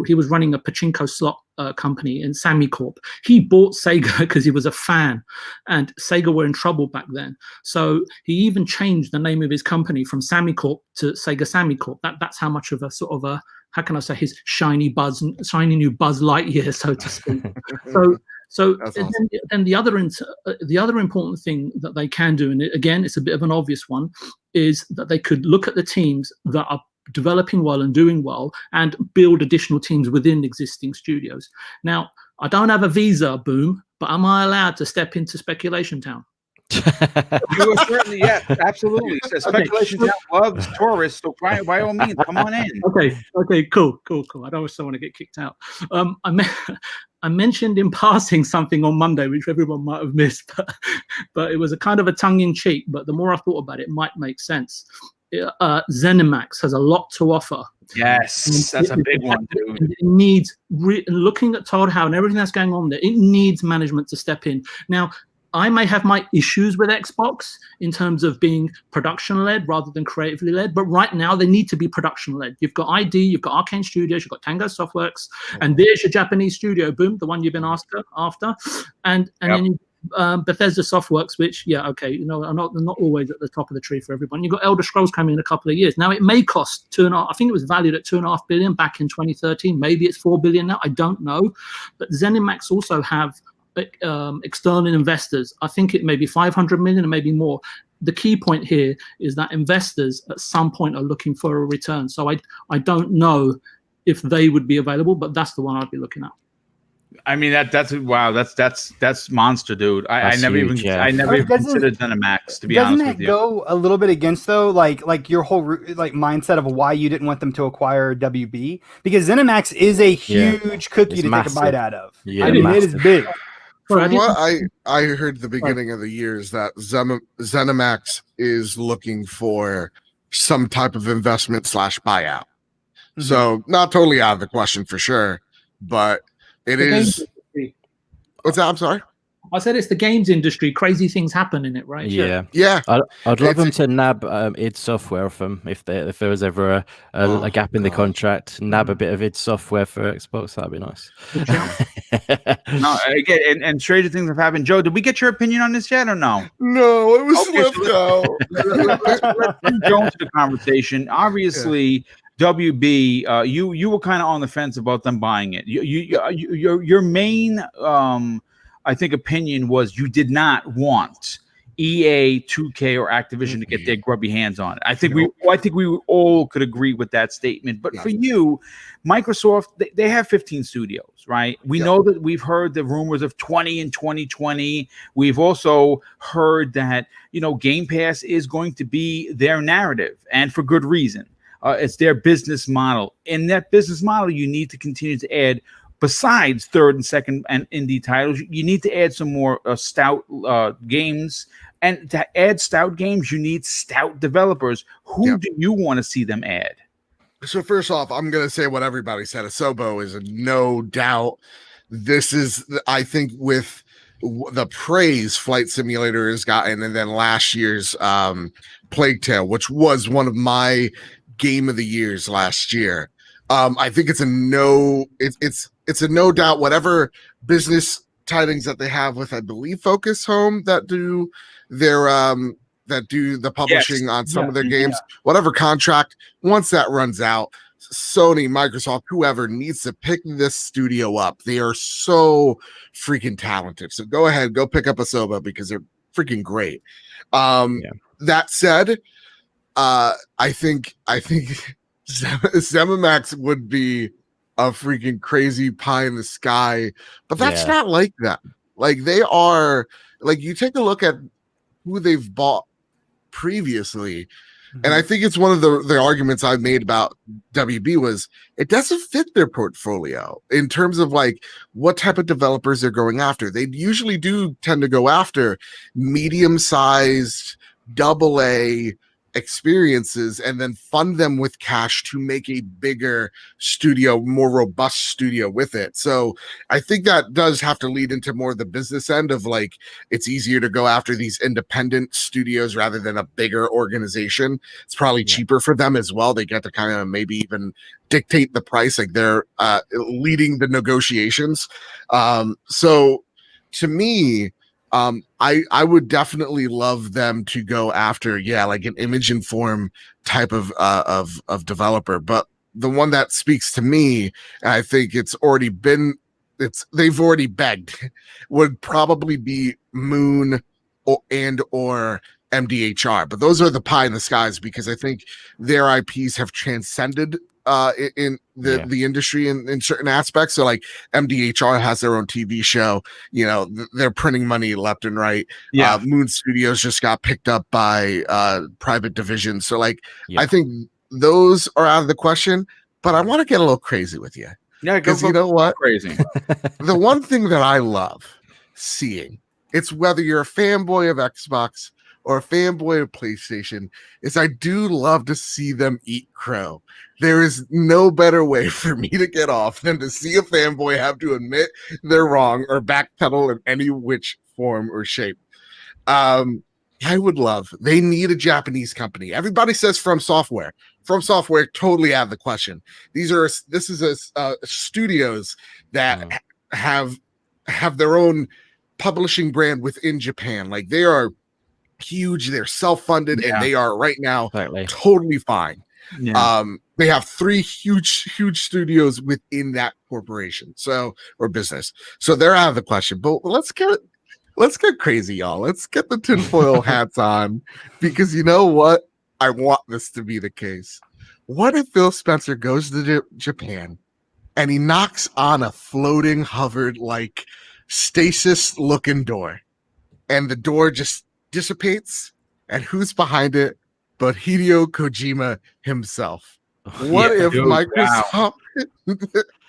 he was running a pachinko slot company in Sammy Corp. He bought Sega because he was a fan, and Sega were in trouble back then. So he even changed the name of his company from Sammy Corp to Sega Sammy Corp. That's how much of a sort of a, how can I say, his shiny new Buzz Lightyear, so to speak. So So That's and awesome. then the other important thing that they can do, and again, it's a bit of an obvious one, is that they could look at the teams that are developing well and doing well and build additional teams within existing studios. Now, I don't have a visa, Boom, but am I allowed to step into Speculation Town? You are certainly, yes, absolutely. So Speculation Town loves tourists, so by all means, come on in. Okay, cool. I don't want to get kicked out. I mentioned in passing something on Monday, which everyone might have missed, but it was a kind of a tongue-in-cheek. But the more I thought about it, it might make sense. ZeniMax has a lot to offer. Yes, that's a big one, dude. It needs, looking at Todd Howard and everything that's going on there, it needs management to step in. Now, I may have my issues with Xbox in terms of being production-led rather than creatively-led, but right now they need to be production-led. You've got ID, you've got Arcane Studios, you've got Tango Softworks, and there's your Japanese studio, Boom, the one you've been after, and then Bethesda Softworks, which, are not always at the top of the tree for everyone. You've got Elder Scrolls coming in a couple of years. Now, it may cost I think it was valued at $2.5 billion back in 2013. Maybe it's $4 billion now. I don't know. But ZeniMax also have external investors. I think it may be 500 million or maybe more. The key point here is that investors at some point are looking for a return. So I don't know if they would be available, but that's the one I'd be looking at. I mean that's wow, that's monster, dude. I never even considered ZeniMax, to be honest with you. Doesn't that go a little bit against though, like your whole mindset of why you didn't want them to acquire WB? Because ZeniMax is a huge cookie to take a bite out of. Yeah, I mean, it is big. From what I heard at the beginning of the year is that ZeniMax is looking for some type of investment / buyout. Mm-hmm. So not totally out of the question for sure, but it is. What's that? I'm sorry. I said it's the games industry. Crazy things happen in it, right? Yeah, yeah. I'd love them to nab id Software off them if there was ever a gap in the contract. Nab a bit of id Software for Xbox. That'd be nice. No, again, and stranger things have happened. Joe, did we get your opinion on this yet or no? No, it was left out. Let's go into the conversation. Obviously. WB, you were kind of on the fence about them buying it. Your main I think opinion was you did not want EA, 2K, or Activision to get their grubby hands on it. I think we all could agree with that statement. But for you, Microsoft, they have 15 studios, right? We know that we've heard the rumors of 20 in 2020. We've also heard that Game Pass is going to be their narrative, and for good reason. It's their business model. In that business model, you need to continue to add, besides third and second and indie titles, you need to add some more stout games. And to add stout games, you need stout developers. Who do you want to see them add? So first off, I'm going to say what everybody said. Asobo is a no doubt. This is, I think, with the praise Flight Simulator has gotten, and then last year's Plague Tale, which was one of my game of the years last year. I think it's a no. It's a no doubt. Whatever business tidings that they have with, I believe, Focus Home that do their that do the publishing on some of their games. Whatever contract, once that runs out, Sony, Microsoft, whoever needs to pick this studio up. They are so freaking talented. So go ahead, go pick up Asobo because they're freaking great. That said, I think ZeniMax would be a freaking crazy pie in the sky, but that's not like that. Like they are, like you take a look at who they've bought previously, and I think it's one of the arguments I've made about WB was it doesn't fit their portfolio in terms of like what type of developers they're going after. They usually do tend to go after medium-sized AA experiences and then fund them with cash to make a bigger studio, more robust studio with it. So I think that does have to lead into more of the business end of like it's easier to go after these independent studios rather than a bigger organization. It's probably cheaper for them as well. They get to kind of maybe even dictate the price, like they're leading the negotiations. So to me, I would definitely love them to go after, like an Image and Form type of developer. But the one that speaks to me, and I think it's already been they've already begged, would probably be Moon or MDHR. But those are the pie in the skies because I think their IPs have transcended in the industry in certain aspects. So like MDHR has their own TV show, they're printing money left and right. Moon Studios just got picked up by Private Division. So like I think those are out of the question, but I want to get a little crazy with you. Yeah, because you know what? Crazy. The one thing that I love seeing, it's whether you're a fanboy of Xbox or a fanboy of PlayStation, is I do love to see them eat crow. There is no better way for me to get off than to see a fanboy have to admit they're wrong or backpedal in any which form or shape. I would love, they need a Japanese company. Everybody says From Software. From Software, totally out of the question. This is studios that have their own publishing brand within Japan. Like they are huge, they're self-funded, and they are right now totally fine. They have 3 huge studios within that corporation, or business. So they're out of the question. But let's get crazy, y'all. Let's get the tinfoil hats on, because you know what? I want this to be the case. What if Phil Spencer goes to Japan and he knocks on a floating, hovered, like stasis-looking door, and the door just dissipates, and who's behind it but Hideo Kojima himself? What if Microsoft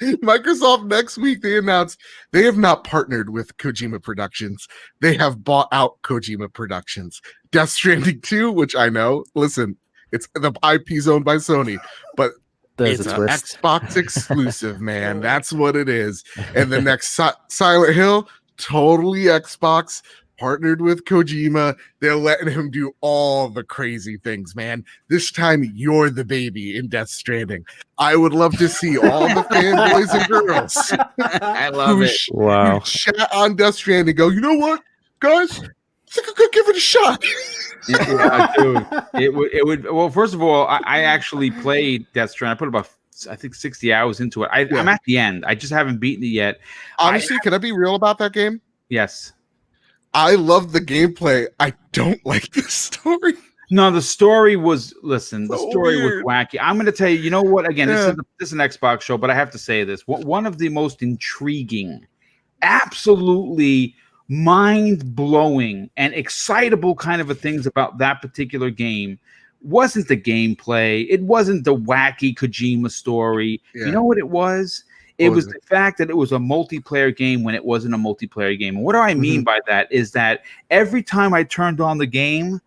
Microsoft next week they announced they have not partnered with Kojima Productions, they have bought out Kojima Productions. Death Stranding 2, which I know, listen, it's the IP's owned by Sony, but it's an Xbox exclusive, man. That's what it is. And the next Silent Hill, totally Xbox, partnered with Kojima. They're letting him do all the crazy things, man. This time you're the baby in Death Stranding. I would love to see all the fanboys and girls I love it. Wow. Who chat on Death Stranding go, you know what, guys? I think I could give it a shot. Yeah, dude. It would. Well, first of all, I actually played Death Stranding. I put about, I think, 60 hours into it. I'm at the end. I just haven't beaten it yet. Honestly, can I be real about that game? Yes. I love the gameplay. I don't like the story. No, the story was, listen, the So story weird. was wacky. I'm going to tell you, you know what? Again, this is an Xbox show, but I have to say this. One of the most intriguing, absolutely mind-blowing and excitable kind of things about that particular game wasn't the gameplay. It wasn't the wacky Kojima story. You know what it was? It was the fact that it was a multiplayer game when it wasn't a multiplayer game. And what do I mean by that is that every time I turned on the game,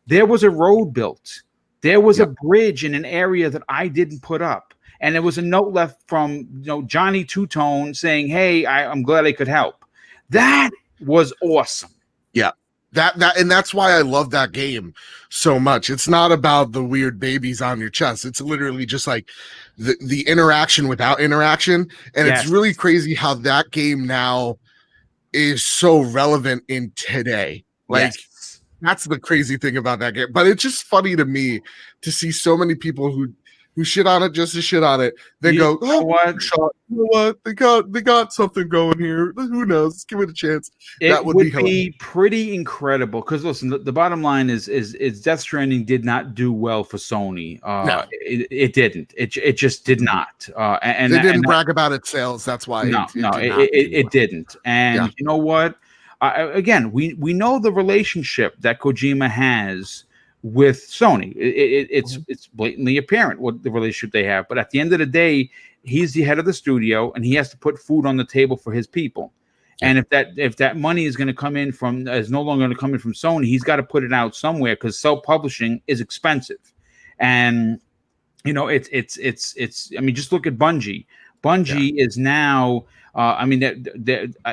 there was a road built. There was a bridge in an area that I didn't put up. And there was a note left from Johnny Two-Tone saying, hey, I'm glad I could help. That was awesome. Yeah. And that's why I love that game so much. It's not about the weird babies on your chest. It's literally just like the interaction without interaction. And it's really crazy how that game now is so relevant in today. Like that's the crazy thing about that game. But it's just funny to me to see so many people who shit on it just to shit on it. They go, oh, what? You know what? They got something going here. Who knows? Let's give it a chance. That would be pretty incredible. Because listen, the bottom line is Death Stranding did not do well for Sony. No. It didn't. It just did not. And they didn't brag about its sales. That's why. It didn't. And you know what? Again, we know the relationship that Kojima has with Sony. It's blatantly apparent what the relationship they have. But at the end of the day, he's the head of the studio, and he has to put food on the table for his people. And if that money is going to come in is no longer going to come in from Sony, he's got to put it out somewhere, because self-publishing is expensive. And it's. I mean, just look at Bungie. Bungie is now.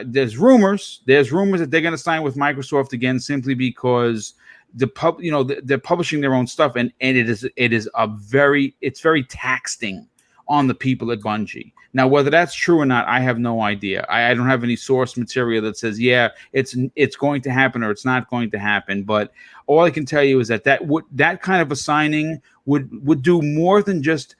There's rumors. There's rumors that they're going to sign with Microsoft again, simply because they're publishing their own stuff, and it's very taxing on the people at Bungie. Now, whether that's true or not, I have no idea. I don't have any source material that says it's going to happen or it's not going to happen. But all I can tell you is that kind of a signing would do more than just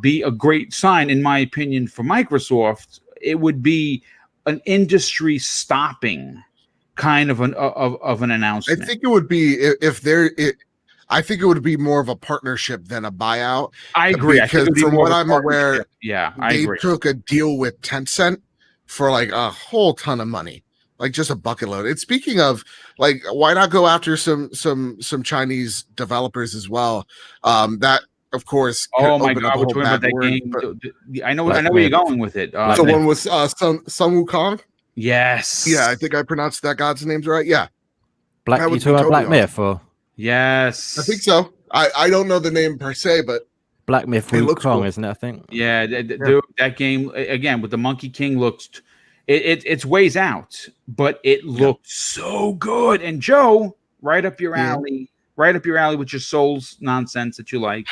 be a great sign, in my opinion, for Microsoft. it would be an industry stopping kind of an announcement. I think it would be I think it would be more of a partnership than a buyout. I agree. I think Because from what I'm aware, I they agree. took a deal with Tencent for like a whole ton of money, like just a bucket load. And speaking of, like, why not go after some Chinese developers as well? That of course. Oh my God, we're talking about that game. I know where you're going with it. The one with Sun Wukong. Yes. Yeah, I think I pronounced that god's names right. Yeah. You talking about Black Myth or? Yes. I think so. I don't know the name per se, but Black Myth Wukong, cool. Isn't it? I think. Yeah, that game again with the Monkey King looks it's ways out, but it looked so good. And Joe, right up your alley, with your Souls nonsense that you like.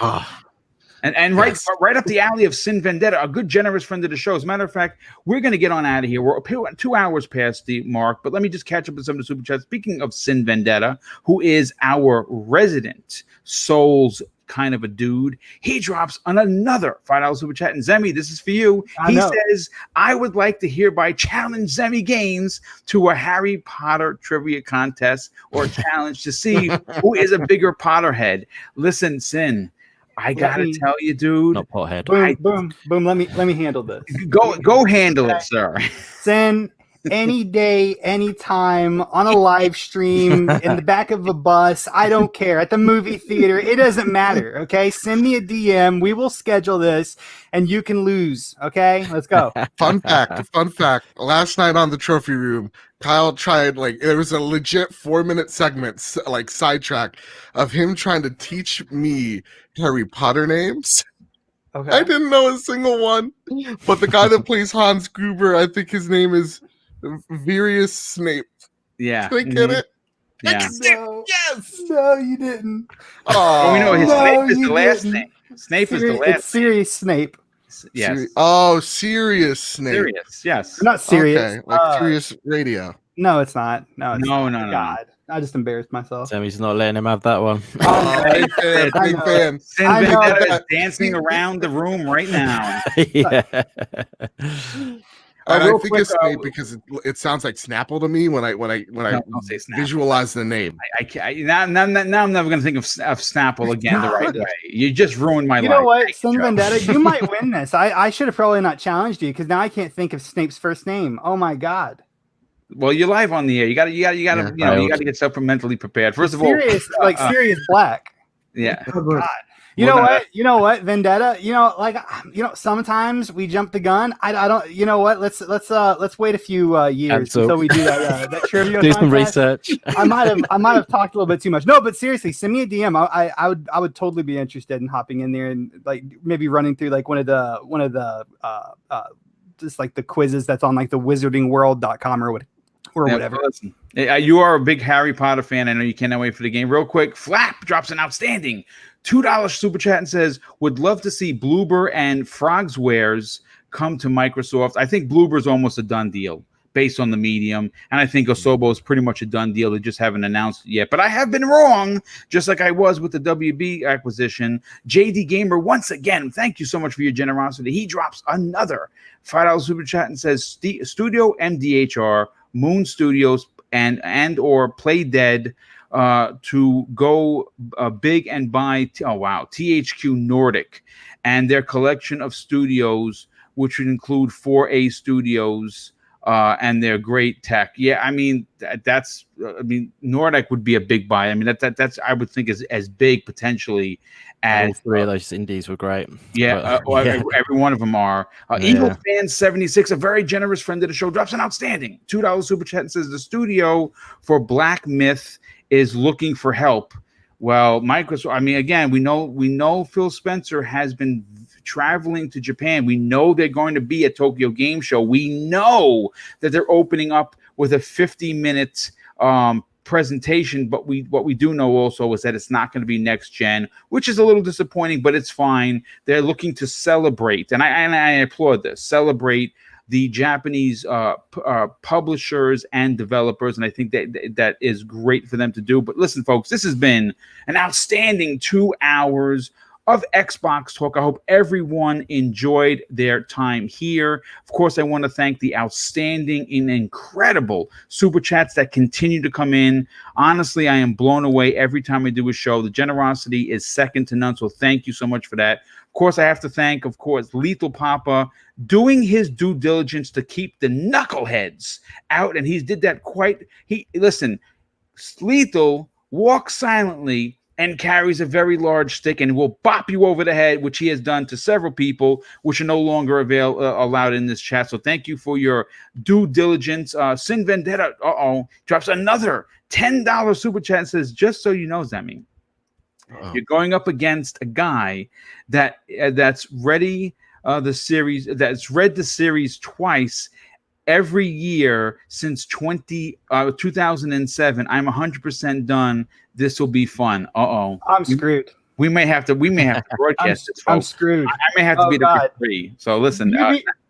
And right up the alley of Sin Vendetta, a good generous friend of the show. As a matter of fact, we're going to get on out of here. We're 2 hours past the mark, but let me just catch up with some of the super chats. Speaking of Sin Vendetta, who is our resident Souls kind of a dude, he drops on another $5 super chat. And Zemi, this is for you. He says, I would like to hereby challenge Zemi Games to a Harry Potter trivia contest or challenge to see who is a bigger Potterhead. Listen, Sin, I gotta tell you, dude. Not pothead. Boom. Let me handle this. Go handle it, sir. Send any day, anytime, on a live stream, in the back of a bus. I don't care. At the movie theater, it doesn't matter. Okay, send me a DM. We will schedule this, and you can lose. Okay, let's go. Fun fact. Last night on the trophy room, Kyle tried, like, there was a legit 4-minute segment, like sidetrack, of him trying to teach me Harry Potter names. Okay. I didn't know a single one, but the guy that plays Hans Gruber, I think his name is Verius Snape. Yeah. Did I get it? Yeah. Yes. No, you didn't. Oh, we know his Snape is the last name. Snape is the last. It's Sirius Snape. Yes. Sirius Snape. Sirius, yes. Not serious. Okay, like Sirius Radio. No, it's not. No. God. I just embarrassed myself. Sammy's not letting him have that one. Big fan. Sin Vendetta is dancing around the room right now. Yeah. And I think it's Snape because it sounds like Snapple to me when I visualize the name. Now I'm never going to think of Snapple again the right way. You just ruined my life. You know what, Sin Vendetta, you might win this. I should have probably not challenged you because now I can't think of Snape's first name. Oh my God. Well, you're live on the air. You got to get yourself mentally prepared. First of all, Sirius Black. Yeah. Oh, God. You know what, Vendetta? Sometimes we jump the gun. I don't. You know what? Let's wait a few years until we do that trivia. Do some research. I might have talked a little bit too much. No, but seriously, send me a DM. I would totally be interested in hopping in there and like maybe running through like one of the just like the quizzes that's on like the wizardingworld.com or whatever. Listen, you are a big Harry Potter fan. I know you cannot wait for the game. Real quick, Flap drops an outstanding $2 super chat and says, would love to see Bloober and Frogswares come to Microsoft. I think Bloober's almost a done deal based on the medium. And I think Osobo is pretty much a done deal. They just haven't announced it yet. But I have been wrong, just like I was with the WB acquisition. JD Gamer, once again, thank you so much for your generosity. He drops another $5 super chat and says, Studio MDHR, Moon Studios, and or Play Dead to go big and buy THQ Nordic and their collection of studios, which would include 4A studios and their great tech. Yeah, I mean Nordic would be a big buy. I mean that's I would think is as big potentially as all three of those indies were great. Yeah, every one of them are. Eagle Fan 76, a very generous friend of the show, drops an outstanding $2 super chat and says the studio for Black Myth is looking for help. Well, Microsoft. I mean, again, we know Phil Spencer has been traveling to Japan. We know they're going to be at Tokyo Game Show. We know that they're opening up with a 50-minute presentation, but what we do know also is that it's not going to be next gen, which is a little disappointing, but it's fine. They're looking to celebrate, and I applaud this. Celebrate the Japanese publishers and developers, and I think that is great for them to do. But listen, folks, this has been an outstanding 2 hours of Xbox Talk. I hope everyone enjoyed their time here. Of course, I want to thank the outstanding and incredible super chats that continue to come in. Honestly, I am blown away every time I do a show. The generosity is second to none, so thank you so much for that. Of course, I have to thank, of course, Lethal Papa doing his due diligence to keep the knuckleheads out, and he did that listen, Lethal walks silently and carries a very large stick and will bop you over the head, which he has done to several people, which are no longer allowed in this chat. So thank you for your due diligence. Sin Vendetta, drops another $10 super chat and says, just so you know, Zemi, you're going up against a guy that's read the series twice every year since 2007. I'm 100% done. This will be fun. I'm screwed. We may have to broadcast this. I'm screwed. I may have to be the referee. So listen,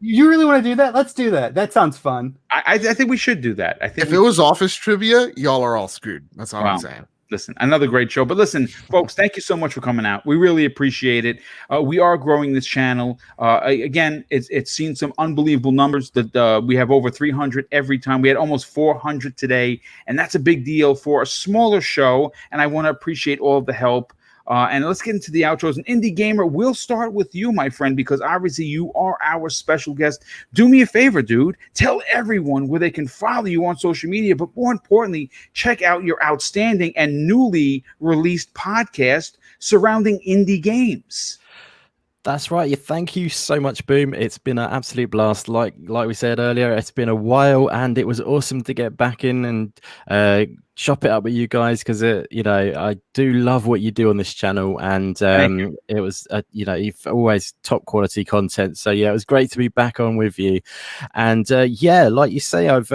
you really want to do that? Let's do that. That sounds fun. I think we should do that. I think if it was office trivia, y'all are all screwed. That's all I'm saying. Listen, another great show. But listen, folks, thank you so much for coming out. We really appreciate it. We are growing this channel. Again, it's seen some unbelievable numbers. That we have over 300 every time. We had almost 400 today, and that's a big deal for a smaller show. And I want to appreciate all of the help. And let's get into the outros. And Indie Gamer, we'll start with you, my friend, because obviously you are our special guest. Do me a favor, dude. Tell everyone where they can follow you on social media, but more importantly, check out your outstanding and newly released podcast surrounding indie games. That's right. Yeah, thank you so much, Boom. It's been an absolute blast. Like we said earlier, it's been a while, and it was awesome to get back in and chop it up with you guys, because I do love what you do on this channel, and it was you've always top quality content. So yeah, it was great to be back on with you, and like you say, I've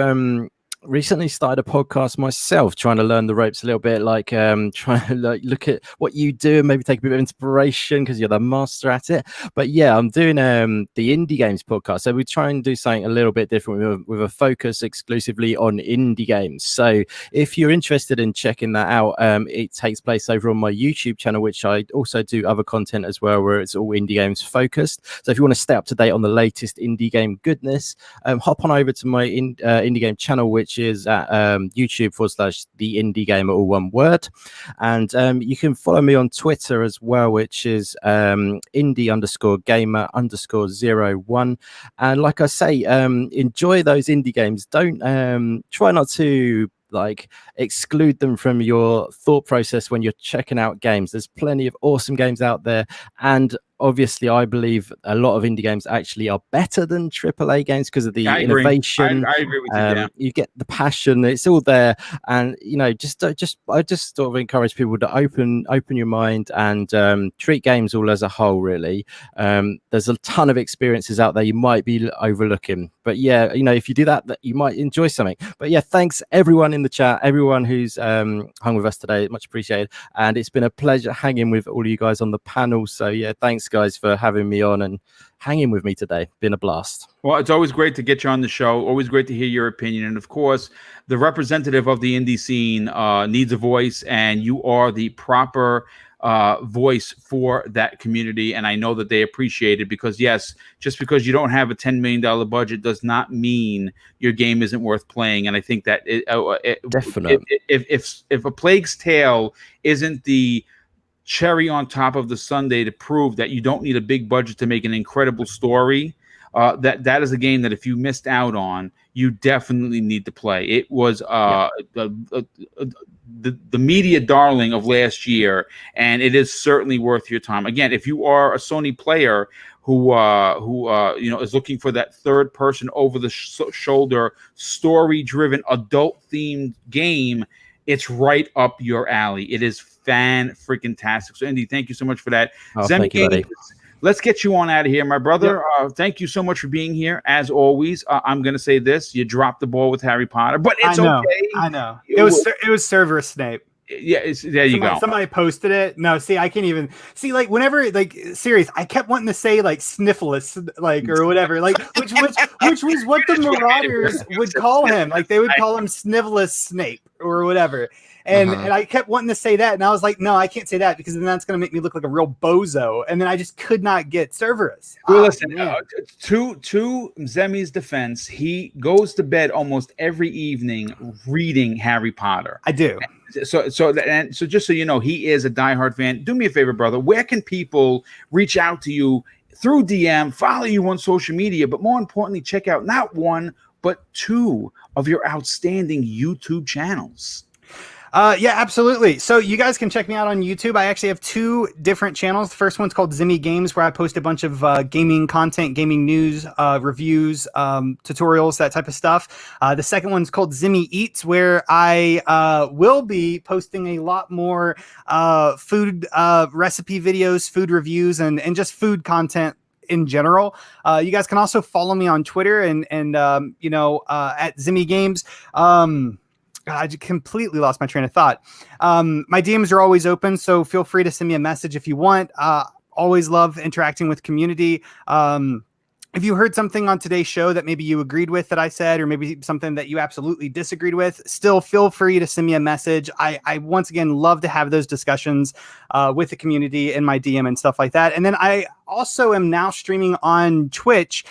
recently started a podcast myself, trying to learn the ropes a little bit, trying to look at what you do and maybe take a bit of inspiration because you're the master at it. But yeah, I'm doing the indie games podcast, so we try and do something a little bit different with a focus exclusively on indie games. So if you're interested in checking that out, it takes place over on my YouTube channel, which I also do other content as well, where it's all indie games focused. So if you want to stay up to date on the latest indie game goodness, hop on over to my indie game channel, which is at YouTube/the Indie Gamer, all one word. And you can follow me on Twitter as well, which is indie_gamer_01. And like I say, enjoy those indie games. Don't try not to exclude them from your thought process when you're checking out games. There's plenty of awesome games out there, and obviously I believe a lot of indie games actually are better than AAA games because of the innovation. I agree with you. You get the passion, it's all there, and I just sort of encourage people to open your mind and treat games all as a whole, really. There's a ton of experiences out there you might be overlooking, but yeah, if you do that you might enjoy something. But yeah, thanks everyone in the chat, everyone who's hung with us today, much appreciated, and it's been a pleasure hanging with all of you guys on the panel. So yeah, thanks guys for having me on and hanging with me today. Been a blast. Well, it's always great to get you on the show. Always great to hear your opinion. And of course, the representative of the indie scene needs a voice, and you are the proper voice for that community. And I know that they appreciate it, because yes, just because you don't have a $10 million budget does not mean your game isn't worth playing. And I think that definitely, if A Plague's Tale isn't the cherry on top of the sundae to prove that you don't need a big budget to make an incredible story, that is a game that if you missed out on, you definitely need to play. It was the media darling of last year, and it is certainly worth your time. Again, if you are a Sony player who is looking for that third person over the shoulder, story driven, adult themed game, it's right up your alley. It is fan-freaking-tastic. So, Indy, thank you so much for that. Thank you, buddy. Let's get you on out of here, my brother. Yep. Thank you so much for being here. As always, I'm going to say this. You dropped the ball with Harry Potter, but it's okay. I know. It was Severus Snape. Yeah, there you go. Somebody posted it. No, see, I can't even see. Whenever, serious, I kept wanting to say Sniffless, or whatever, which was what the Marauders would call him. They would call him Snivelous Snape. or whatever. And I kept wanting to say that, and I was like, no, I can't say that because then that's going to make me look like a real bozo. And then I just could not get Cerberus. Well, listen, to Zemi's defense, he goes to bed almost every evening reading Harry Potter. I do. So just so you know, he is a diehard fan. Do me a favor, brother. Where can people reach out to you through DM, follow you on social media, but more importantly, check out not one, but two of your outstanding YouTube channels? Yeah, absolutely. So you guys can check me out on YouTube. I actually have two different channels. The first one's called Zemi Games, where I post a bunch of gaming content, gaming news, reviews, tutorials, that type of stuff. The second one's called Zemi Eats, where I will be posting a lot more food recipe videos, food reviews, and just food content in general. You guys can also follow me on Twitter and at Zemi Games. I just completely lost my train of thought. My DMs are always open, so feel free to send me a message if you want. Always love interacting with community. If you heard something on today's show that maybe you agreed with that I said, or maybe something that you absolutely disagreed with, still feel free to send me a message. I once again love to have those discussions with the community in my DM and stuff like that. And then I also am now streaming on Twitch.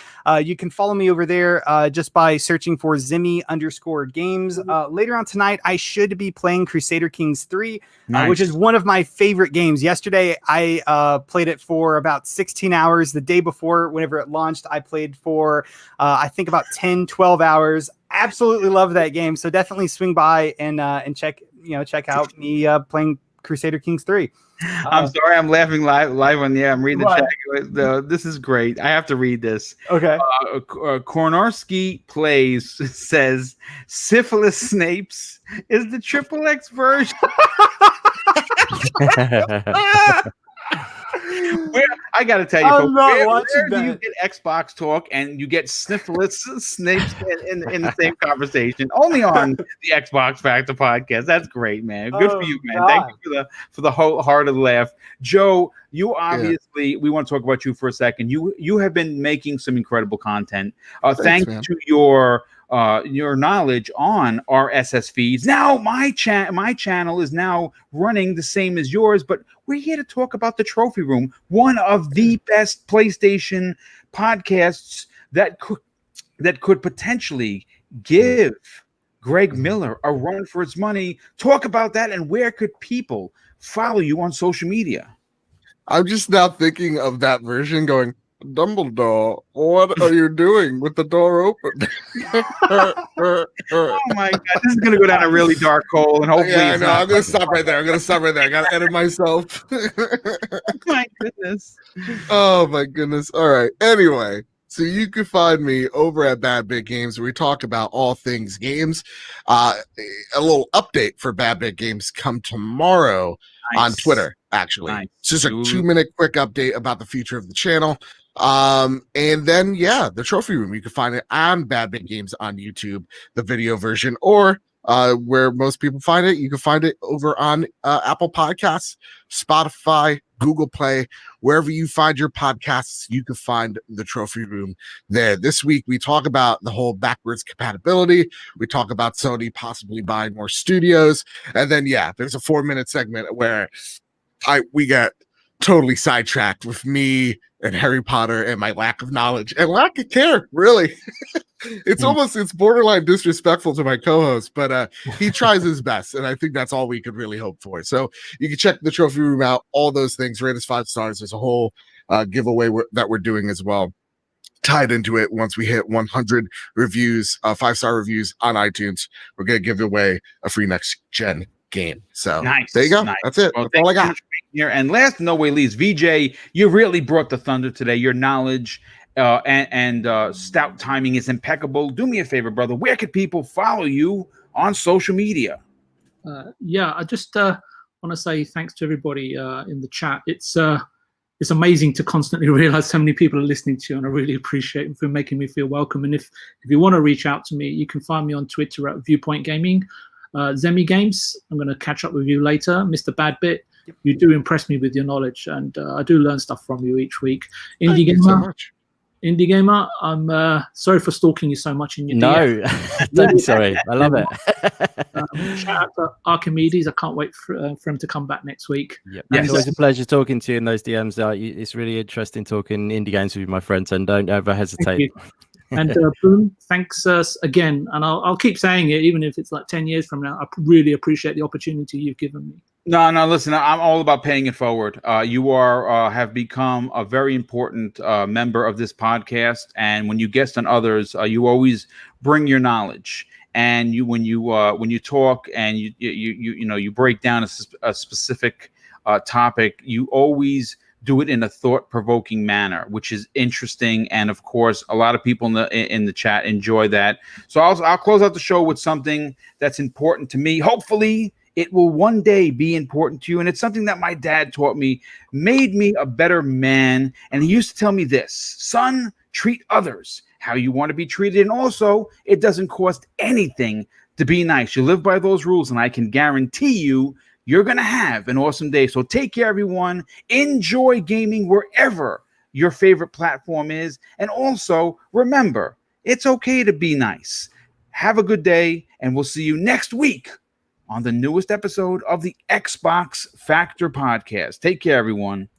You can follow me over there just by searching for Zemi_games. Later on tonight, I should be playing Crusader Kings 3, which is one of my favorite games. Yesterday, I played it for about 16 hours. The day before, whenever it launched, I played for, I think, about 10, 12 hours. Absolutely love that game. So definitely swing by and check out me playing Crusader Kings 3. I'm sorry, I'm laughing live on the air. I'm reading the chat. This is great. I have to read this. Okay. Kornarski Plays says Syphilis Snapes is the triple X version. I got to tell you, folks, where do you get Xbox talk and you get Syphilis Snapes in the same conversation? Only on the Xbox Factor podcast. That's great, man. Good for you, man. Thank you for the wholehearted laugh. Joe, you obviously, we want to talk about you for a second. You have been making some incredible content. Thanks to your knowledge on RSS feeds. Now my channel is now running the same as yours, but we're here to talk about the Trophy Room, one of the best PlayStation podcasts that could potentially give Greg Miller a run for its money. Talk about that, and where could people follow you on social media? I'm just now thinking of that version going, Dumbledore, what are you doing with the door open? Oh my God, this is gonna go down a really dark hole, and hopefully, I'm gonna stop right there. I gotta edit myself. My goodness. Oh my goodness. All right. Anyway, so you can find me over at Bad Bit Games, where we talk about all things games. A little update for Bad Bit Games come tomorrow on Twitter. Actually, it's just a 2-minute quick update about the future of the channel. And then the Trophy Room, you can find it on Bad Bit Games on YouTube, the video version, or where most people find it, you can find it over on Apple Podcasts, Spotify, Google Play, wherever you find your podcasts, you can find the Trophy Room there. This week we talk about the whole backwards compatibility. We talk about Sony possibly buying more studios, and then there's a 4-minute segment where we got totally sidetracked with me and Harry Potter and my lack of knowledge and lack of care, really. It's borderline disrespectful to my co-host, but he tries his best, and I think that's all we could really hope for. So you can check the Trophy Room out, all those things, rate us 5 stars. There's a whole giveaway that we're doing as well, tied into it. Once we hit 100 reviews, 5-star reviews on iTunes, we're going to give away a free next gen game. So there you go. That's it. Well, that's all I got here. And last, no way least, VJ, you really brought the thunder today. Your knowledge and stout timing is impeccable. Do me a favor, brother. Where could people follow you on social media? I just want to say thanks to everybody in the chat. It's amazing to constantly realize so many people are listening to you, and I really appreciate it for making me feel welcome. And if you want to reach out to me, you can find me on Twitter at Viewpoint Gaming. Zemi Games, I'm going to catch up with you later. Mr. Badbit, you do impress me with your knowledge, and I do learn stuff from you each week. Indie Gamer, Indie Gamer, I'm sorry for stalking you so much in your DM. No, don't be sorry. I love it. Shout out to Archimedes. I can't wait for him to come back next week. Yep. And, It's always a pleasure talking to you in those DMs. It's really interesting talking indie games with you, my friends, and don't ever hesitate. you. And Boom, thanks again. And I'll keep saying it, even if it's like 10 years from now. I really appreciate the opportunity you've given me. No, listen, I'm all about paying it forward. You have become a very important member of this podcast, and when you guest on others, you always bring your knowledge. And when you talk and you break down a specific topic, you always do it in a thought-provoking manner, which is interesting. And of course, a lot of people in the chat enjoy that. So I'll close out the show with something that's important to me. Hopefully, it will one day be important to you. And it's something that my dad taught me, made me a better man. And he used to tell me this: son, treat others how you want to be treated. And also, it doesn't cost anything to be nice. You live by those rules, and I can guarantee you're going to have an awesome day. So take care, everyone. Enjoy gaming wherever your favorite platform is. And also, remember, it's okay to be nice. Have a good day, and we'll see you next week on the newest episode of the Xbox Factor podcast. Take care, everyone.